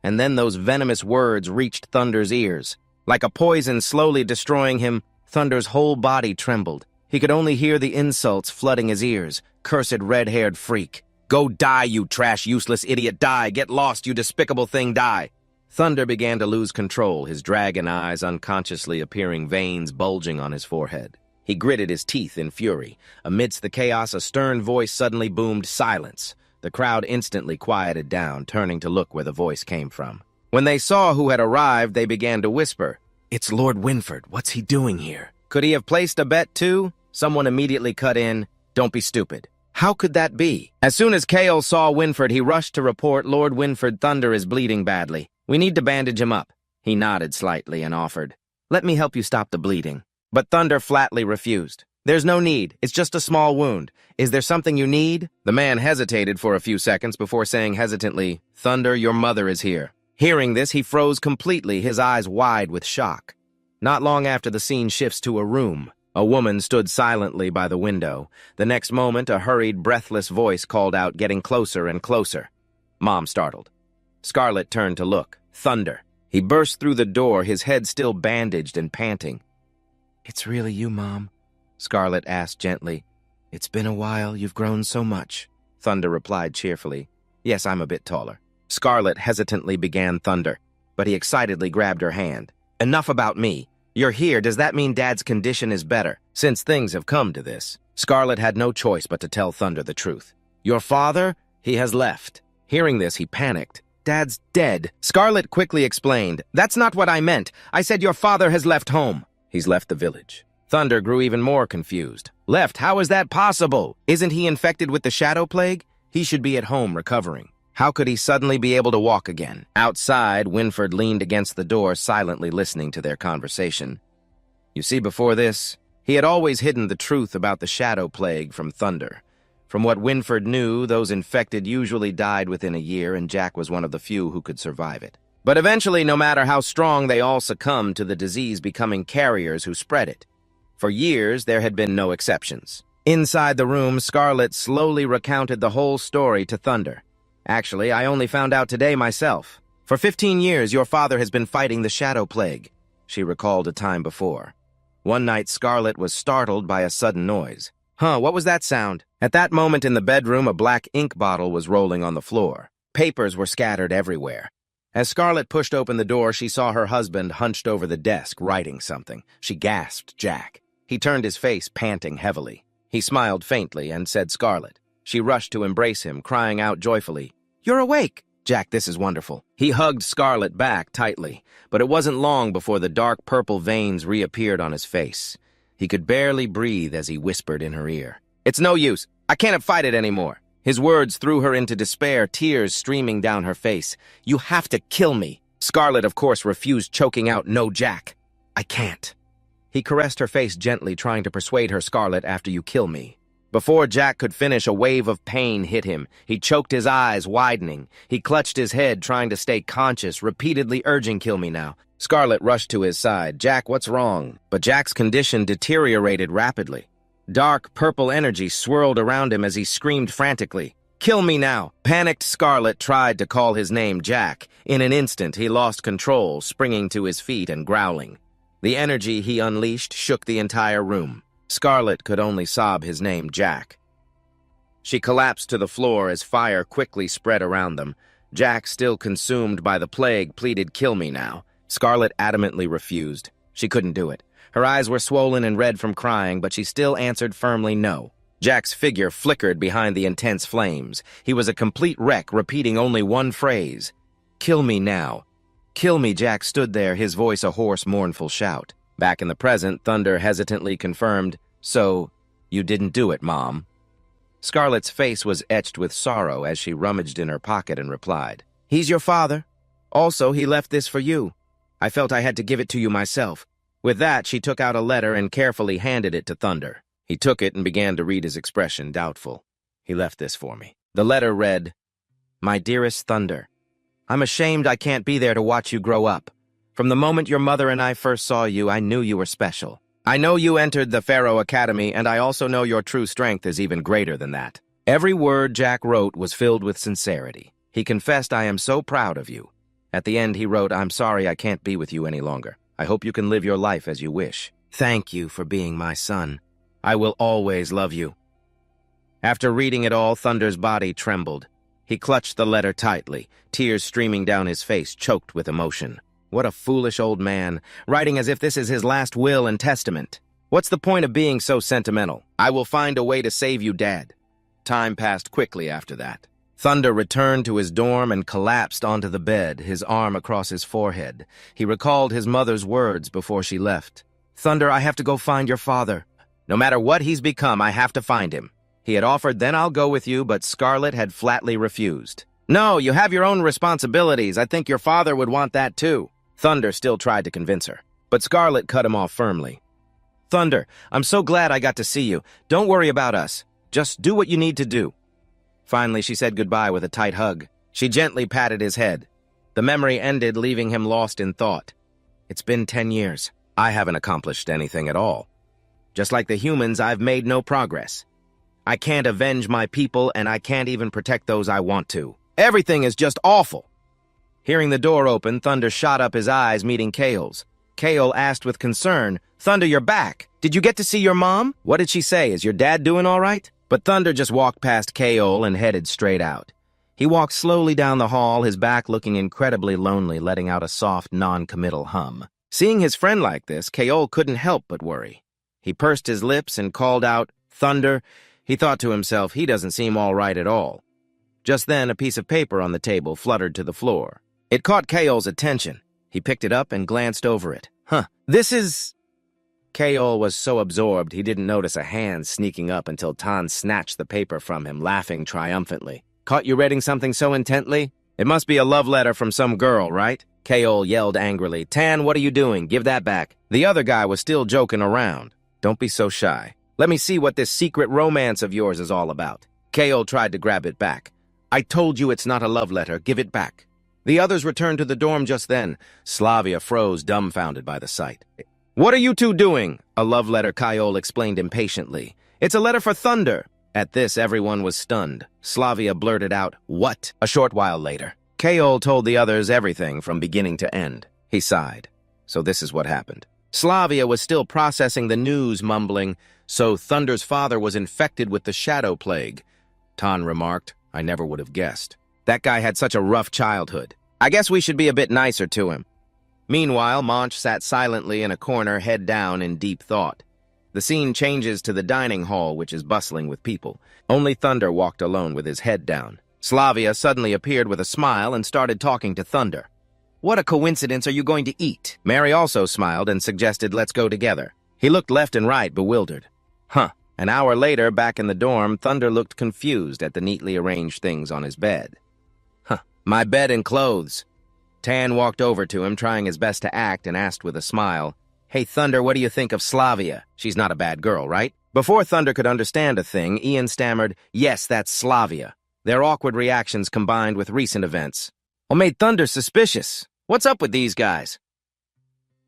And then those venomous words reached Thunder's ears. Like a poison slowly destroying him, Thunder's whole body trembled. He could only hear the insults flooding his ears. "Cursed red-haired freak. Go die, you trash, useless idiot. Die. Get lost, you despicable thing. Die." Thunder began to lose control, his dragon eyes unconsciously appearing veins bulging on his forehead. He gritted his teeth in fury. Amidst the chaos, a stern voice suddenly boomed, "Silence." The crowd instantly quieted down, turning to look where the voice came from. When they saw who had arrived, they began to whisper, "It's Lord Winford. What's he doing here?" "Could he have placed a bet too?" Someone immediately cut in, "Don't be stupid." How could that be? As soon as Kale saw Winford, he rushed to report, "Lord Winford, Thunder is bleeding badly. We need to bandage him up." He nodded slightly and offered, "Let me help you stop the bleeding." But Thunder flatly refused. "There's no need. It's just a small wound. Is there something you need?" The man hesitated for a few seconds before saying hesitantly, "Thunder, your mother is here." Hearing this, he froze completely, his eyes wide with shock. Not long after, the scene shifts to a room. A woman stood silently by the window. The next moment, a hurried, breathless voice called out, getting closer and closer. Mom startled. Scarlet turned to look. Thunder. He burst through the door, his head still bandaged and panting. "It's really you, Mom?" Scarlet asked gently. "It's been a while. You've grown so much." Thunder replied cheerfully. "Yes, I'm a bit taller." Scarlet hesitantly began Thunder, but he excitedly grabbed her hand. "Enough about me. You're here. Does that mean Dad's condition is better? Since things have come to this." Scarlet had no choice but to tell Thunder the truth. "Your father? He has left." Hearing this, he panicked. "Dad's dead." Scarlet quickly explained, "That's not what I meant. I said your father has left home." "He's left the village." Thunder grew even more confused. "Left? How is that possible? Isn't he infected with the shadow plague? He should be at home recovering. How could he suddenly be able to walk again?" Outside, Winford leaned against the door, silently listening to their conversation. You see, before this, he had always hidden the truth about the shadow plague from Thunder. From what Winford knew, those infected usually died within a year, and Jack was one of the few who could survive it. But eventually, no matter how strong, they all succumbed to the disease, becoming carriers who spread it. For years, there had been no exceptions. Inside the room, Scarlet slowly recounted the whole story to Thunder. "Actually, I only found out today myself. For 15 years, your father has been fighting the shadow plague." She recalled a time before. One night, Scarlet was startled by a sudden noise. "Huh, what was that sound?" At that moment in the bedroom, a black ink bottle was rolling on the floor. Papers were scattered everywhere. As Scarlet pushed open the door, she saw her husband hunched over the desk, writing something. She gasped, "Jack." He turned his face, panting heavily. He smiled faintly and said, "Scarlet." She rushed to embrace him, crying out joyfully, "You're awake!" "Jack, this is wonderful." He hugged Scarlet back tightly, but it wasn't long before the dark purple veins reappeared on his face. He could barely breathe as he whispered in her ear, "It's no use. I can't fight it anymore." His words threw her into despair, tears streaming down her face. "You have to kill me." Scarlet, of course, refused, choking out, "No, Jack. I can't." He caressed her face gently, trying to persuade her, "Scarlet, after you kill me. Before Jack could finish, a wave of pain hit him. He choked, his eyes widening. He clutched his head, trying to stay conscious, repeatedly urging, "Kill me now." Scarlett rushed to his side. "Jack, what's wrong?" But Jack's condition deteriorated rapidly. Dark, purple energy swirled around him as he screamed frantically, "Kill me now!" Panicked Scarlett tried to call his name, Jack. In an instant, he lost control, springing to his feet and growling. The energy he unleashed shook the entire room. Scarlett could only sob his name, Jack. She collapsed to the floor as fire quickly spread around them. Jack, still consumed by the plague, pleaded, "Kill me now." Scarlett adamantly refused. She couldn't do it. Her eyes were swollen and red from crying, but she still answered firmly no. Jack's figure flickered behind the intense flames. He was a complete wreck, repeating only one phrase, "Kill me now." "Kill me." Jack stood there, his voice a hoarse, mournful shout. Back in the present, Thunder hesitantly confirmed, "So, you didn't do it, Mom." Scarlett's face was etched with sorrow as she rummaged in her pocket and replied, "He's your father. Also, he left this for you. I felt I had to give it to you myself." With that, she took out a letter and carefully handed it to Thunder. He took it and began to read, his expression doubtful. "He left this for me." The letter read, "My dearest Thunder, I'm ashamed I can't be there to watch you grow up. From the moment your mother and I first saw you, I knew you were special. I know you entered the Pharaoh Academy, and I also know your true strength is even greater than that." Every word Jack wrote was filled with sincerity. He confessed, "I am so proud of you." At the end, he wrote, "I'm sorry I can't be with you any longer. I hope you can live your life as you wish. Thank you for being my son. I will always love you." After reading it all, Thunder's body trembled. He clutched the letter tightly, tears streaming down his face, choked with emotion. What a foolish old man, writing as if this is his last will and testament. What's the point of being so sentimental? "I will find a way to save you, Dad." Time passed quickly after that. Thunder returned to his dorm and collapsed onto the bed, his arm across his forehead. He recalled his mother's words before she left. "Thunder, I have to go find your father. No matter what he's become, I have to find him." He had offered, "Then I'll go with you," but Scarlett had flatly refused. "No, you have your own responsibilities. I think your father would want that too." Thunder still tried to convince her, but Scarlett cut him off firmly. "Thunder, I'm so glad I got to see you. Don't worry about us. Just do what you need to do." Finally, she said goodbye with a tight hug. She gently patted his head. The memory ended, leaving him lost in thought. "It's been 10 years. I haven't accomplished anything at all. Just like the humans, I've made no progress. I can't avenge my people, and I can't even protect those I want to. Everything is just awful." Hearing the door open, Thunder shot up his eyes, meeting Kaol's. Kaol asked with concern, "Thunder, you're back. Did you get to see your mom? What did she say? Is your dad doing all right?" But Thunder just walked past Kaol and headed straight out. He walked slowly down the hall, his back looking incredibly lonely, letting out a soft, non-committal hum. Seeing his friend like this, Kaol couldn't help but worry. He pursed his lips and called out, "Thunder." He thought to himself, he doesn't seem all right at all. Just then, a piece of paper on the table fluttered to the floor. It caught Kaol's attention. He picked it up and glanced over it. This is..." Kaol was so absorbed he didn't notice a hand sneaking up until Tan snatched the paper from him, laughing triumphantly. "Caught you reading something so intently? It must be a love letter from some girl, right?" Kaol yelled angrily. "Tan, what are you doing? Give that back." The other guy was still joking around. "Don't be so shy. Let me see what this secret romance of yours is all about." Kaol tried to grab it back. "I told you it's not a love letter. Give it back." The others returned to the dorm just then. Slavia froze, dumbfounded by the sight. "What are you two doing?" "A love letter," Kaol explained impatiently. "It's a letter for Thunder." At this, everyone was stunned. Slavia blurted out, "What?" A short while later, Kaol told the others everything from beginning to end. He sighed. So this is what happened. Slavia was still processing the news, mumbling, "So Thunder's father was infected with the shadow plague." Tan remarked, "I never would have guessed. That guy had such a rough childhood. I guess we should be a bit nicer to him." Meanwhile, Monch sat silently in a corner, head down in deep thought. The scene changes to the dining hall, which is bustling with people. Only Thunder walked alone with his head down. Slavia suddenly appeared with a smile and started talking to Thunder. "What a coincidence. Are you going to eat?" Mary also smiled and suggested, "Let's go together." He looked left and right, bewildered. An hour later, back in the dorm, Thunder looked confused at the neatly arranged things on his bed. "My bed and clothes." Tan walked over to him, trying his best to act, and asked with a smile, "Hey, Thunder, what do you think of Slavia? She's not a bad girl, right?" Before Thunder could understand a thing, Ian stammered, "Yes, that's Slavia." Their awkward reactions combined with recent events made Thunder suspicious. What's up with these guys?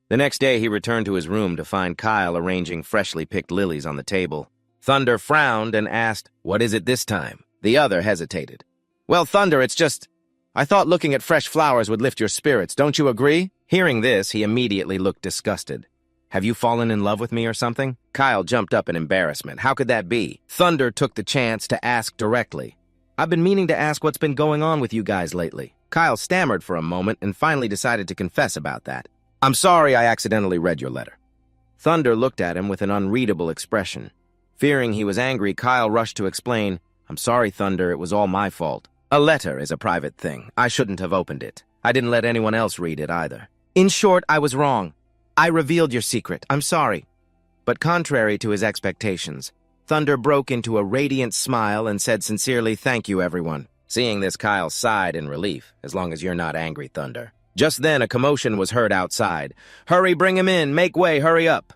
The next day, he returned to his room to find Kyle arranging freshly picked lilies on the table. Thunder frowned and asked, "What is it this time?" The other hesitated. "Well, Thunder, it's just... I thought looking at fresh flowers would lift your spirits, don't you agree?" Hearing this, he immediately looked disgusted. "Have you fallen in love with me or something?" Kyle jumped up in embarrassment. How could that be? Thunder took the chance to ask directly. "I've been meaning to ask what's been going on with you guys lately." Kyle stammered for a moment and finally decided to confess about that. "I'm sorry I accidentally read your letter." Thunder looked at him with an unreadable expression. Fearing he was angry, Kyle rushed to explain, "I'm sorry, Thunder, it was all my fault. A letter is a private thing. I shouldn't have opened it. I didn't let anyone else read it either. In short, I was wrong. I revealed your secret. I'm sorry." But contrary to his expectations, Thunder broke into a radiant smile and said sincerely, "Thank you, everyone." Seeing this, Kyle sighed in relief. "As long as you're not angry, Thunder." Just then, a commotion was heard outside. "Hurry, bring him in. Make way, hurry up."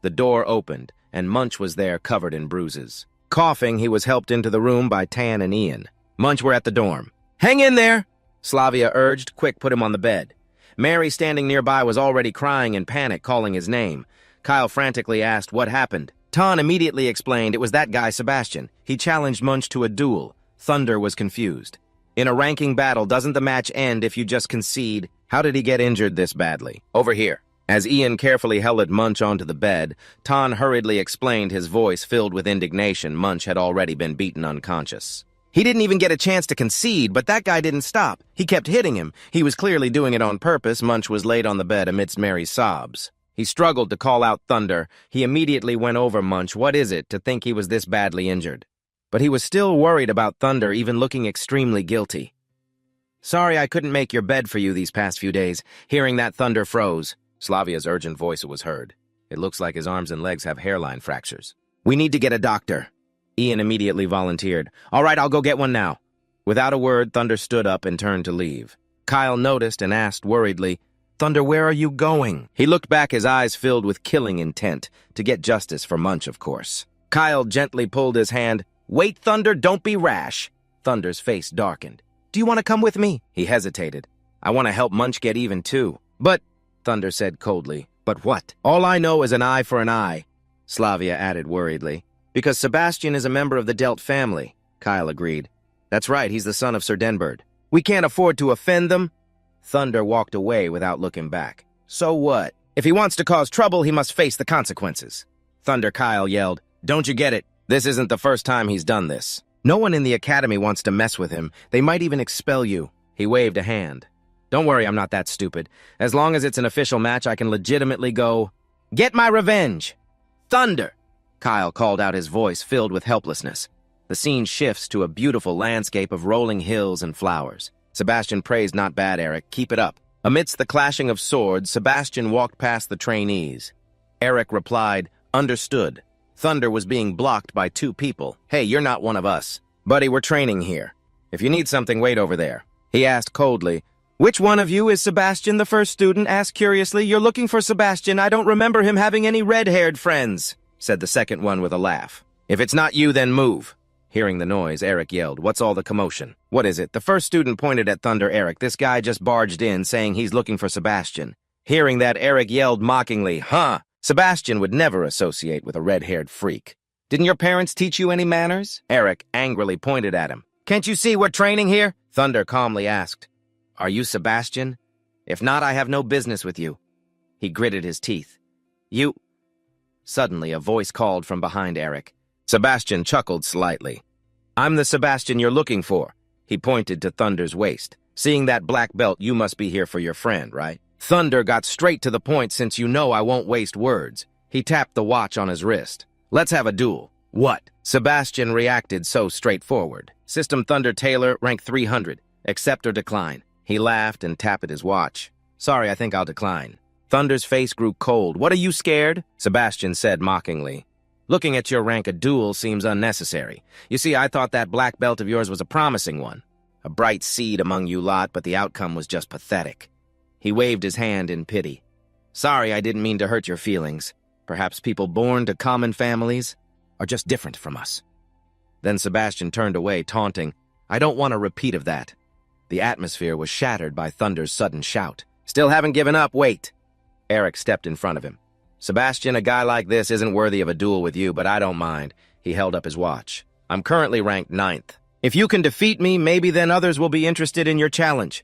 The door opened, and Munch was there covered in bruises. Coughing, he was helped into the room by Tan and Ian. Munch were at the dorm. "Hang in there," Slavia urged. "Quick, put him on the bed." Mary, standing nearby, was already crying in panic, calling his name. Kyle frantically asked what happened. Tan immediately explained it was that guy Sebastian. He challenged Munch to a duel. Thunder was confused. "In a ranking battle, doesn't the match end if you just concede? How did he get injured this badly?" "Over here." As Ian carefully helped Munch onto the bed, Tan hurriedly explained, his voice filled with indignation. Munch had already been beaten unconscious. "He didn't even get a chance to concede, but that guy didn't stop. He kept hitting him. He was clearly doing it on purpose." Munch was laid on the bed amidst Mary's sobs. He struggled to call out Thunder. He immediately went over Munch. What is it to think he was this badly injured? But he was still worried about Thunder, even looking extremely guilty. "Sorry I couldn't make your bed for you these past few days." Hearing that, Thunder froze. Slavia's urgent voice was heard. "It looks like his arms and legs have hairline fractures. We need to get a doctor." Ian immediately volunteered. "All right, I'll go get one now." Without a word, Thunder stood up and turned to leave. Kyle noticed and asked worriedly, "Thunder, where are you going?" He looked back, his eyes filled with killing intent, to get justice for Munch, of course. Kyle gently pulled his hand. "Wait, Thunder, don't be rash." Thunder's face darkened. "Do you want to come with me?" He hesitated. "I want to help Munch get even, too." "But," Thunder said coldly. "But what?" "All I know is an eye for an eye," Slavia added worriedly. "Because Sebastian is a member of the Delt family," Kyle agreed. "That's right, he's the son of Sir Denbird. We can't afford to offend them." Thunder walked away without looking back. "So what? If he wants to cause trouble, he must face the consequences." Thunder, Kyle yelled. "Don't you get it? This isn't the first time he's done this. No one in the academy wants to mess with him. They might even expel you." He waved a hand. "Don't worry, I'm not that stupid. As long as it's an official match, I can legitimately go get my revenge." "Thunder!" Kyle called out, his voice filled with helplessness. The scene shifts to a beautiful landscape of rolling hills and flowers. Sebastian praised, "Not bad, Eric. Keep it up." Amidst the clashing of swords, Sebastian walked past the trainees. Eric replied, "Understood." Thunder was being blocked by two people. "Hey, you're not one of us. Buddy, we're training here. If you need something, wait over there." He asked coldly, "Which one of you is Sebastian?" The first student asked curiously. "You're looking for Sebastian. I don't remember him having any red-haired friends," said the second one with a laugh. "If it's not you, then move." Hearing the noise, Eric yelled, "What's all the commotion?" "What is it?" The first student pointed at Thunder. "Eric, this guy just barged in saying he's looking for Sebastian." Hearing that, Eric yelled mockingly, "Huh! Sebastian would never associate with a red-haired freak. Didn't your parents teach you any manners?" Eric angrily pointed at him. "Can't you see we're training here?" Thunder calmly asked, "Are you Sebastian? If not, I have no business with you." He gritted his teeth. "You—" Suddenly, a voice called from behind Eric. Sebastian chuckled slightly. "I'm the Sebastian you're looking for." He pointed to Thunder's waist. "Seeing that black belt, you must be here for your friend, right?" Thunder got straight to the point, "Since you know I won't waste words." He tapped the watch on his wrist. "Let's have a duel." "What?" Sebastian reacted so straightforward. "System Thunder Taylor, rank 300. Accept or decline." He laughed and tapped at his watch. "Sorry, I think I'll decline." Thunder's face grew cold. "What, are you scared?" Sebastian said mockingly. "Looking at your rank, a duel seems unnecessary. You see, I thought that black belt of yours was a promising one. A bright seed among you lot, but the outcome was just pathetic." He waved his hand in pity. "Sorry, I didn't mean to hurt your feelings. Perhaps people born to common families?" are just different from us." Then Sebastian turned away, taunting, "I don't want a repeat of that." The atmosphere was shattered by Thunder's sudden shout. "Still haven't given up, wait!" Eric stepped in front of him. "Sebastian, a guy like this isn't worthy of a duel with you, but I don't mind." He held up his watch. "I'm currently ranked 9th. If you can defeat me, maybe then others will be interested in your challenge."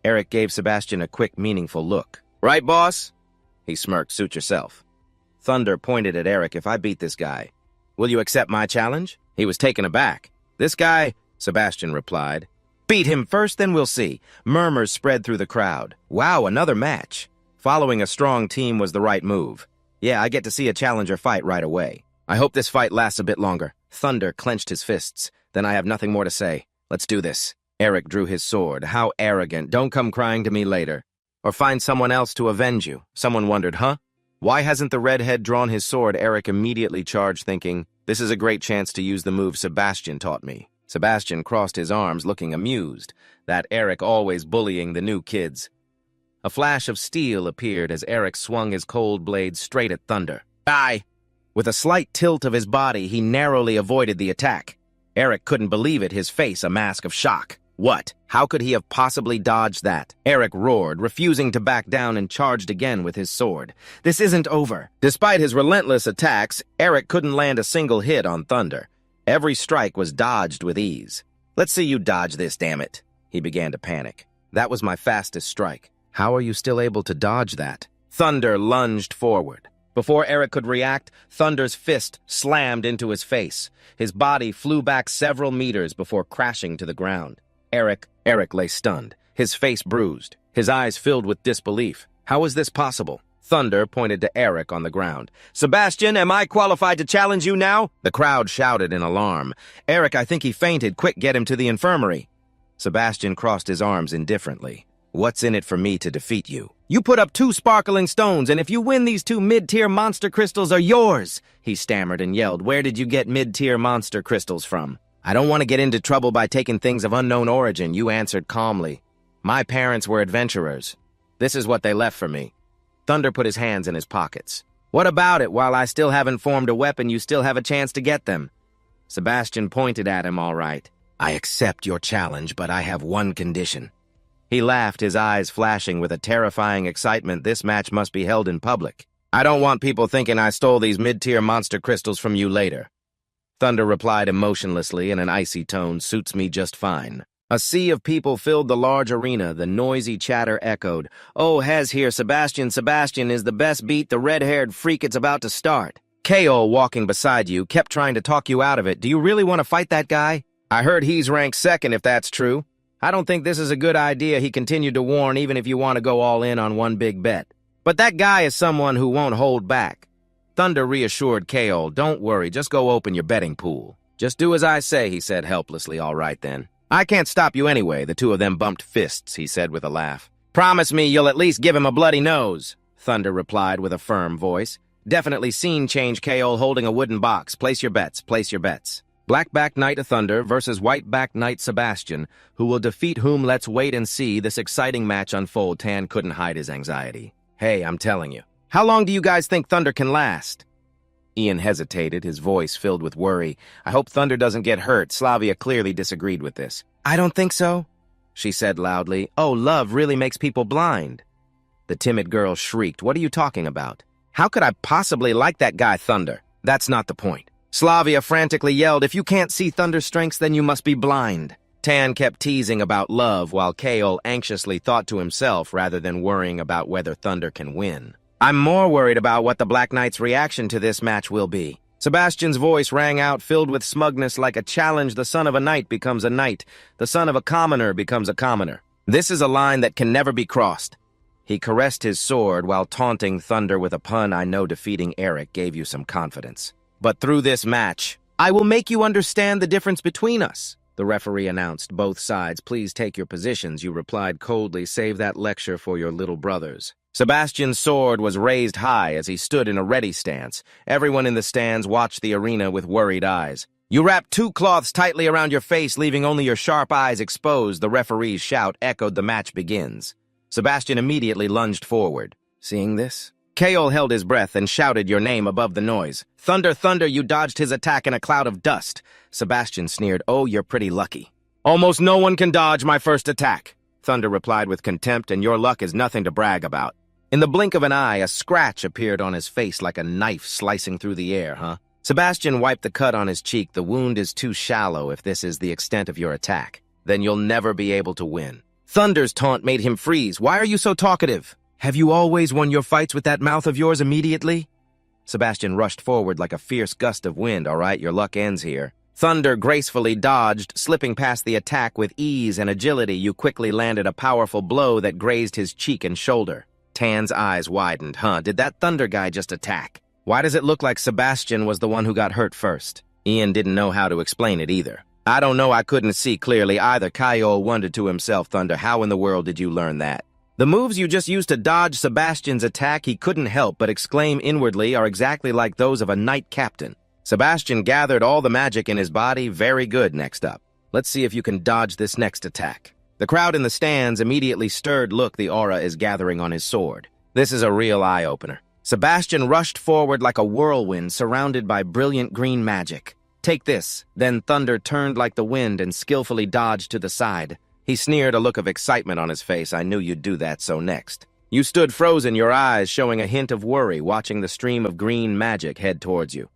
Eric gave Sebastian a quick, meaningful look. "Right, boss?" He smirked, "Suit yourself." Thunder pointed at Eric. "If I beat this guy, will you accept my challenge?" He was taken aback. "This guy," Sebastian replied. "Beat him first, then we'll see." Murmurs spread through the crowd. Wow, another match. Following a strong team was the right move. Yeah, I get to see a challenger fight right away. I hope this fight lasts a bit longer. Thunder clenched his fists. "Then I have nothing more to say. Let's do this." Eric drew his sword. "How arrogant. Don't come crying to me later. Or find someone else to avenge you." Someone wondered, "Huh? Why hasn't the redhead drawn his sword?" Eric immediately charged, thinking, "This is a great chance to use the move Sebastian taught me." Sebastian crossed his arms, looking amused. That Eric always bullying the new kids. A flash of steel appeared as Eric swung his cold blade straight at Thunder. "Die!" With a slight tilt of his body, he narrowly avoided the attack. Eric couldn't believe it, his face a mask of shock. What? How could he have possibly dodged that? Eric roared, refusing to back down, and charged again with his sword. This isn't over. Despite his relentless attacks, Eric couldn't land a single hit on Thunder. Every strike was dodged with ease. "Let's see you dodge this, damn it." He began to panic. "That was my fastest strike. How are you still able to dodge that?" Thunder lunged forward. Before Eric could react, Thunder's fist slammed into his face. His body flew back several meters before crashing to the ground. Eric lay stunned, his face bruised, his eyes filled with disbelief. How was this possible? Thunder pointed to Eric on the ground. "Sebastian, am I qualified to challenge you now?" The crowd shouted in alarm. "Eric, I think he fainted. Quick, get him to the infirmary." Sebastian crossed his arms indifferently. "What's in it for me to defeat you? You put up 2 sparkling stones, and if you win, these 2 mid-tier monster crystals are yours," he stammered and yelled. "Where did you get mid-tier monster crystals from?" "I don't want to get into trouble by taking things of unknown origin," you answered calmly. "My parents were adventurers. This is what they left for me." Thunder put his hands in his pockets. "What about it? While I still haven't formed a weapon, you still have a chance to get them." Sebastian pointed at him, "All right. I accept your challenge, but I have one condition." He laughed, his eyes flashing with a terrifying excitement. "This match must be held in public. I don't want people thinking I stole these mid-tier monster crystals from you later." Thunder replied emotionlessly in an icy tone, "Suits me just fine." A sea of people filled the large arena. The noisy chatter echoed. "Oh, Hez here. Sebastian is the best. Beat the red-haired freak. It's about to start." Kaol, walking beside you, kept trying to talk you out of it. "Do you really want to fight that guy? I heard he's ranked 2nd, if that's true." "I don't think this is a good idea," he continued to warn, "even if you want to go all in on one big bet. But that guy is someone who won't hold back." Thunder reassured Kaol, "Don't worry, just go open your betting pool." "Just do as I say," he said helplessly. "All right, then." "I can't stop you anyway." The two of them bumped fists, he said with a laugh. "Promise me you'll at least give him a bloody nose," Thunder replied with a firm voice. "Definitely scene change, Kaol holding a wooden box. Place your bets, place your bets." Black-back Knight Thunder versus White-back Knight Sebastian. Who will defeat whom? Let's wait and see this exciting match unfold. Tan couldn't hide his anxiety. "Hey, I'm telling you. How long do you guys think Thunder can last?" Ian hesitated, his voice filled with worry. "I hope Thunder doesn't get hurt." Slavia clearly disagreed with this. "I don't think so," she said loudly. "Oh, love really makes people blind." The timid girl shrieked. "What are you talking about? How could I possibly like that guy, Thunder? That's not the point." Slavia frantically yelled, "If you can't see Thunder's strengths, then you must be blind." Tan kept teasing about love, while Kaol anxiously thought to himself rather than worrying about whether Thunder can win. "I'm more worried about what the Black Knight's reaction to this match will be." Sebastian's voice rang out, filled with smugness like a challenge. "The son of a knight becomes a knight. The son of a commoner becomes a commoner. This is a line that can never be crossed." He caressed his sword while taunting Thunder with a pun. "I know defeating Eric gave you some confidence. But through this match, I will make you understand the difference between us," the referee announced. "Both sides, please take your positions," you replied coldly. "Save that lecture for your little brothers." Sebastian's sword was raised high as he stood in a ready stance. Everyone in the stands watched the arena with worried eyes. "You wrapped 2 cloths tightly around your face, leaving only your sharp eyes exposed." The referee's shout echoed. "The match begins." Sebastian immediately lunged forward. Seeing this, Kaol held his breath and shouted your name above the noise. Thunder, Thunder, you dodged his attack in a cloud of dust. Sebastian sneered, oh, you're pretty lucky. Almost no one can dodge my first attack. Thunder replied with contempt, and your luck is nothing to brag about. In the blink of an eye, a scratch appeared on his face like a knife slicing through the air, huh? Sebastian wiped the cut on his cheek. The wound is too shallow if this is the extent of your attack. Then you'll never be able to win. Thunder's taunt made him freeze. Why are you so talkative? Have you always won your fights with that mouth of yours immediately? Sebastian rushed forward like a fierce gust of wind. All right, your luck ends here. Thunder gracefully dodged, slipping past the attack with ease and agility. You quickly landed a powerful blow that grazed his cheek and shoulder. Tan's eyes widened. Did that Thunder guy just attack? Why does it look like Sebastian was the one who got hurt first? Ian didn't know how to explain it either. I don't know, I couldn't see clearly either. Kaol wondered to himself. Thunder, how in the world did you learn that? The moves you just used to dodge Sebastian's attack, he couldn't help but exclaim inwardly, are exactly like those of a knight captain. Sebastian gathered all the magic in his body. Very good. Next up. Let's see if you can dodge this next attack. The crowd in the stands immediately stirred. Look, the aura is gathering on his sword. This is a real eye-opener. Sebastian rushed forward like a whirlwind surrounded by brilliant green magic. Take this. Then Thunder turned like the wind and skillfully dodged to the side. He sneered, a look of excitement on his face. I knew you'd do that, so next. You stood frozen, your eyes showing a hint of worry, watching the stream of green magic head towards you.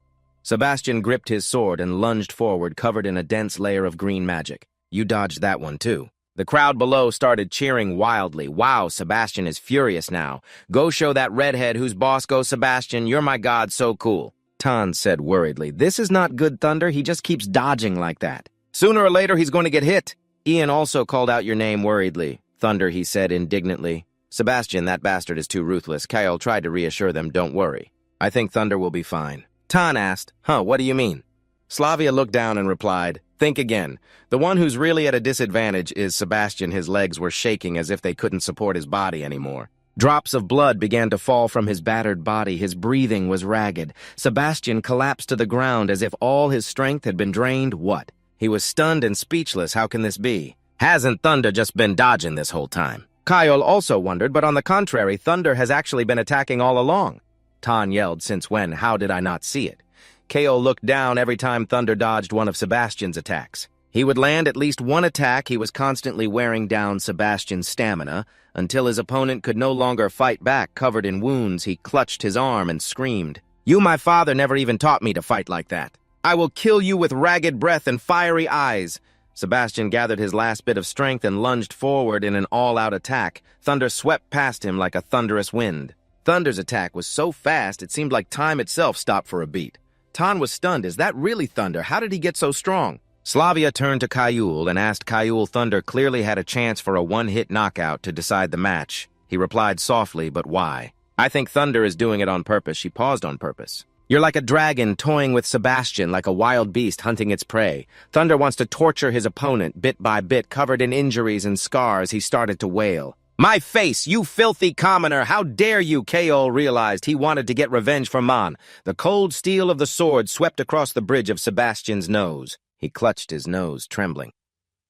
Sebastian gripped his sword and lunged forward, covered in a dense layer of green magic. You dodged that one, too. The crowd below started cheering wildly. Wow, Sebastian is furious now. Go show that redhead who's boss. Go, Sebastian. You're my god, so cool. Tan said worriedly. This is not good, Thunder. He just keeps dodging like that. Sooner or later, he's going to get hit. Ian also called out your name worriedly. Thunder, he said indignantly. Sebastian, that bastard is too ruthless. Kaol tried to reassure them, don't worry. I think Thunder will be fine. Tan asked, what do you mean? Slavia looked down and replied, think again. The one who's really at a disadvantage is Sebastian. His legs were shaking as if they couldn't support his body anymore. Drops of blood began to fall from his battered body. His breathing was ragged. Sebastian collapsed to the ground as if all his strength had been drained. What? He was stunned and speechless. How can this be? Hasn't Thunder just been dodging this whole time? Kaol also wondered, but on the contrary, Thunder has actually been attacking all along. Tan yelled, since when? How did I not see it? Kaol looked down every time Thunder dodged one of Sebastian's attacks. He would land at least one attack. He was constantly wearing down Sebastian's stamina. Until his opponent could no longer fight back, covered in wounds, he clutched his arm and screamed, You, my father, never even taught me to fight like that. I will kill you with ragged breath and fiery eyes. Sebastian gathered his last bit of strength and lunged forward in an all-out attack. Thunder swept past him like a thunderous wind. Thunder's attack was so fast it seemed like time itself stopped for a beat. Tan was stunned. Is that really Thunder? How did he get so strong? Slavia turned to Kaol and asked Kaol. Thunder clearly had a chance for a one-hit knockout to decide the match. He replied softly, but why? I think Thunder is doing it on purpose. She paused on purpose. You're like a dragon toying with Sebastian, like a wild beast hunting its prey. Thunder wants to torture his opponent, bit by bit. Covered in injuries and scars, he started to wail. My face, you filthy commoner! How dare you! Kaol realized he wanted to get revenge for Man. The cold steel of the sword swept across the bridge of Sebastian's nose. He clutched his nose, trembling.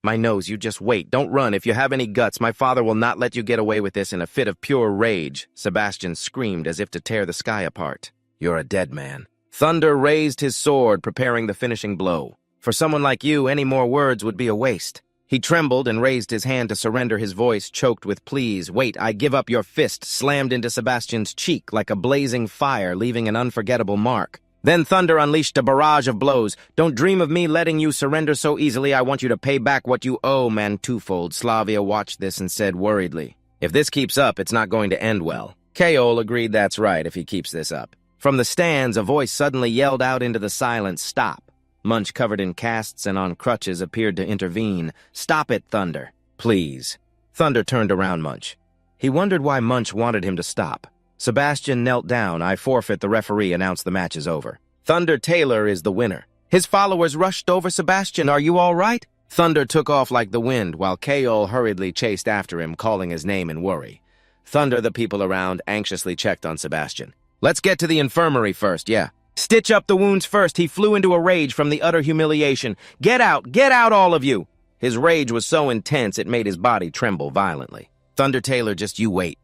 My nose, you just wait. Don't run. If you have any guts, my father will not let you get away with this. In a fit of pure rage, Sebastian screamed as if to tear the sky apart. You're a dead man. Thunder raised his sword, preparing the finishing blow. For someone like you, any more words would be a waste. He trembled and raised his hand to surrender, his voice choked with pleas. Wait, I give up. Your fist slammed into Sebastian's cheek like a blazing fire, leaving an unforgettable mark. Then Thunder unleashed a barrage of blows. Don't dream of me letting you surrender so easily. I want you to pay back what you owe, man, twofold. Slavia watched this and said worriedly, if this keeps up, it's not going to end well. Kaol agreed that's right if he keeps this up. From the stands, a voice suddenly yelled out into the silence, stop. Munch, covered in casts and on crutches, appeared to intervene. Stop it, Thunder. Please. Thunder turned around Munch. He wondered why Munch wanted him to stop. Sebastian knelt down. I forfeit. The referee announced the match is over. Thunder Taylor is the winner. His followers rushed over Sebastian. Are you all right? Thunder took off like the wind, while Kaol hurriedly chased after him, calling his name in worry. Thunder, the people around, anxiously checked on Sebastian. Let's get to the infirmary first, yeah. Stitch up the wounds first. He flew into a rage from the utter humiliation. Get out, all of you! His rage was so intense it made his body tremble violently. Thunder Taylor, just you wait.